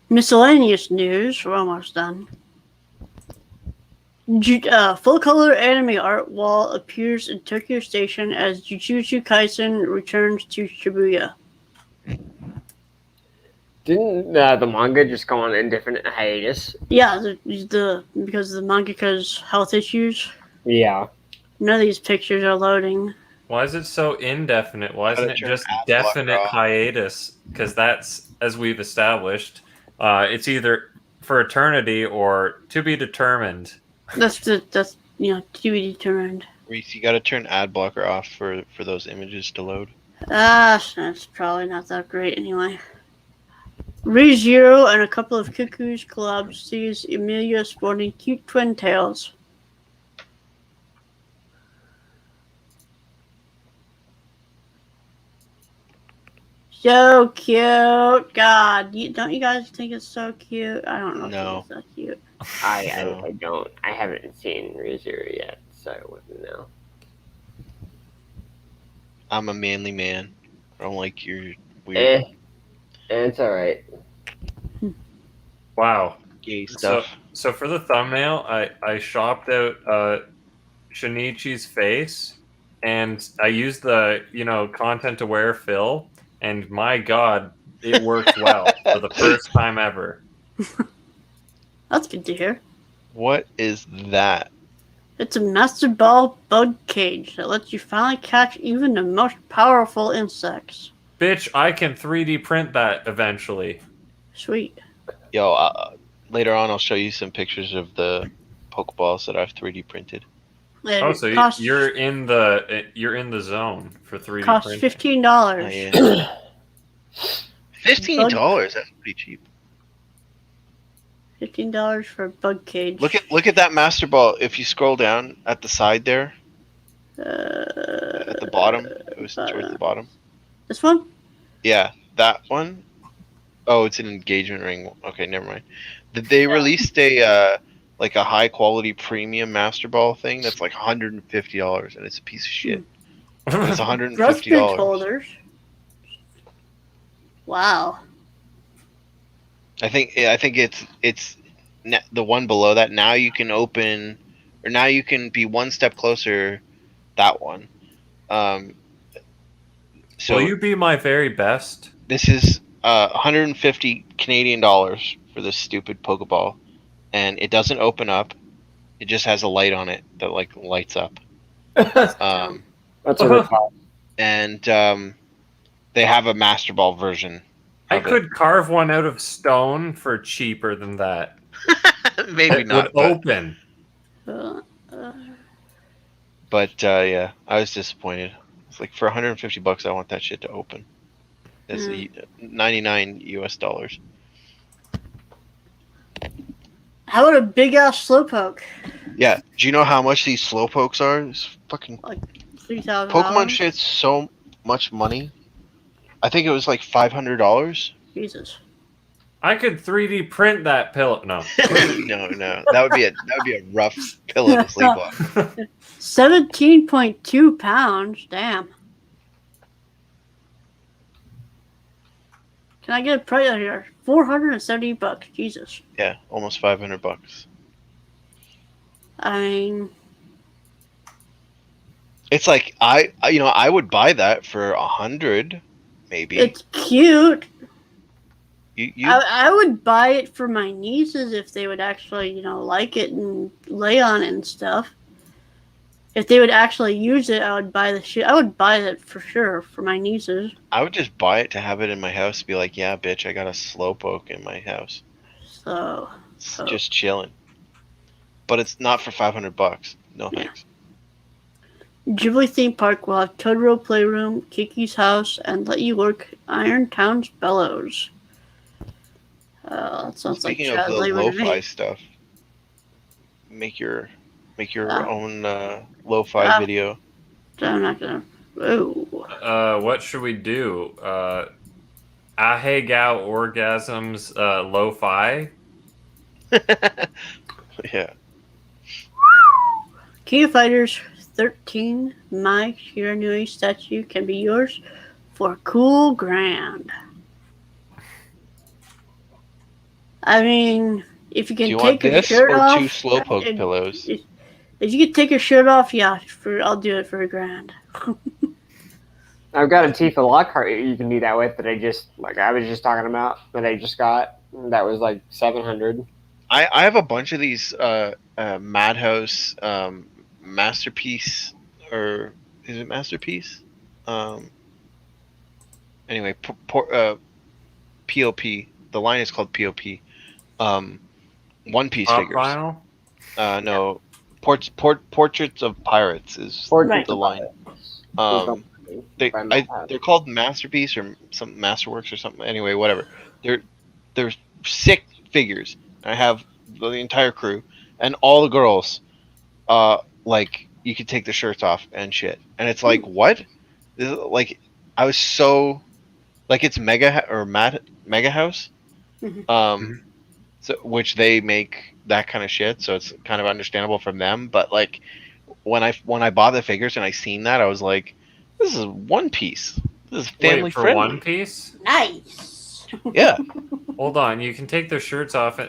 Miscellaneous news. We're almost done. Full-color anime art wall appears in Tokyo Station as Jujutsu Kaisen returns to Shibuya. Didn't the manga just go on indefinite hiatus? Yeah, because of the mangaka's health issues. Yeah. None of these pictures are loading. Why is it so indefinite? Why isn't it just Gotta turn definite ad blocker off. hiatus? Because that's, as we've established, it's either for eternity or to be determined. That's to be determined. Reese, you got to turn ad blocker off for those images to load. That's probably not that great anyway. ReZero and a couple of Cuckoos collabs sees Emilia sporting cute twin tails. So cute. God, don't you guys think it's so cute? I don't know No. if it's so cute. I don't. I haven't seen ReZero yet, so I wouldn't know. I'm a manly man. I don't like your weird It's alright. Wow. gay stuff. So for the thumbnail, I shopped out Shinichi's face, and I used the content aware fill, and my God, it worked well for the first time ever. That's good to hear. What is that? It's a master ball bug cage that lets you finally catch even the most powerful insects. Bitch, I can 3D print that eventually. Sweet. Yo, later on I'll show you some pictures of the Pokeballs that I've 3D printed. And Oh, so it costs, you're in the zone for 3D costs printing. $15. Oh, yeah. $15? That's pretty cheap. $15 for a bug cage. Look at that Master Ball. If you scroll down at the side there, at the bottom, it was towards the bottom. This one? Yeah, that one. Oh, it's an engagement ring. Okay, never mind. They released a high quality premium Master Ball thing that's like $150, and it's a piece of shit. It's Brush $150. bench holders. Wow. I think it's the one below that. Now you can open, or now you can be one step closer. That one. So Will you be my very best? this is 150 Canadian dollars for this stupid Pokeball, and it doesn't open up. It just has a light on it that lights up. That's a rip off. And they have a Master Ball version. I of could carve one out of stone for cheaper than that. it. Maybe It not. would open. But yeah, I was disappointed. It's like for $150, I want that shit to open. That's $99 US. How about a big ass slowpoke? Yeah. Do you know how much these slowpokes are? It's fucking $3,000. Pokemon shit's so much money. I think it was like $500. Jesus. I could 3D print that pillow. No. No. That would be a rough pillow to sleep on. 17.2 pounds. Damn. Can I get a price out here? $470. Jesus. Yeah, almost $500. I mean, It's like I would buy that for 100, maybe. it's cute. You I would buy it for my nieces if they would actually, like it and lay on it and stuff. If they would actually use it, I would buy the shit. I would buy it for sure for my nieces. I would just buy it to have it in my house. Be like, yeah, bitch, I got a slowpoke in my house. So, It's just chilling. But it's not for $500. No thanks. Ghibli theme park will have Totoro playroom, Kiki's house, and let you work Iron Town's bellows. That sounds Speaking like of child the labor to me. lo-fi stuff, make your own lo-fi video. I'm not gonna. Oh, What should we do? Ahegao orgasms, lo-fi. Yeah. King of Fighters 13 Mai Shiranui statue can be yours for cool grand. I mean, if you Do can you want take your this shirt or off, 2 slowpoke if- pillows? If you could take your shirt off, yeah, I'll do it for $1,000. I've got a Tifa Lockhart you can do that with that I was just talking about that I just got. That was like $700. I have a bunch of these Madhouse Masterpiece, or is it Masterpiece? Anyway, POP. The line is called POP. One Piece Pop figures. vinyl? No, Portraits of Pirates is Right. the line. They're called Masterpiece or some Masterworks or something. Anyway, whatever. They're sick figures. I have the entire crew and all the girls. Like you could take the shirts off and shit, and it's like what? Like I was so like it's Mega House, so which they make that kind of shit, so it's kind of understandable from them. But like when I bought the figures and I seen that, I was like, this is One Piece. This is family Wait, for friendly. One Piece? Nice. Yeah. Hold on, you can take their shirts off.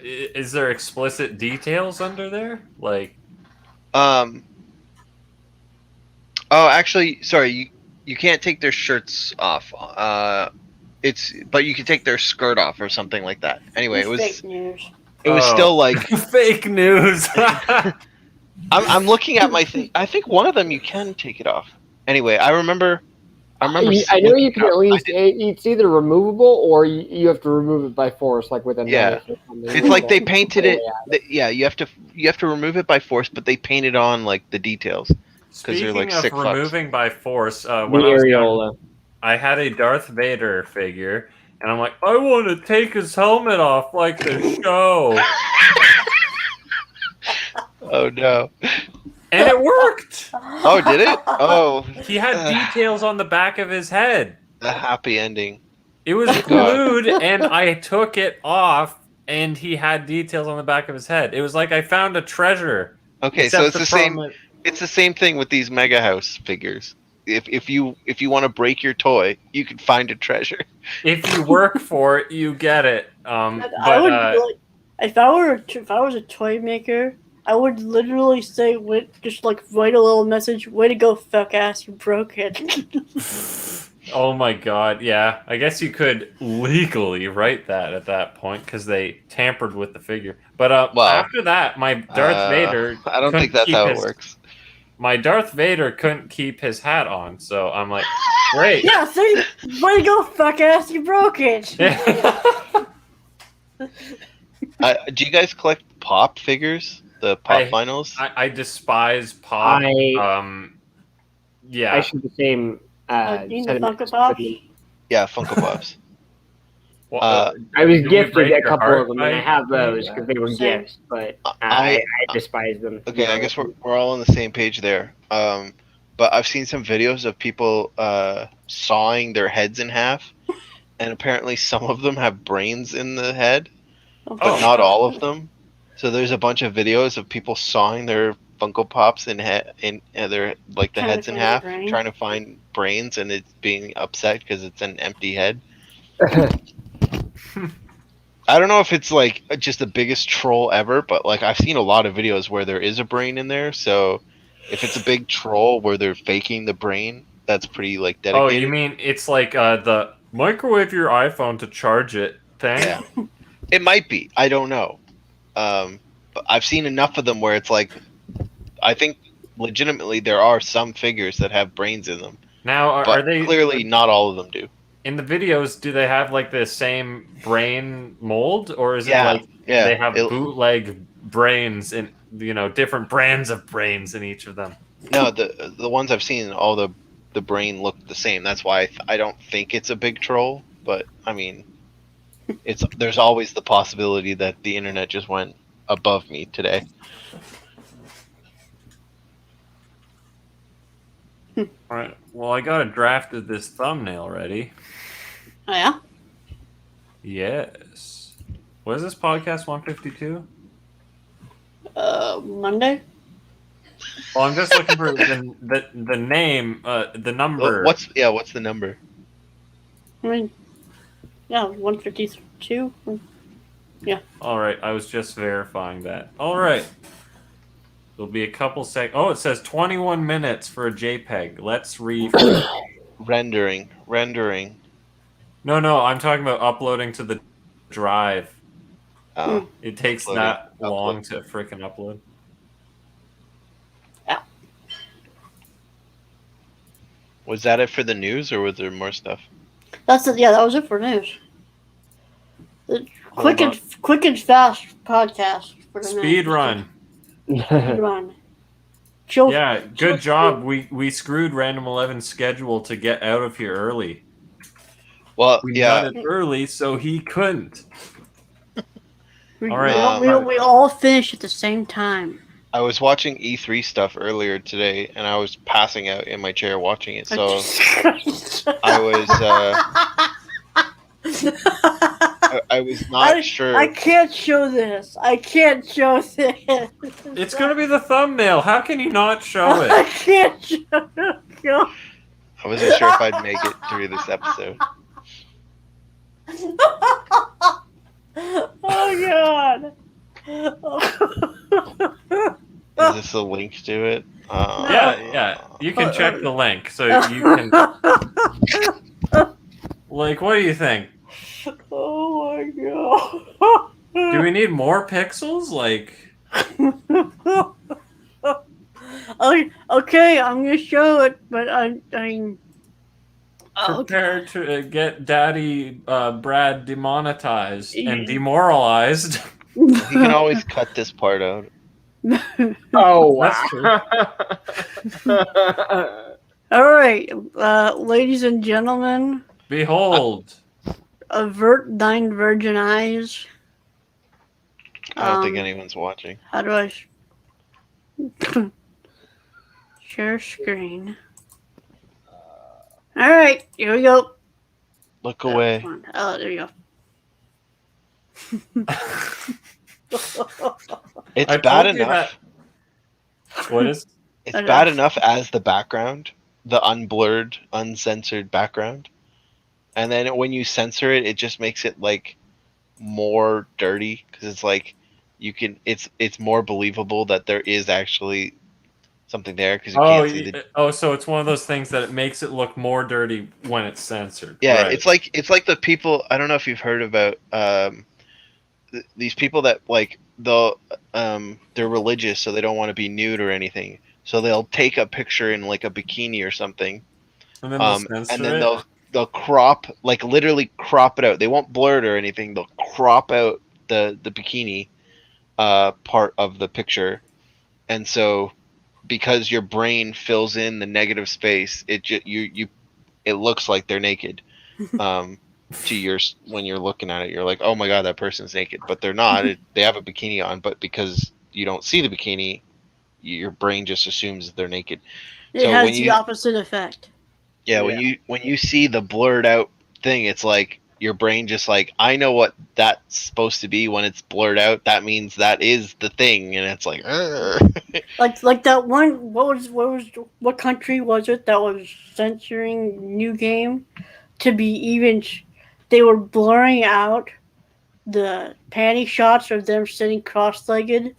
Is there explicit details under there? Like, Oh, actually, sorry. You can't take their shirts off. But you can take their skirt off or something like that. Anyway, it was fake news. it was still like fake news. I'm looking at my thing. I think one of them you can take it off. Anyway, I remember. I know you can at least. It's either removable or you have to remove it by force, like with a Yeah. knife or something. It's like they painted it. Yeah, you have to remove it by force, but they painted on like the details. Speaking like of $6. removing by force, The when I was young, areola. I had a Darth Vader figure, and I'm like, I want to take his helmet off like the show. Oh no! And it worked! Oh, did it? Oh, He had details on the back of his head. the happy ending. It was glued, and I took it off, and he had details on the back of his head. It was like I found a treasure. Okay, Except so it's the same. problem- It's the same thing with these Mega House figures. If you want to break your toy, you can find a treasure. If you work for it, you get it. I would if I was a toy maker, I would literally say, just like write a little message. Way to go, fuck ass! You broke it. Oh my god, yeah. I guess you could legally write that at that point because they tampered with the figure. But after that, my Darth Vader. I don't think couldn't that's how keep it works. My Darth Vader couldn't keep his hat on, so I'm like, great. Yeah, see, way to go, fuck ass! You broke it. Do you guys collect Pop figures? The Pop vinyls? I despise Pop. Yeah. I should the same. You mean the Funko Pops? Yeah, Funko Pops. I was did we gifted break a your couple heart of them, and I by have doing those that? because they were Same. gifts, but I- I despise them. Okay, I guess we're all on the same page there. But I've seen some videos of people sawing their heads in half, and apparently some of them have brains in the head, but not all of them. So there's a bunch of videos of people sawing their Funko Pops in their like the Trying to heads in find the half, brain. trying to find brains, and it's being upset because it's an empty head. I don't know if it's like just the biggest troll ever, but like I've seen a lot of videos where there is a brain in there. So if it's a big troll where they're faking the brain, that's pretty like Oh, dedicated. you mean it's like the microwave your iPhone to charge it thing? Yeah. It might be. I don't know. But I've seen enough of them where it's like, I think legitimately there are some figures that have brains in them, Now, are but they clearly not all of them do. in the videos? Do they have like the same brain mold, or is it Yeah, like yeah. they have bootleg brains and different brands of brains in each of them? No, the ones I've seen, all the brain look the same. That's why I don't think it's a big troll. But I mean, there's always the possibility that the internet just went above me today. All right. Well, I got a draft of this thumbnail ready. Oh, yeah? Yes. What is this podcast 152? Monday? Well, I'm just looking for the name, the number. What's the number? I mean, yeah, 152. All right, I was just verifying that. All right. There'll be a couple Oh, it says 21 minutes for a JPEG. Let's refresh. Rendering. No, I'm talking about uploading to the drive. Oh, It takes Uploading. that long to freaking upload. was that it for the news, or was there more stuff? That's it. Yeah, that was it for news. The quick Hold and fast podcast for the Speed run. Speed run. Chill. Yeah, good job. We screwed Random 11's schedule to get out of here early. Well, We yeah. got it early, so he couldn't. We, All right. we all finished at the same time. I was watching E3 stuff earlier today, and I was passing out in my chair watching it. So I was I was not sure. I can't show this. It's gonna be the thumbnail. How can you not show I it? can't show it. I wasn't sure if I'd make it through this episode. Oh God. Is this a link to it? Yeah. You can check the link, so you can. Like, what do you think? Oh my God. Do we need more pixels? Like, okay, I'm gonna show it, but I mean, prepare to get Daddy Brad demonetized and demoralized. You can always cut this part out. Oh, That's true. All right, ladies and gentlemen, Behold. avert thine virgin eyes. I don't think anyone's watching. How do I share screen? All right, here we go. Look away. Oh, there you go. It's I bad told you enough. What is? It's bad enough as the background, the unblurred, uncensored background, and then when you censor it, it just makes it like more dirty because it's like it's more believable that there is actually something there because you can't see the. So it's one of those things that it makes it look more dirty when it's censored. Yeah, Right. it's like the people. I don't know if you've heard about these people that like they're religious, so they don't want to be nude or anything. So they'll take a picture in like a bikini or something, and then they'll censor and then it. they'll crop, like literally crop it out. They won't blur it or anything. They'll crop out the bikini part of the picture, and so because your brain fills in the negative space, it looks like they're naked. to your when you're looking at it. You're like, oh my god, that person's naked, but they're not. They have a bikini on, but because you don't see the bikini, your brain just assumes they're naked. It So has when the you opposite effect. yeah, when you see the blurred out thing, it's like your brain just like, I know what that's supposed to be when it's blurred out. That means that is the thing, and it's like, Like that one. What country was it that was censoring New Game to be even? They were blurring out the panty shots of them sitting cross-legged.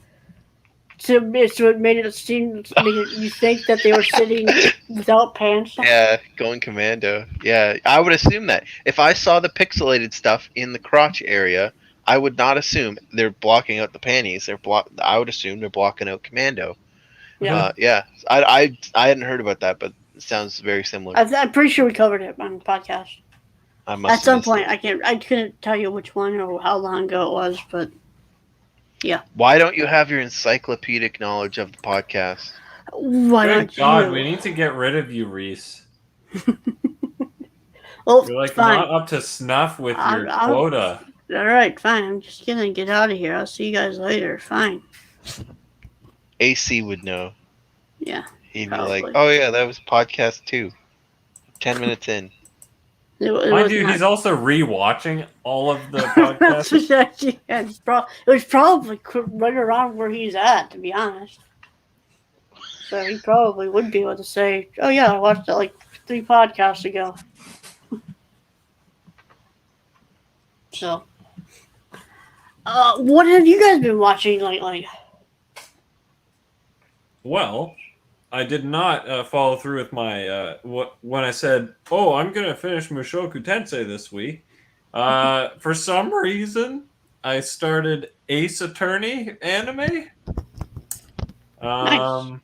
So it made it seem, you think that they were sitting without pants. yeah, going commando. Yeah, I would assume that if I saw the pixelated stuff in the crotch area, I would not assume they're blocking out the panties. I would assume they're blocking out commando. Yeah. Yeah. I hadn't heard about that, but it sounds very similar. I'm pretty sure we covered it on the podcast. I must At some have missed point. it. I couldn't tell you which one or how long ago it was, but Why don't you have your encyclopedic knowledge of the podcast? why Good don't God, you? we need to get rid of you, Reese. Well, You're like fine. not up to snuff with your I'm- quota. All right, fine. I'm just gonna get out of here. I'll see you guys later. Fine. AC would know. Yeah. He'd Probably. be like, oh yeah, that was podcast 2. 10 minutes in. It Mind was you, not- he's also re-watching all of the That's podcasts. what actually- it was probably right around where he's at, to be honest. So he probably would be able to say, "Oh yeah, I watched it like 3 podcasts ago." So, what have you guys been watching lately? Well, I did not follow through with my when I said, "Oh, I'm gonna finish Mushoku Tensei this week." For some reason, I started Ace Attorney anime. Nice.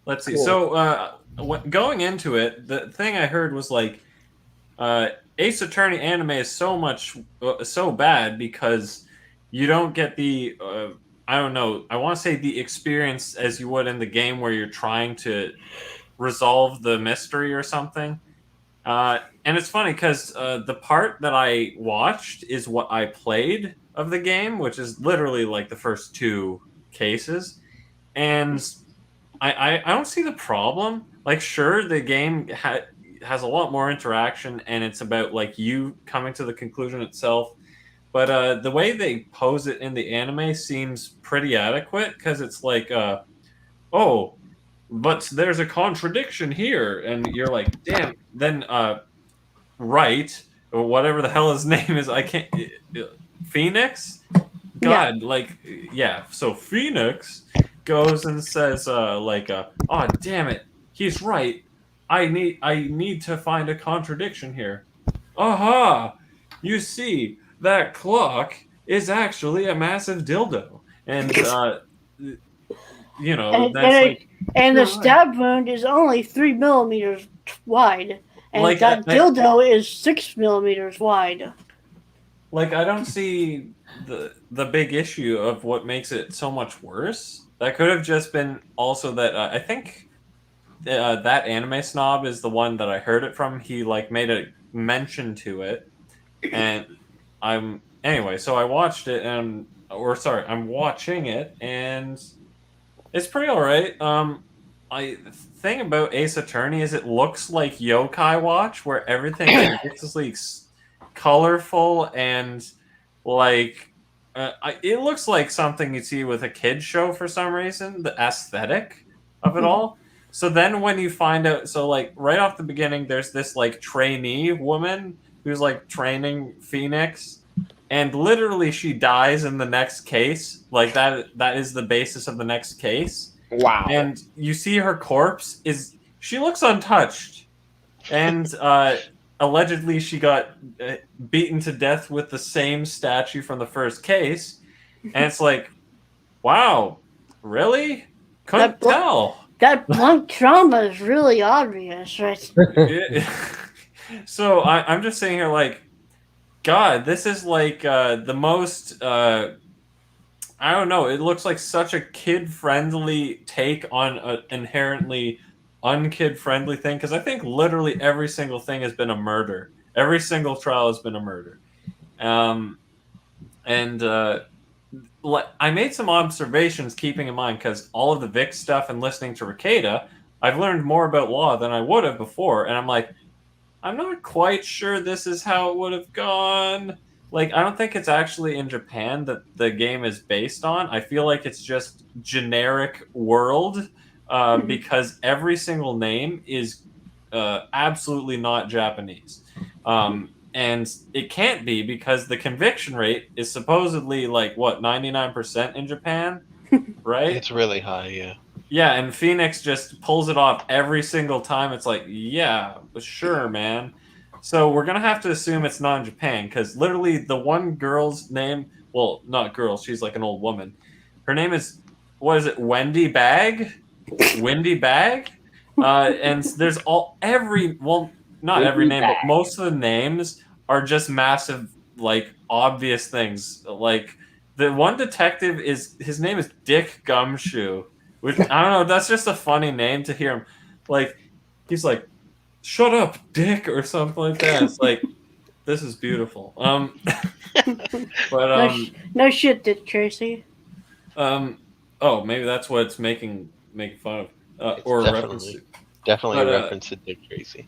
Let's see. Cool. So, going into it, the thing I heard was like, Ace Attorney anime is so bad because you don't get the I don't know. I want to say the experience as you would in the game where you're trying to resolve the mystery or something. And it's funny because the part that I watched is what I played of the game, which is literally like the first 2 cases. And I don't see the problem. Like, sure, the game has a lot more interaction, and it's about like you coming to the conclusion itself. But the way they pose it in the anime seems pretty adequate because it's like, oh, but there's a contradiction here, and you're like, damn. Then Right, or whatever the hell his name is, I can't. Phoenix. God, like, yeah. So Phoenix goes and says, oh damn it, he's right. I need to find a contradiction here. Aha! You see, that clock is actually a massive dildo, and And the stab wound is only 3 millimeters wide, and Like, that dildo is 6 millimeters wide. like I don't see the big issue of what makes it so much worse. That could have just been also that I think that anime snob is the one that I heard it from. He like made a mention to it, and so I watched it I'm watching it, and it's pretty alright. The thing about Ace Attorney is it looks like Yokai Watch, where everything is ridiculously colorful and like it looks like something you see with a kid's show for some reason. The aesthetic of it all. So then when you find out, so like right off the beginning, there's this like trainee woman who's like training Phoenix, and literally she dies in the next case. Like that is the basis of the next case. Wow. And you see her corpse she looks untouched, and allegedly she got beaten to death with the same statue from the first case, and it's like, wow, really? Couldn't tell. That blunt trauma is really obvious, right? So I'm just sitting here like, God, this is like the most I don't know. It looks like such a kid-friendly take on an inherently unkid-friendly thing, because I think literally every single thing has been a murder. Every single trial has been a murder. I made some observations keeping in mind, because all of the Vic stuff and listening to Ricada, I've learned more about law than I would have before. And I'm like, I'm not quite sure this is how it would have gone. Like, I don't think it's actually in Japan that the game is based on. I feel like it's just generic world, because every single name is absolutely not Japanese. And it can't be, because the conviction rate is supposedly like, what, 99% in Japan, right? It's really high, yeah. Yeah, and Phoenix just pulls it off every single time. It's like, yeah, sure, man. So we're going to have to assume it's not in Japan, because literally the one girl's name, well, not girl, she's like an old woman. Her name is, what is it, Wendy Bag? Windy Bag? And there's not every Windy name, Bag. but most of the names are just massive, like, obvious things. Like, the one detective his name is Dick Gumshoe. Which, I don't know, that's just a funny name to hear him. Like, he's like, shut up, Dick, or something like that. It's like, this is beautiful. No shit, Dick Tracy. Oh, maybe that's what it's making fun of. It's Or a definitely- reference to. Definitely But, a reference to Dick Tracy.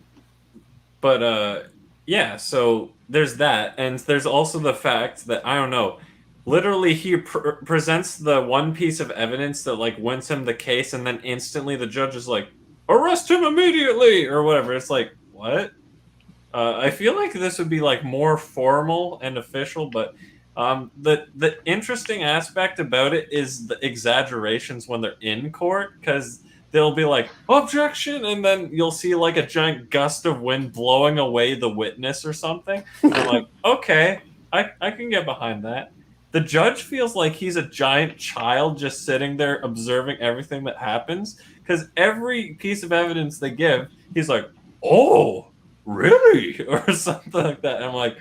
But, yeah, so there's that. And there's also the fact that, I don't know, literally he presents the one piece of evidence that, like, wins him the case, and then instantly the judge is like, arrest him immediately, or whatever. It's like, what? I feel like this would be, like, more formal and official, but the interesting aspect about it is the exaggerations when they're in court, because they'll be like, objection, and then you'll see, like, a giant gust of wind blowing away the witness or something. And I'm like, okay, I can get behind that. The judge feels like he's a giant child just sitting there observing everything that happens, because every piece of evidence they give, he's like, oh, really? Or something like that. And I'm like,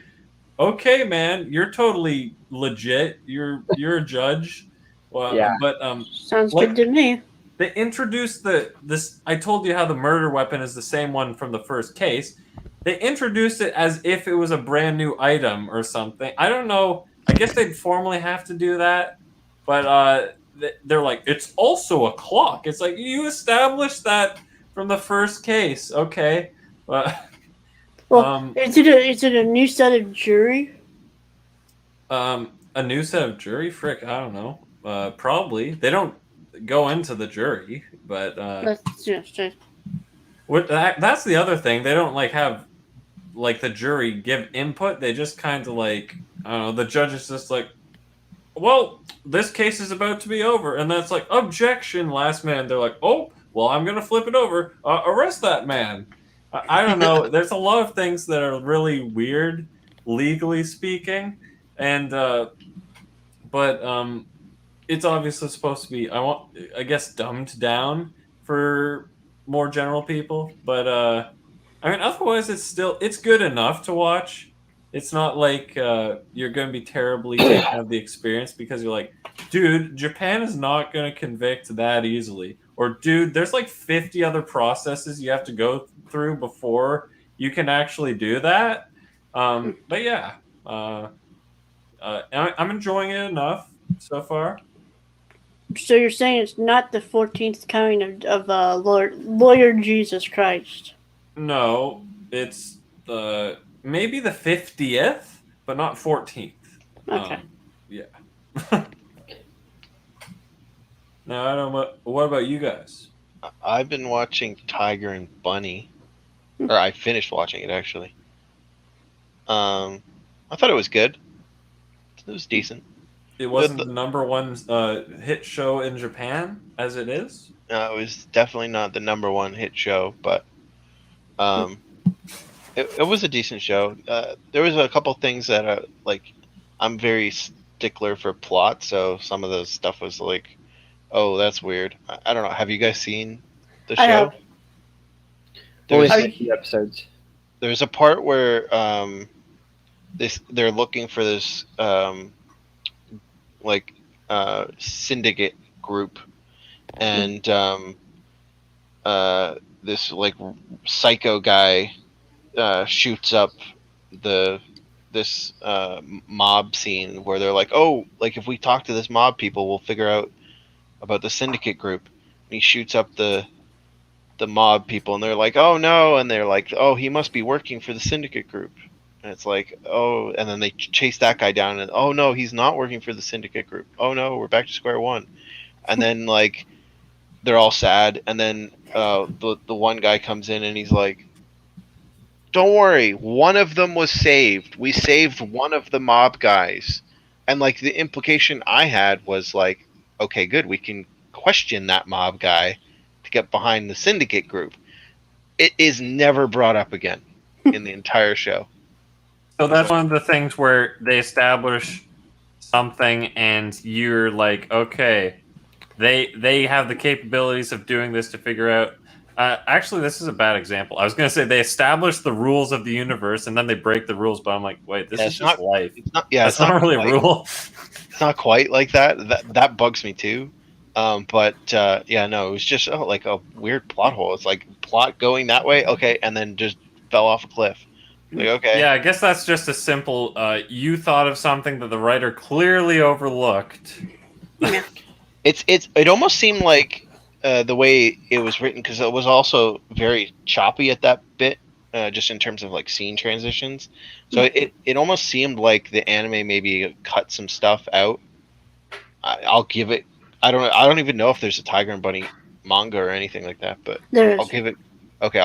okay, man, you're totally legit. You're a judge. Well, Yeah. But Sounds like- good to me. they introduced this. I told you how the murder weapon is the same one from the first case. They introduced it as if it was a brand new item or something. I don't know. I guess they'd formally have to do that, but they're like, it's also a clock. It's like, you established that from the first case, okay? Well, Um, is it a new set of jury? a new set of jury? Frick, I don't know. Probably. They don't go into the jury, but That's just that's the other thing. They don't like have like the jury give input. They just kind of like, I don't know. The judge is just like, well, this case is about to be over, and that's like, objection, last man. They're like, oh, well, I'm gonna flip it over. Arrest that man. I don't know. There's a lot of things that are really weird, legally speaking, and but it's obviously supposed to be, I guess, dumbed down for more general people. But I mean, otherwise, it's good enough to watch. It's not like you're going to be terribly taken out of the experience, because you're like, dude, Japan is not going to convict that easily. Or, dude, there's like 50 other processes you have to go through before you can actually do that. But yeah, I'm enjoying it enough so far. So you're saying it's not the 14th coming of Lawyer Jesus Christ? No, it's maybe the 50th, but not 14th. Okay. Yeah. Now, I don't know. What about you guys? I've been watching Tiger and Bunny, or I finished watching it actually. I thought it was good. It was decent. It wasn't the number one hit show in Japan as it is. It was definitely not the number one hit show, but it was a decent show. There was a couple things that like, I'm very stickler for plot, so some of the stuff was like, oh, that's weird. I don't know. Have you guys seen the show? I have. Only There's, a few episodes. there's a part where they're looking for this syndicate group, and this like psycho guy shoots up this mob scene where they're like, oh, like if we talk to this mob people, we'll figure out about the syndicate group. And he shoots up the mob people, and they're like, oh no, and they're like, oh, he must be working for the syndicate group. And it's like, oh, and then they chase that guy down, and oh no, he's not working for the syndicate group. Oh no, we're back to square one. And then like they're all sad, and then the one guy comes in and he's like, don't worry, one of them was saved. We saved one of the mob guys. And like the implication I had was like, okay, good, we can question that mob guy to get behind the syndicate group. It is never brought up again in the entire show. So that's one of the things where they establish something, and you're like, okay, they have the capabilities of doing this to figure out. Actually, this is a bad example. I was going to say they establish the rules of the universe, and then they break the rules. But I'm like, wait, this is just life. It's not. Yeah, that's not really a rule. It's not quite like that. That bugs me too. But yeah, no, it was just like a weird plot hole. It's like plot going that way, okay, and then just fell off a cliff. Like, okay. Yeah, I guess that's just a simple. You thought of something that the writer clearly overlooked. Yeah. It almost seemed like the way it was written, because it was also very choppy at that bit, just in terms of like scene transitions. So it almost seemed like the anime maybe cut some stuff out. I'll give it. I don't even know if there's a Tiger and Bunny manga or anything like that, but I'll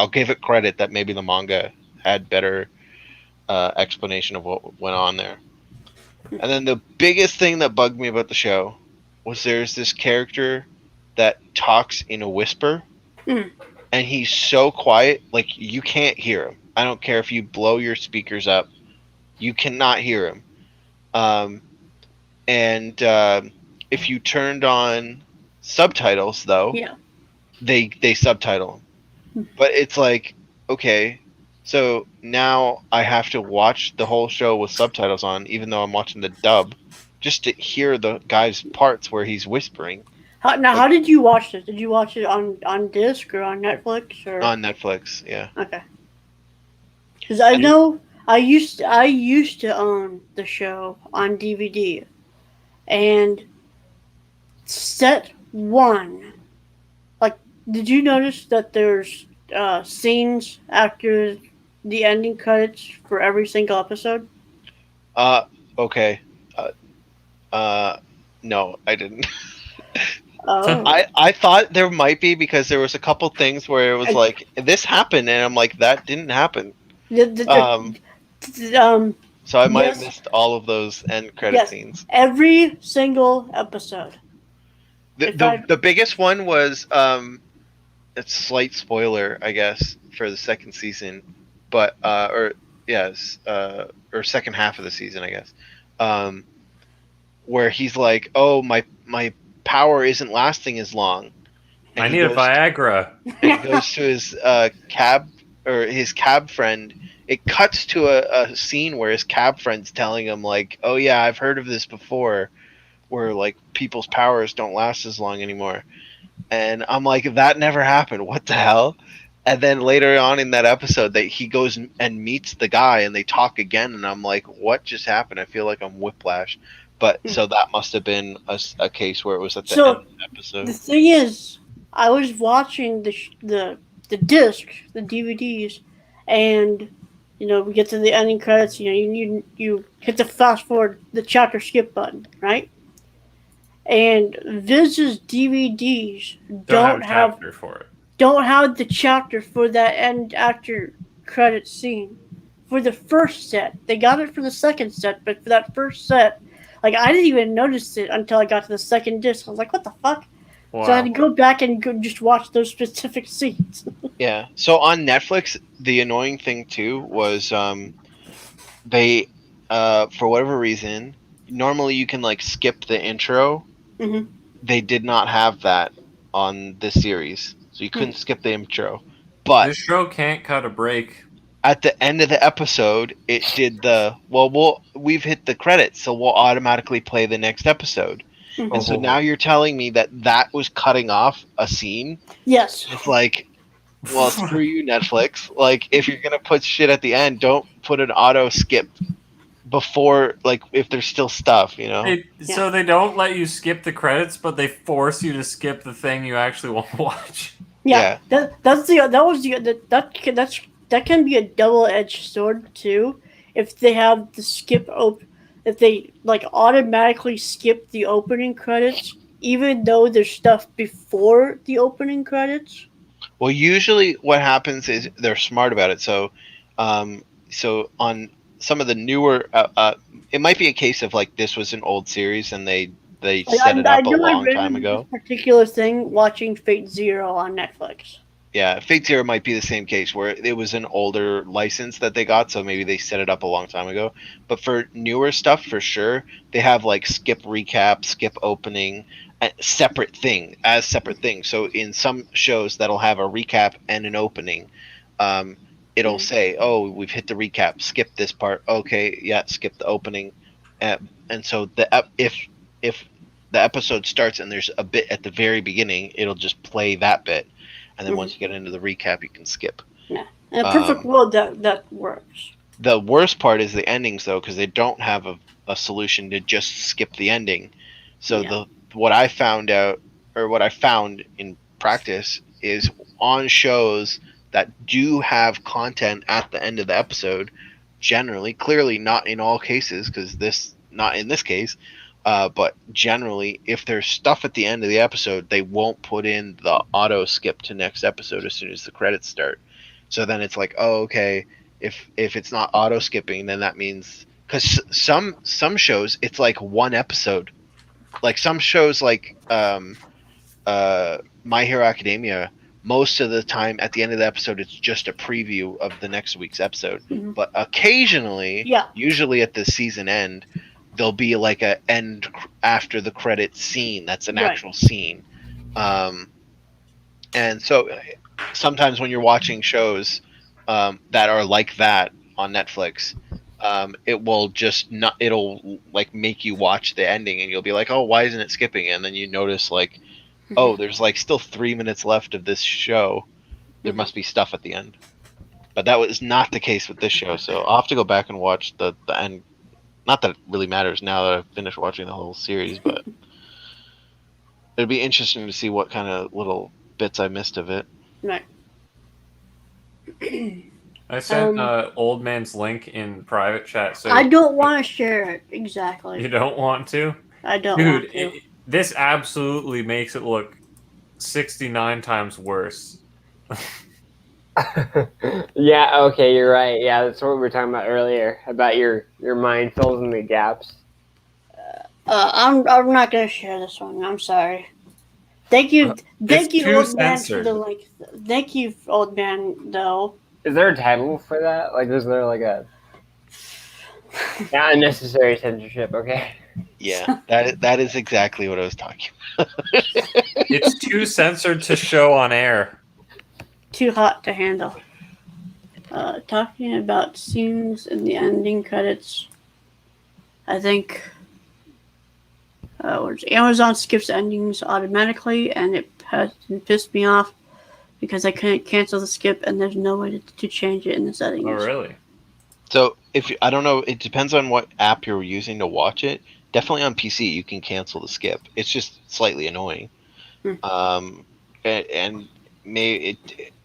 give it credit that maybe the manga had better explanation of what went on there. And then the biggest thing that bugged me about the show was there's this character that talks in a whisper, and he's so quiet, like you can't hear him. I don't care if you blow your speakers up, you cannot hear him. And if you turned on subtitles, though, they subtitle him. But it's like, okay, so now I have to watch the whole show with subtitles on, even though I'm watching the dub, just to hear the guy's parts where he's whispering. How did you watch this? Did you watch it on disc or on Netflix or on Netflix? Yeah. Okay. Because I know I used to own the show on DVD, and set 1. Like, did you notice that there's scenes after the ending credits for every single episode? Okay. No, I didn't. Oh. I thought there might be, because there was a couple things where it was like, this happened, and I'm like, that didn't happen. So I might have missed all of those end credit scenes. Every single episode. The biggest one was it's slight spoiler, I guess, for the second season, but or second half of the season, I guess, where he's like, oh, my power isn't lasting as long. And I need a Viagra. And he goes to his cab friend. It cuts to a scene where his cab friend's telling him like, oh yeah, I've heard of this before, where like people's powers don't last as long anymore. And I'm like, that never happened. What the hell? And then later on in that episode, that he goes and meets the guy, and they talk again, and I'm like, what just happened? I feel like I'm Whiplash. But so that must have been a case where it was at the end of the episode. The thing is, I was watching the disc, the DVDs, and we get to the ending credits. You hit the fast forward, the chapter skip button, right? And Viz's DVDs don't have chapter for it. Don't have the chapter for that end after credit scene. For the first set, they got it for the second set, but for that first set, like I didn't even notice it until I got to the second disc. I was like, "What the fuck?" Wow. So I had to go back and just watch those specific scenes. Yeah. So on Netflix, the annoying thing too was they for whatever reason, normally you can like skip the intro. Mm-hmm. They did not have that on this series, so you couldn't skip the intro. But this show can't cut a break. At the end of the episode, it did we've hit the credits, so we'll automatically play the next episode. Mm-hmm. And so now you're telling me that was cutting off a scene? Yes. It's like, Well, screw you, Netflix. Like, if you're gonna put shit at the end, don't put an auto skip before, like, if there's still stuff, you know. So they don't let you skip the credits, but they force you to skip the thing you actually want to watch. Yeah, that can be a double-edged sword too. If they have the if they like automatically skip the opening credits, even though there's stuff before the opening credits. Well, usually what happens is they're smart about it. So, so on some of the newer, it might be a case of like this was an old series and they set it up a long time ago. This particular thing, watching Fate Zero on Netflix. Yeah, Fate Zero might be the same case where it was an older license that they got, so maybe they set it up a long time ago. But for newer stuff, for sure, they have like skip recap, skip opening, separate things. So in some shows that'll have a recap and an opening. It'll say, "Oh, we've hit the recap. Skip this part. Okay, yeah, skip the opening." And so if the episode starts and there's a bit at the very beginning, it'll just play that bit, and then once you get into the recap, you can skip. Yeah, in a perfect world, that works. The worst part is the endings, though, because they don't have a solution to just skip the ending. So what I found in practice is on shows that do have content at the end of the episode, generally, clearly not in all cases, because not in this case, but generally, if there's stuff at the end of the episode, they won't put in the auto skip to next episode as soon as the credits start. So then it's like, oh, okay, if it's not auto skipping, then that means, because some shows it's like one episode, like some shows like My Hero Academia. Most of the time, at the end of the episode, it's just a preview of the next week's episode. Mm-hmm. But occasionally, usually at the season end, there'll be like a end after the credits scene. That's an actual scene. And so sometimes when you're watching shows that are like that on Netflix, it'll like make you watch the ending, and you'll be like, oh, why isn't it skipping? And then you notice like, oh, there's like still 3 minutes left of this show. There must be stuff at the end. But that was not the case with this show, so I'll have to go back and watch the end. Not that it really matters now that I've finished watching the whole series, but it'd be interesting to see what kind of little bits I missed of it. Right. I sent Old Man's link in private chat. So I don't want to share it, exactly. You don't want to? I don't want to. This absolutely makes it look 69 times worse. Yeah, okay, you're right. Yeah, that's what we were talking about earlier, about your mind fills in the gaps. I'm not gonna share this one. I'm sorry. Thank you, old man, for the link. Thank you, old man. Though. Is there a title for that? Like, is there like a not unnecessary censorship? Okay. Yeah, that is exactly what I was talking about. It's too censored to show on air. Too hot to handle. Talking about scenes in the ending credits, I think Amazon skips endings automatically, and it pissed me off because I couldn't cancel the skip, and there's no way to change it in the settings. Oh, really? So I don't know, it depends on what app you're using to watch it. Definitely on PC, you can cancel the skip. It's just slightly annoying. And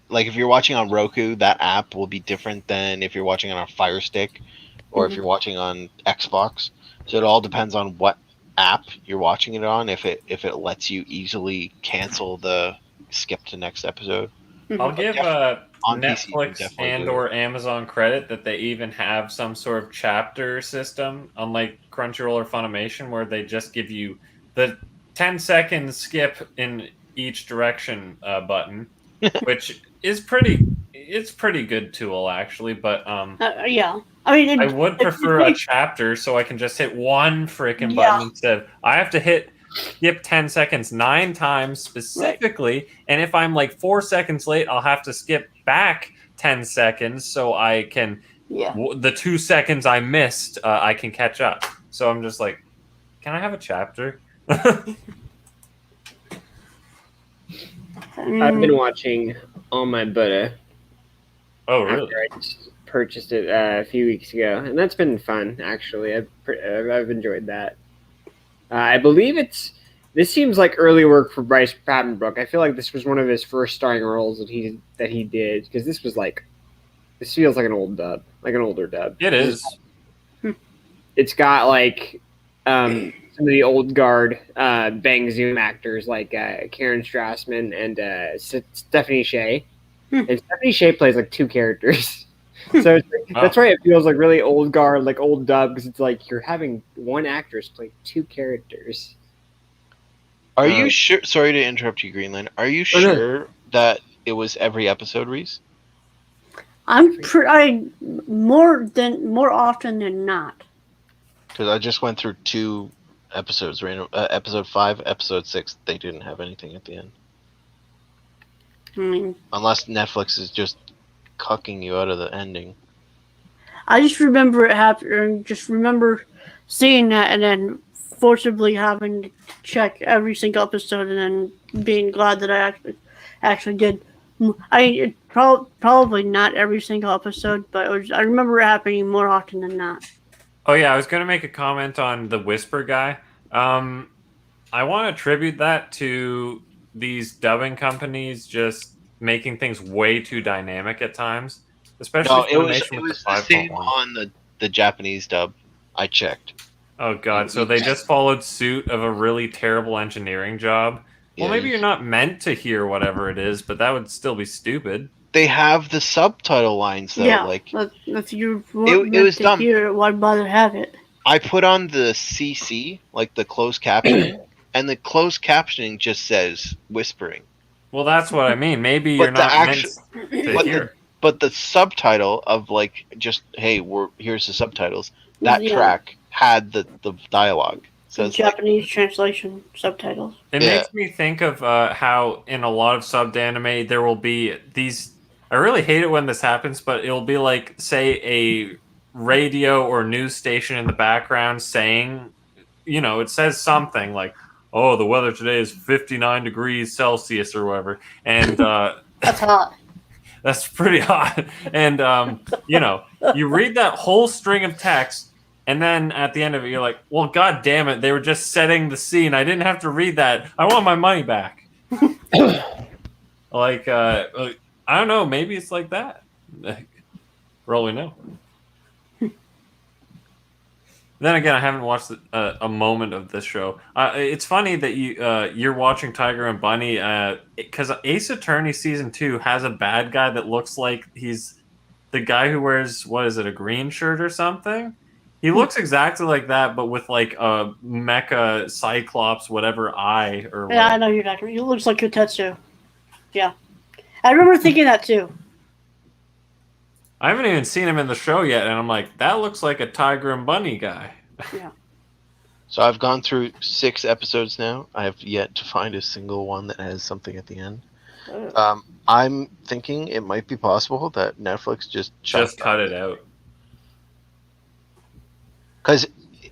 like if you're watching on Roku, that app will be different than if you're watching on a Fire Stick or if you're watching on Xbox. So it all depends on what app you're watching it on. If it lets you easily cancel the skip to next episode. I'll give Netflix and or Amazon credit that they even have some sort of chapter system, unlike Crunchyroll or Funimation, where they just give you the 10-second skip in each direction button, which is pretty good tool actually. But yeah, I mean, I would prefer a chapter so I can just hit one freaking button instead. I have to hit skip 10 seconds 9 times specifically, and if I'm like 4 seconds late, I'll have to skip back 10 seconds so I can the 2 seconds I missed I can catch up. So I'm just like, can I have a chapter? I've been watching on my Buddha. Oh, really? After I just purchased it a few weeks ago, and that's been fun. Actually, I've enjoyed that. I believe this seems like early work for Bryce Papenbrook. I feel like this was one of his first starring roles that he did, because this feels like an older dub. It is. It's got like some of the old guard Bang Zoom actors like Karen Strassman and Stephanie Shea. And Stephanie Shea plays like two characters. So it's like, that's why it feels like really old guard, like old dub, because it's like you're having one actress play two characters. Are you sure? Sorry to interrupt you, Greenland. Are you sure that it was every episode, Reese? More often than not. Because I just went through 2 episodes, episode 5, episode 6. They didn't have anything at the end. I mean, Unless Netflix is just cucking you out of the ending. I just remember it happening. Just remember seeing that and then forcibly having to check every single episode and then being glad that I actually did. Probably not every single episode, but I remember it happening more often than not. Oh yeah, I was gonna make a comment on the Whisper guy. I want to attribute that to these dubbing companies just making things way too dynamic at times, especially No, it Funimation with was the the same 5.1. on the Japanese dub. I checked. Oh god, so they just followed suit of a really terrible engineering job. Well, Yeah, maybe you're not meant to hear whatever it is, but that would still be stupid. They have the subtitle lines though. Yeah, Like if you it was dumb. hear it, why bother have it? I put on the CC, like the closed captioning, and the closed captioning just says whispering. Well, that's what I mean. Maybe you're But the not action- meant to but hear. But the subtitle of like just hey, here's the subtitles. That Yeah. track had the dialogue. So it's like, Japanese translation subtitles. It Yeah. makes me think of how in a lot of subbed anime there will be these. I really hate it when this happens, but it'll be like, say, a radio or news station in the background saying, it says something like, "Oh, the weather today is 59 degrees Celsius" or whatever, and That's hot. that's pretty hot. And you read that whole string of text. And then at the end of it, you're like, well, god damn it, they were just setting the scene. I didn't have to read that. I want my money back. Like, I don't know. Maybe it's like that. For all we know. Then again, I haven't watched a moment of this show. It's funny that you're watching Tiger and Bunny because Ace Attorney Season 2 has a bad guy that looks like he's the guy who wears, what is it, a green shirt or something? He looks exactly like that, but with like a mecha Cyclops, whatever eye or. Yeah, I know you're not. He looks like Kotetsu. Yeah, I remember thinking that too. I haven't even seen him in the show yet, and I'm like, that looks like a Tiger and Bunny guy. Yeah. so I've gone through 6 episodes now. I have yet to find a single one that has something at the end. I'm thinking it might be possible that Netflix just Cut it out. Because,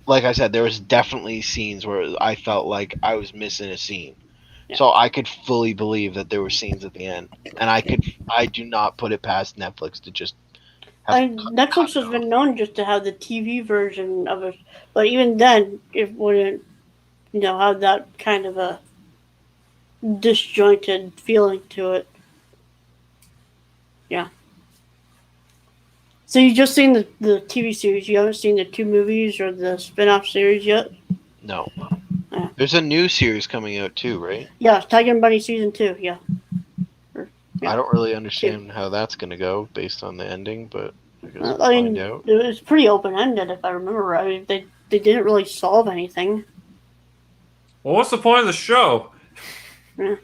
like I said, there was definitely scenes where I felt like I was missing a scene. Yeah. So I could fully believe that there were scenes at the end, and I do not put it past Netflix to just. Netflix has been known just to have the TV version of it, but even then, it wouldn't, have that kind of a disjointed feeling to it. Yeah. So you just seen the TV series. You haven't seen the 2 movies or the spin-off series yet? No. Yeah. There's a new series coming out too, right? Yeah, Tiger and Bunny Season 2, yeah. I don't really understand how that's going to go based on the ending, but I guess we'll I mean, find out. it was pretty open-ended, if I remember right. I mean, they didn't really solve anything. Well, what's the point of the show? Well,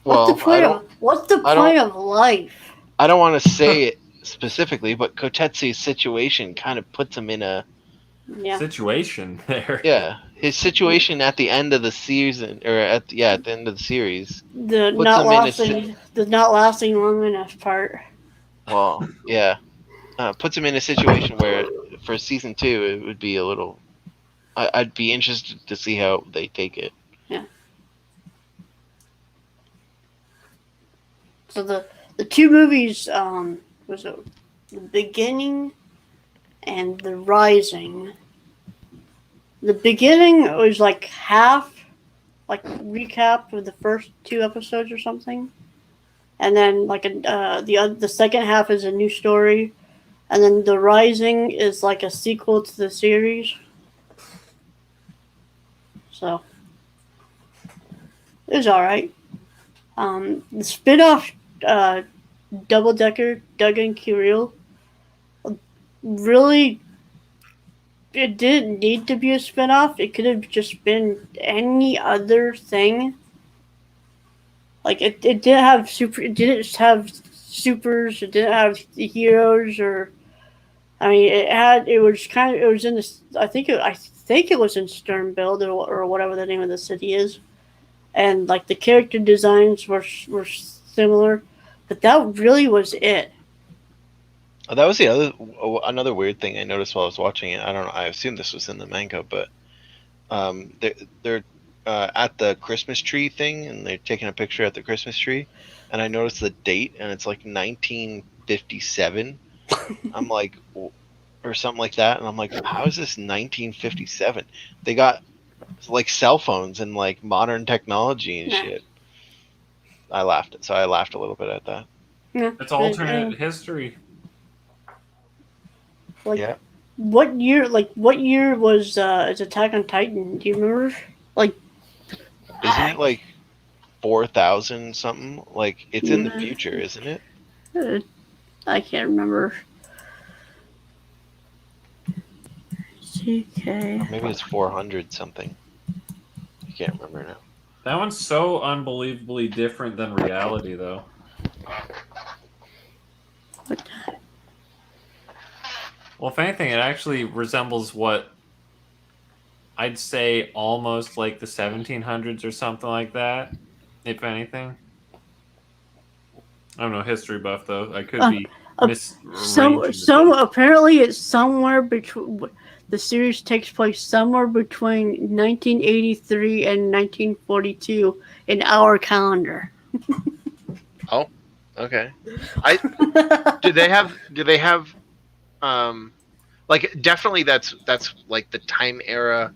What's the point of life? I don't want to say it specifically, but Kotetsu's situation kind of puts him in a Situation there. Yeah, his situation at the end of the season, or at the end of the series. The not lasting long enough part. Well, yeah, puts him in a situation where for season 2 it would be a little. I'd be interested to see how they take it. Yeah. So the two movies was it the beginning and the Rising. The beginning was like half, like recap of the first two episodes or something, and then like the second half is a new story, and then the Rising is like a sequel to the series. So it was all right. The spin-off Double Decker Doug and Kirill really, it didn't need to be a spin-off. It could have just been any other thing. Like it didn't have it didn't have supers, it didn't have the heroes, or I mean it was in this, I think it was in Sternbild or whatever the name of the city is. And like the character designs were similar, but that really was it. Oh, that was another weird thing I noticed while I was watching it. I don't know. I assume this was in the manga, but they're at the Christmas tree thing, and they're taking a picture at the Christmas tree, and I noticed the date, and it's like 1957. I'm like, or something like that, and I'm like, how is this 1957? They got like cell phones and like modern technology and shit. I laughed a little bit at that. Yeah, It's alternate history. Like, Yeah. What year was is Attack on Titan? Do you remember? Like, Isn't it like 4,000 something? Like it's in the future, isn't it? I can't remember. CK. Maybe it's 400 something. I can't remember now. That one's so unbelievably different than reality, though. What? Well, if anything, it actually resembles what I'd say almost like the 1700s or something like that, if anything. I don't know, history buff, though. I could be misarranging Some apparently it's somewhere between. The series takes place somewhere between 1983 and 1942 in our calendar. Oh, okay. Do they have like definitely that's like the time era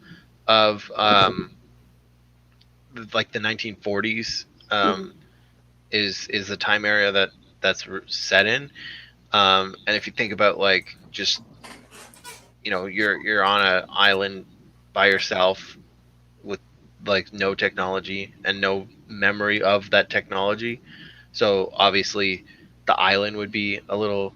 of like the 1940s is the time area that's set in, and if you think about like just you're on an island by yourself with like no technology and no memory of that technology, so obviously the island would be a little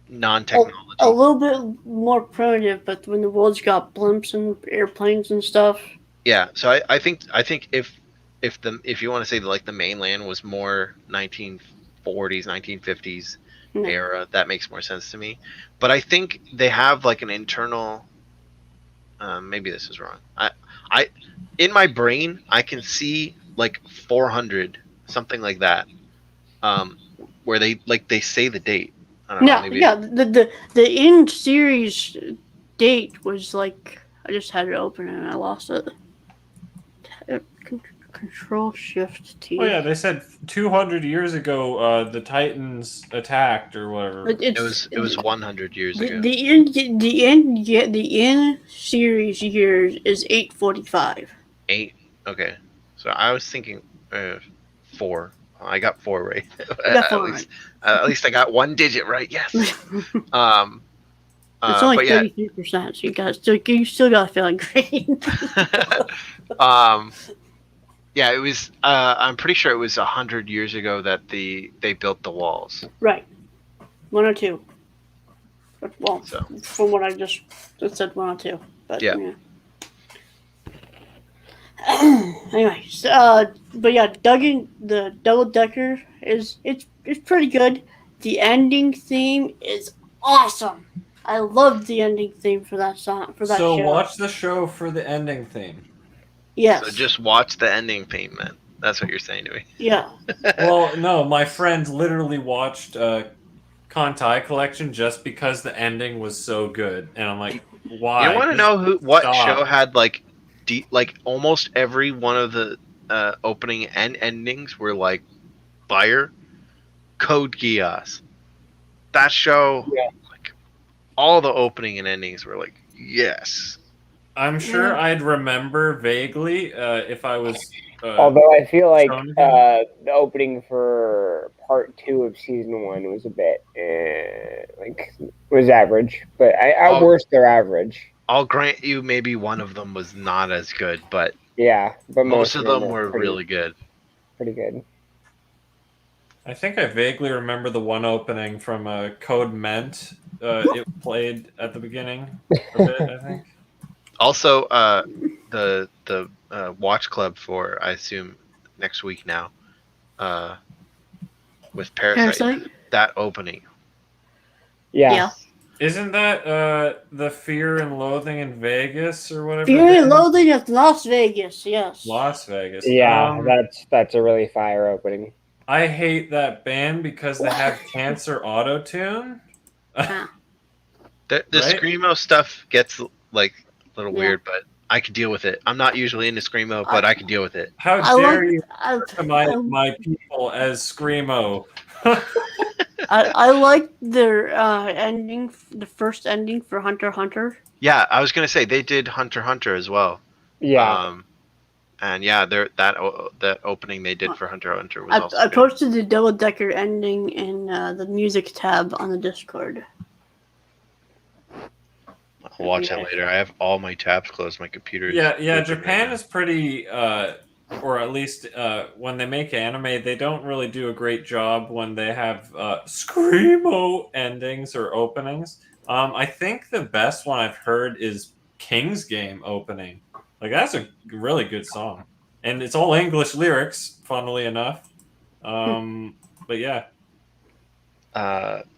non-technology, a little bit more primitive, but when the world's got blimps and airplanes and stuff. Yeah, so I think if you want to say that like the mainland was more 1940s 1950s era, that makes more sense to me. But I think they have like an internal maybe this is wrong. I in my brain I can see like 400 something like that, where they say the date. I don't know, maybe Yeah, the in series date was like, I just had it open and I lost it. Control Shift T. Oh yeah, they said 200 years ago the Titans attacked or whatever. it was 100 years ago. The in series years is 845. 8. Okay, so I was thinking 4. I got 4 right. At least I got one digit right. Yes. It's only 33%, so you still got feeling great. Yeah, it was. I'm pretty sure it was 100 years ago that they built the walls. Right. 102. Well, So. from what I just said, 102. But Yeah. Anyway, but yeah, the Double Decker it's pretty good. The ending theme is awesome. I love the ending theme for that song, for that show. So watch the show for the ending theme. Yes. So just watch the ending theme, then. That's what you're saying to me. Yeah. Well, no, my friends literally watched Kantai Collection just because the ending was so good, and I'm like, why? You want to know what Stop. show had like almost every one of opening and endings were like fire. Code Geass. That show, Yeah. like all the opening and endings were like, yes. I'm sure I'd remember vaguely if I was. Although I feel like shown him. the opening for part 2 of season 1 was a bit was average, but at worst they're average. I'll grant you, maybe one of them was not as good, but Yeah, but most of them were pretty, really good. pretty good. I think I vaguely remember the one opening from Code Ment. It played at the beginning a bit, I think. Also, the watch club for, I assume, next week now, with Parasyte. That opening. Yeah. Isn't that the Fear and Loathing in Vegas or whatever? Fear and Loathing at Las Vegas, yes. Las Vegas. Yeah, that's a really fire opening. I hate that band because they have Cancer Auto-Tune. The Right? Screamo stuff gets like a little Yeah. weird, but I can deal with it. I'm not usually into Screamo, but I can deal with it. How I dare like- you refer to my people as Screamo? I like their ending, the first ending for Hunter x Hunter. Yeah, I was gonna say they did Hunter x Hunter as well. Yeah. And yeah, that opening they did for Hunter x Hunter was also I good. posted the double decker ending in the music tab on the Discord. I'll watch that later. I have all my tabs closed. My computer. Yeah. Japan is pretty, or at least when they make anime, they don't really do a great job when they have screamo endings or openings. I think the best one I've heard is King's Game opening. Like that's a really good song, and it's all English lyrics, funnily enough. But yeah.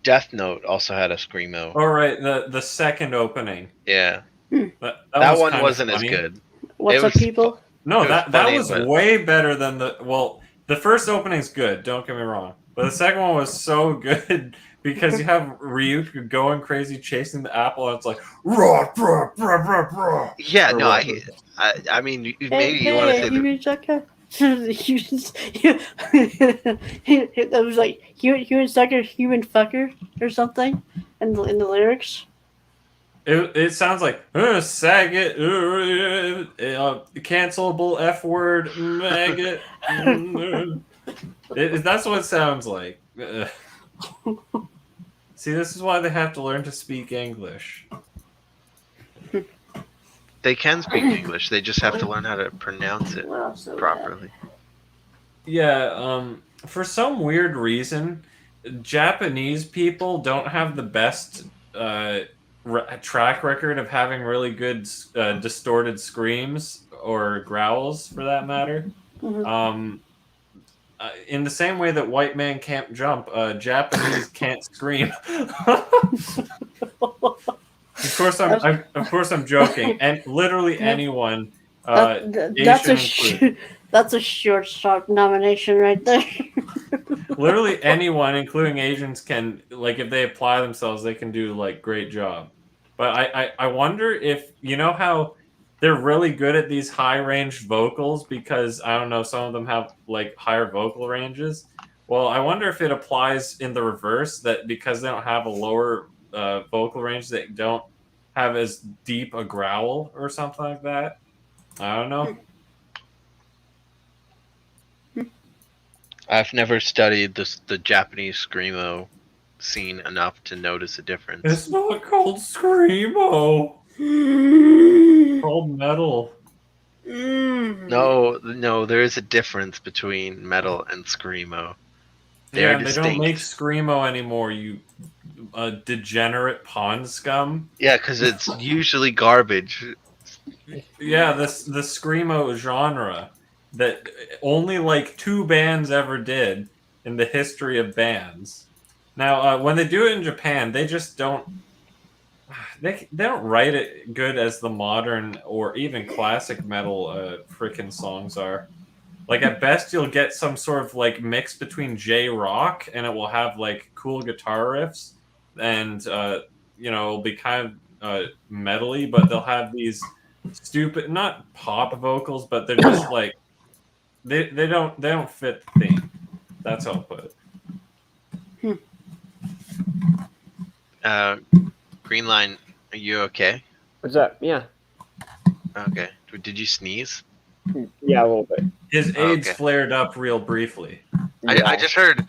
Death Note also had a screamo. All right, the second opening. Yeah, That that was one kind of wasn't as funny. good. What's It up, was people? No, It was that funny, was but- way better than the first opening's good, don't get me wrong. But the second one was so good because you have Ryuk going crazy chasing the apple and it's like rah, rah, rah, rah, rah. Yeah, Or no, whatever. I mean, maybe you want to say Human sucker. That was like human sucker, human fucker, or something in the lyrics. It sounds like Saget, cancelable F word, maggot. That's what it sounds like. See, this is why they have to learn to speak English. they can speak English. They just have to learn how to pronounce it Well, so properly. Yeah, for some weird reason, Japanese people don't have the best track record of having really good distorted screams or growls, for that matter. Mhm. In the same way that white man can't jump, Japanese can't scream. Of course, I'm joking, and literally anyone. That's a short stop nomination right there. Literally anyone, including Asians, can, like, if they apply themselves, they can do like great job. But I wonder if you know how they're really good at these high range vocals because I don't know, some of them have like higher vocal ranges. Well, I wonder if it applies in the reverse, that because they don't have a lower vocal range, they don't have as deep a growl or something like that. I don't know. I've never studied the Japanese screamo scene enough to notice a difference. It's not called screamo. It's called metal. No, there is a difference between metal and screamo. Yeah, and they don't make screamo anymore, you degenerate pond scum. Yeah, because it's usually garbage. Yeah, the screamo genre that only like 2 bands ever did in the history of bands. Now, when they do it in Japan, they just don't. They don't write it good as the modern or even classic metal freaking songs are. Like at best, you'll get some sort of like mix between J-rock, and it will have like cool guitar riffs, and it'll be kind of metally, but they'll have these stupid, not pop vocals, but they're just like They don't fit the theme. That's how I'll put it. Green Line, are you okay? What's up? Yeah. Okay. Did you sneeze? Yeah, a little bit. His AIDS Okay. flared up real briefly. I just heard.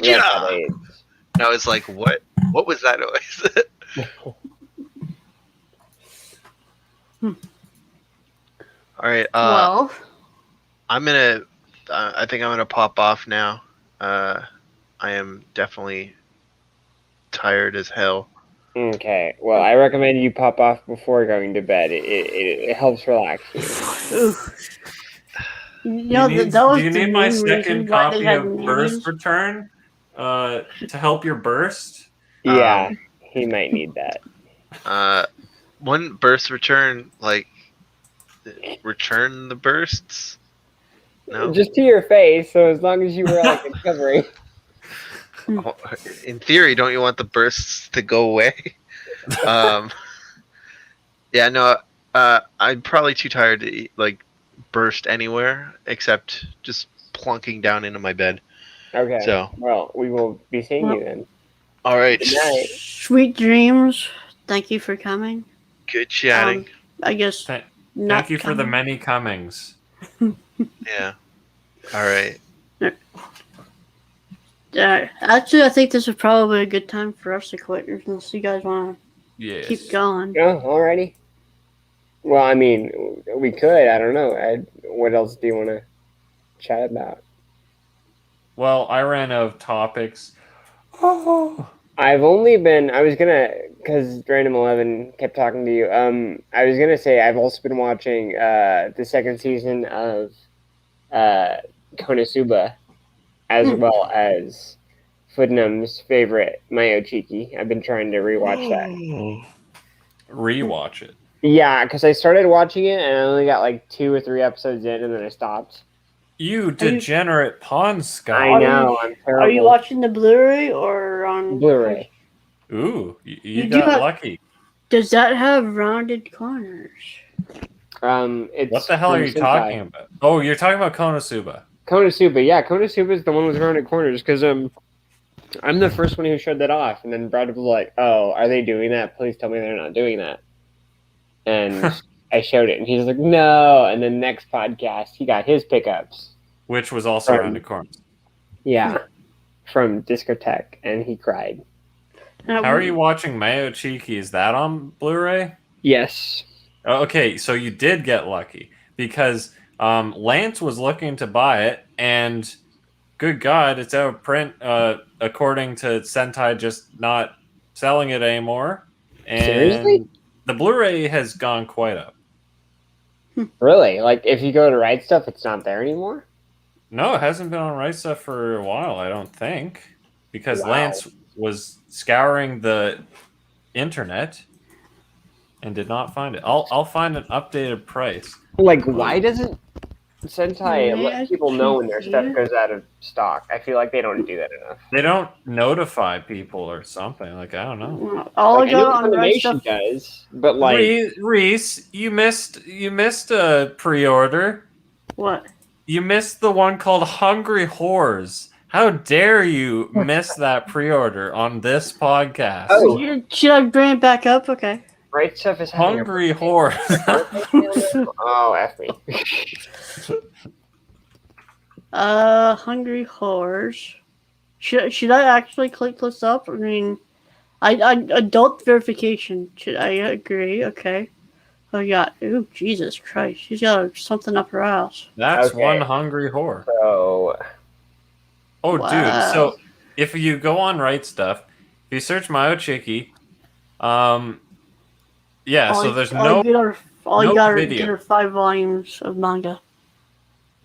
Yeah, And I was like, what? What was that noise? All right. Well, I'm gonna. I think I'm gonna pop off now. I am definitely tired as hell. Okay. Well, I recommend you pop off before going to bed. It helps relax you. oof. Do you need my second copy of Burst Return to help your burst? Yeah, he might need that. One burst return, like return the bursts. No, Just to your face, so as long as you were like recovering. in theory, don't you want the bursts to go away? Yeah, no. I'm probably too tired to like burst anywhere except just plunking down into my bed. Okay. So, Well, we will be seeing you then. all right. Good night. Sweet dreams. Thank you for coming. Good chatting. I guess. Thank not you for the coming. many comings. Yeah. All right. Actually, I think this is probably a good time for us to quit, unless you guys want Yes. to keep going. Oh, alrighty. Well, I mean, we could. I don't know. What else do you want to chat about? Well, I ran out of topics. Oh. I've only been. I was gonna, because Random 11 kept talking to you. I was gonna say I've also been watching the second season of Konosuba, as well as Footnum's favorite Mayochiki. I've been trying to rewatch that. Rewatch it. Yeah, because I started watching it and I only got like 2 or 3 episodes in, and then I stopped. You degenerate pawn scum. I know. I'm terrible. Are you watching the Blu-ray or on Blu-ray? Ooh, you You got got- lucky. Does that have rounded corners? It's What the hell are from you Sentai. talking about? Oh, you're talking about Konosuba. Konosuba, yeah, Konosuba is the one with rounded corners, because I'm the first one who showed that off, and then Brad was like, "Oh, are they doing that? Please tell me they're not doing that." And I showed it, and he's like, "No." And then next podcast, he got his pickups. Which was also Right. around the corner. Yeah, from Discotheque, and he cried. How are you watching Mayo Cheeky? Is that on Blu-ray? Yes. Okay, so you did get lucky because Lance was looking to buy it, and good God, it's out of print. According to Sentai, just not selling it anymore. And Seriously? the Blu-ray has gone quite up. Really? Like, if you go to Right Stuff, it's not there anymore? No, it hasn't been on Right Stuff for a while, I don't think, because Wow. Lance was scouring the internet and did not find it. I'll find an updated price. Like, why doesn't Sentai May I let people know when their check stuff here? goes out of stock? I feel like they don't do that enough. They don't notify people or something. Like, I don't know. All Like, I I know got on Red Funimation Stuff. does, but like, Reese, you missed a pre-order. What? You missed the one called Hungry Whores. How dare you miss that pre-order on this podcast? Oh. Should I bring it back up? Okay. Right Stuff is having Hungry Whores. Oh, F me. Hungry Horrors. Should I actually click this up? I mean, I adult verification. Should I agree? Okay. Oh, yeah. Ooh, Jesus Christ. She's got something up her ass. That's Okay. one hungry whore. So, Oh, Wow. dude. So if you go on Right Stuff, if you search Mayo Chiki, yeah. So there's no All no you got video. are 5 volumes of manga.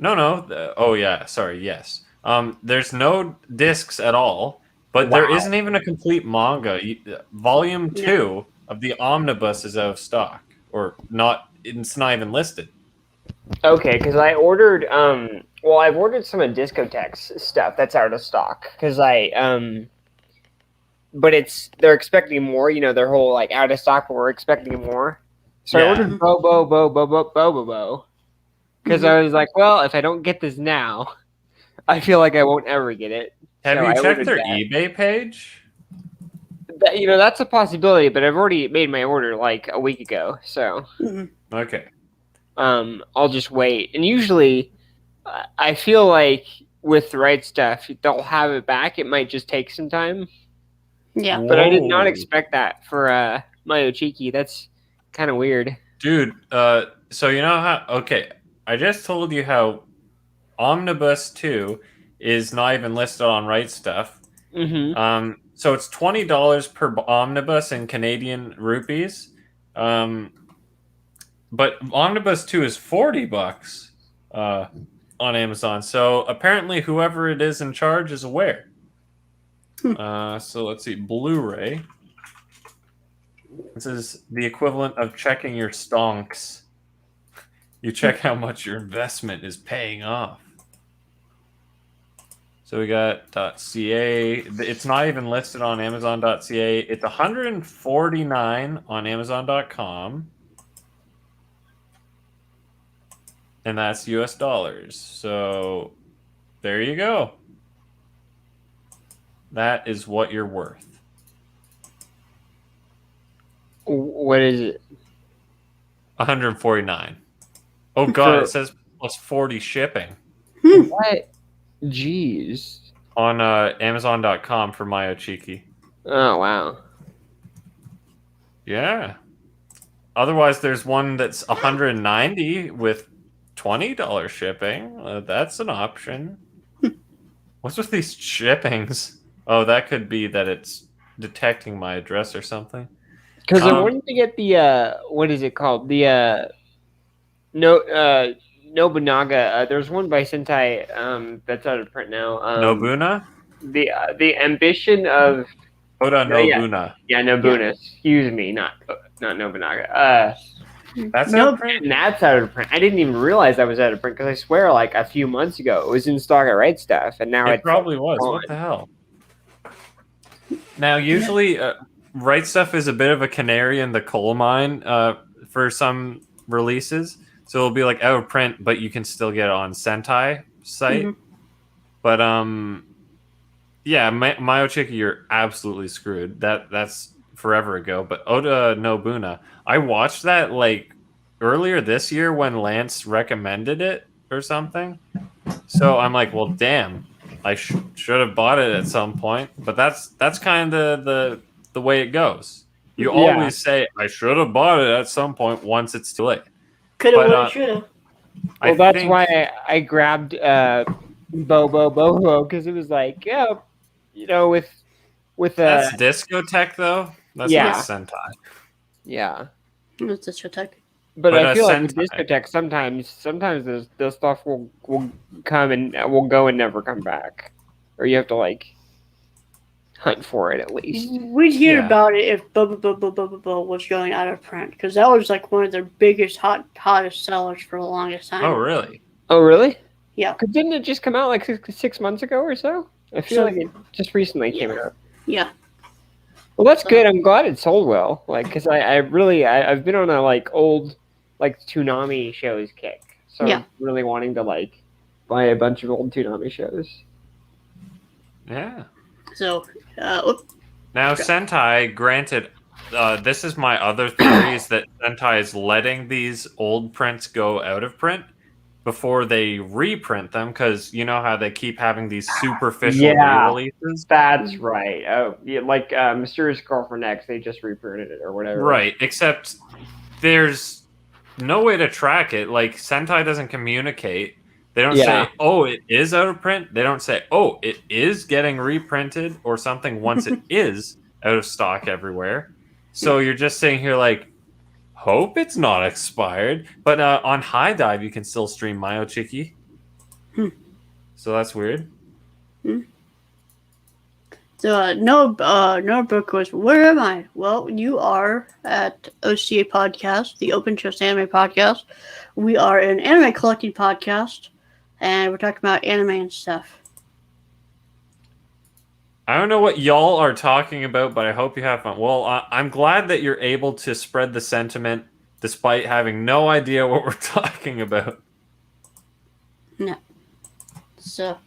Oh yeah. Sorry. Yes. There's no discs at all, but there Wow. isn't even a complete manga. Volume 2 of the omnibus is out of stock, or not. It's not even listed. okay, because I ordered, well, I've ordered some of Discotheque's stuff that's out of stock, because but they're expecting more, you know, their whole, like, out of stock, but we're expecting more. So Yeah. I ordered Bobo, because I was like, well, if I don't get this now, I feel like I won't ever get it. Have So you I checked ordered their that. eBay page? That's a possibility, but I've already made my order like a week ago, so Okay. I'll just wait. And usually, I feel like with the right stuff, they'll have it back. It might just take some time, Yeah. but I did not Whoa. expect that for Mayo Cheeky. That's kind of weird. Dude, so you know how... Okay, I just told you how Omnibus 2 is not even listed on Right Stuff. Mm-hmm. So it's $20 per omnibus in Canadian rupees. But Omnibus 2 is $40 on Amazon. So apparently whoever it is in charge is aware. So let's see, Blu-ray. This is the equivalent of checking your stonks. You check how much your investment is paying off. So we got .ca. It's not even listed on Amazon.ca. It's $149 on Amazon.com. And that's US dollars. So there you go. That is what you're worth. What is it? 149. Oh god, it says plus 40 shipping What? Jeez. on Amazon.com for Mayo Cheeky. Oh wow. Yeah. Otherwise, there's one that's 190 with $20 shipping. That's an option. What's with these shippings? Oh, that could be that it's detecting my address or something. Because I wanted to get the what is it called? The Nobunaga. There's one by Sentai that's out of print now. Nobuna? The ambition of Oda yeah. Nobuna. Yeah, Nobuna. Excuse me, not Nobunaga. That's Nope. out of print? And that's out of print. I didn't even realize that was out of print because I swear, like a few months ago, it was in stock at Right Stuff, and now It it's probably was. gone. What the hell? Now, usually, Right Stuff is a bit of a canary in the coal mine for some releases. So it'll be like out of print, but you can still get it on Sentai site. Mhm. But yeah, Mayo Chiki, you're absolutely screwed. That's forever ago. But Oda Nobuna, I watched that like earlier this year when Lance recommended it or something. So I'm like, well, damn, I should have bought it at some point. But that's kind of the way it goes. You Yeah. always say, I should have bought it at some point once it's too late. Could have, But, would have, should have. Well, that's why I grabbed Boho because it was like, yeah, with That's discotheque though. That's Yeah. not Sentai. yeah. It's a tech. But But, I feel like with Sentai. discotheque, sometimes the stuff will come and will go and never come back, or you have to like hunt for it at least. We'd hear Yeah. about it if Bo was going out of print because that was like one of their biggest, hottest sellers for the longest time. Oh, really? Oh, really? Yeah. 'Cause didn't it just come out like 6 months ago or so? I feel So- like it just recently came out. Yeah. Well, that's So- good. I'm glad it sold well. Like, because I've been on a like old like Toonami shows kick, so Yeah. I'm really wanting to like buy a bunch of old Toonami shows. Yeah. So, Now, Sentai, granted, this is my other theory is that Sentai is letting these old prints go out of print before they reprint them because you know how they keep having these superficial Yeah. re-releases? That's right. Oh, yeah, like Mysterious Girlfriend X, they just reprinted it or whatever. Right, except there's no way to track it. Like, Sentai doesn't communicate. They don't Yeah. say, oh, it is out of print. They don't say, oh, it is getting reprinted or something once it is out of stock everywhere. So you're just sitting here like, hope it's not expired. But on High Dive, you can still stream Mayo Chiki. So that's weird. so Notebook was, where am I? Well, you are at OCA Podcast, the Open Chest Anime Podcast. We are an anime collecting podcast, and we're talking about anime and stuff. I don't know what y'all are talking about, but I hope you have fun. Well, I'm glad that you're able to spread the sentiment despite having no idea what we're talking about. So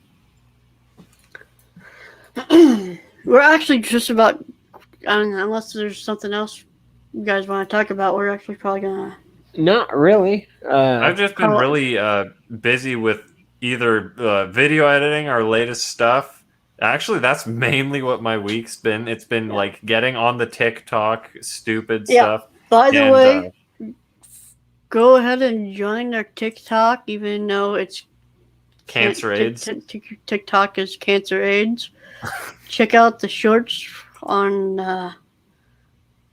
we're actually just about. I don't know, unless there's something else you guys want to talk about, we're actually probably gonna. Not really. I've just been How- really busy with either video editing or latest stuff. Actually, that's mainly what my week's been. It's been like getting on the TikTok stupid Yeah. stuff. By the And, way, go ahead and join their TikTok, even though it's Cancer AIDS. TikTok is Cancer AIDS. Check out the shorts on the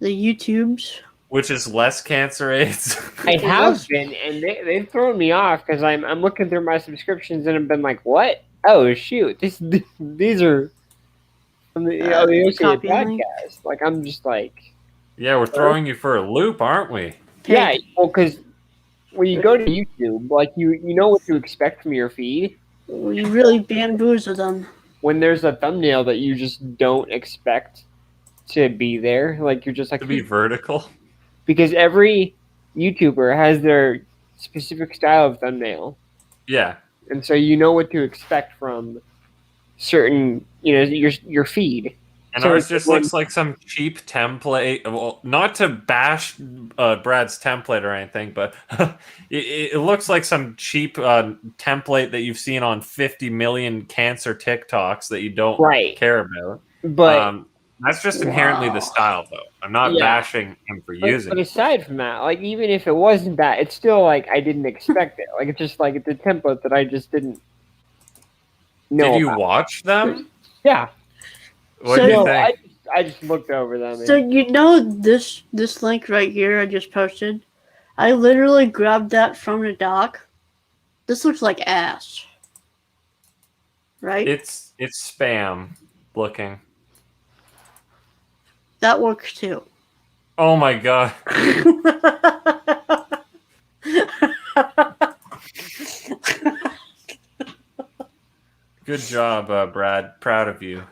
YouTubes. Which is less Cancer AIDS. I have been, and they've thrown me off because I'm looking through my subscriptions and I've been like, what? Oh shoot, these are from the the OCA copy link. Podcast. Like I'm just like, Yeah, we're throwing you for a loop, aren't we? yeah, well, because when you go to YouTube, like you know what to expect from your feed. You really bamboozle them. When there's a thumbnail that you just don't expect to be there, like you're just like To be vertical. because every YouTuber has their specific style of thumbnail, Yeah. and so you know what to expect from certain, your feed. And So ours it's just when- looks like some cheap template. Well, not to bash Brad's template or anything, but it looks like some cheap template that you've seen on 50 million cancer TikToks that you don't Right. care about. But That's just inherently the style, though. I'm not Yeah. bashing him for using but it. aside from that, like even if it wasn't that, it's still like I didn't expect it. Like it's just like it's a template that I just didn't know. Did you about. watch them? Yeah. What So- do you No, think? I just looked over them. And, So you know this link right here I just posted? I literally grabbed that from the doc. This looks like ass. Right? It's spam looking. That works too. Oh my god. Good job, Brad. Proud of you.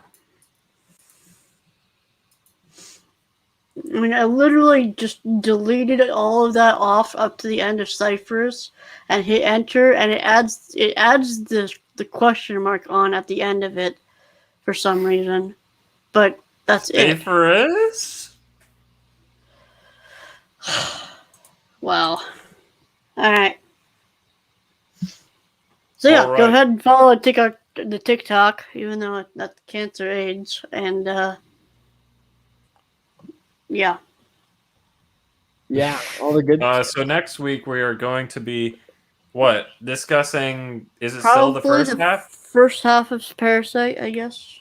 I mean, I literally just deleted all of that off up to the end of ciphers and hit enter, and it adds the question mark on at the end of it for some reason. But that's it. Cyphers? Wow. All right. So yeah, All go right. ahead and follow the TikTok, even though that's Cancer AIDS, and yeah. yeah, all the good. So next week we are going to be discussing? Is it still the Probably first half? First half of Parasyte, I guess.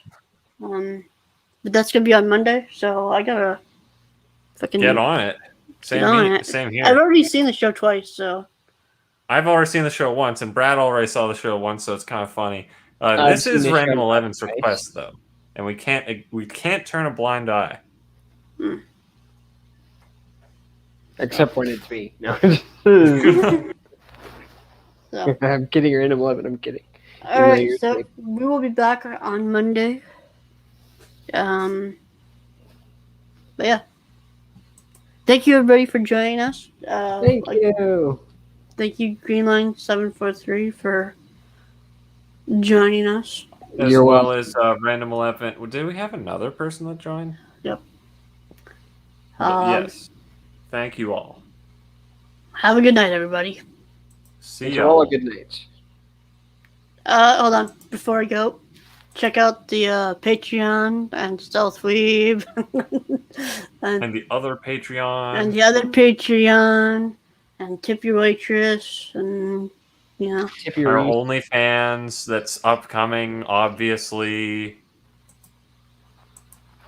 But that's gonna be on Monday, so I gotta fucking Get on it. Get on it. Same here. I've already seen the show twice, so I've already seen the show once, and Brad already saw the show once, so it's kind of funny. I've This seen is the Random show 11's twice. request, though, and we can't turn a blind eye. Except when it's me. No. so. I'm kidding. Random 11. I'm kidding. All right, You're so safe. we will be back on Monday. But yeah, thank you everybody for joining us. Thank you. Thank you, Greenline 743 for joining us. As You're well welcome. as Random 11. Did we have another person that joined? Yep. Yes. Thank you all. Have a good night, everybody. See It's y'all. all a good night. Hold on, before I go, check out the Patreon and Stealth Weave and And the other Patreon. the other Patreon and Tip Your Waitress and Tip your Our ear. OnlyFans that's upcoming, obviously.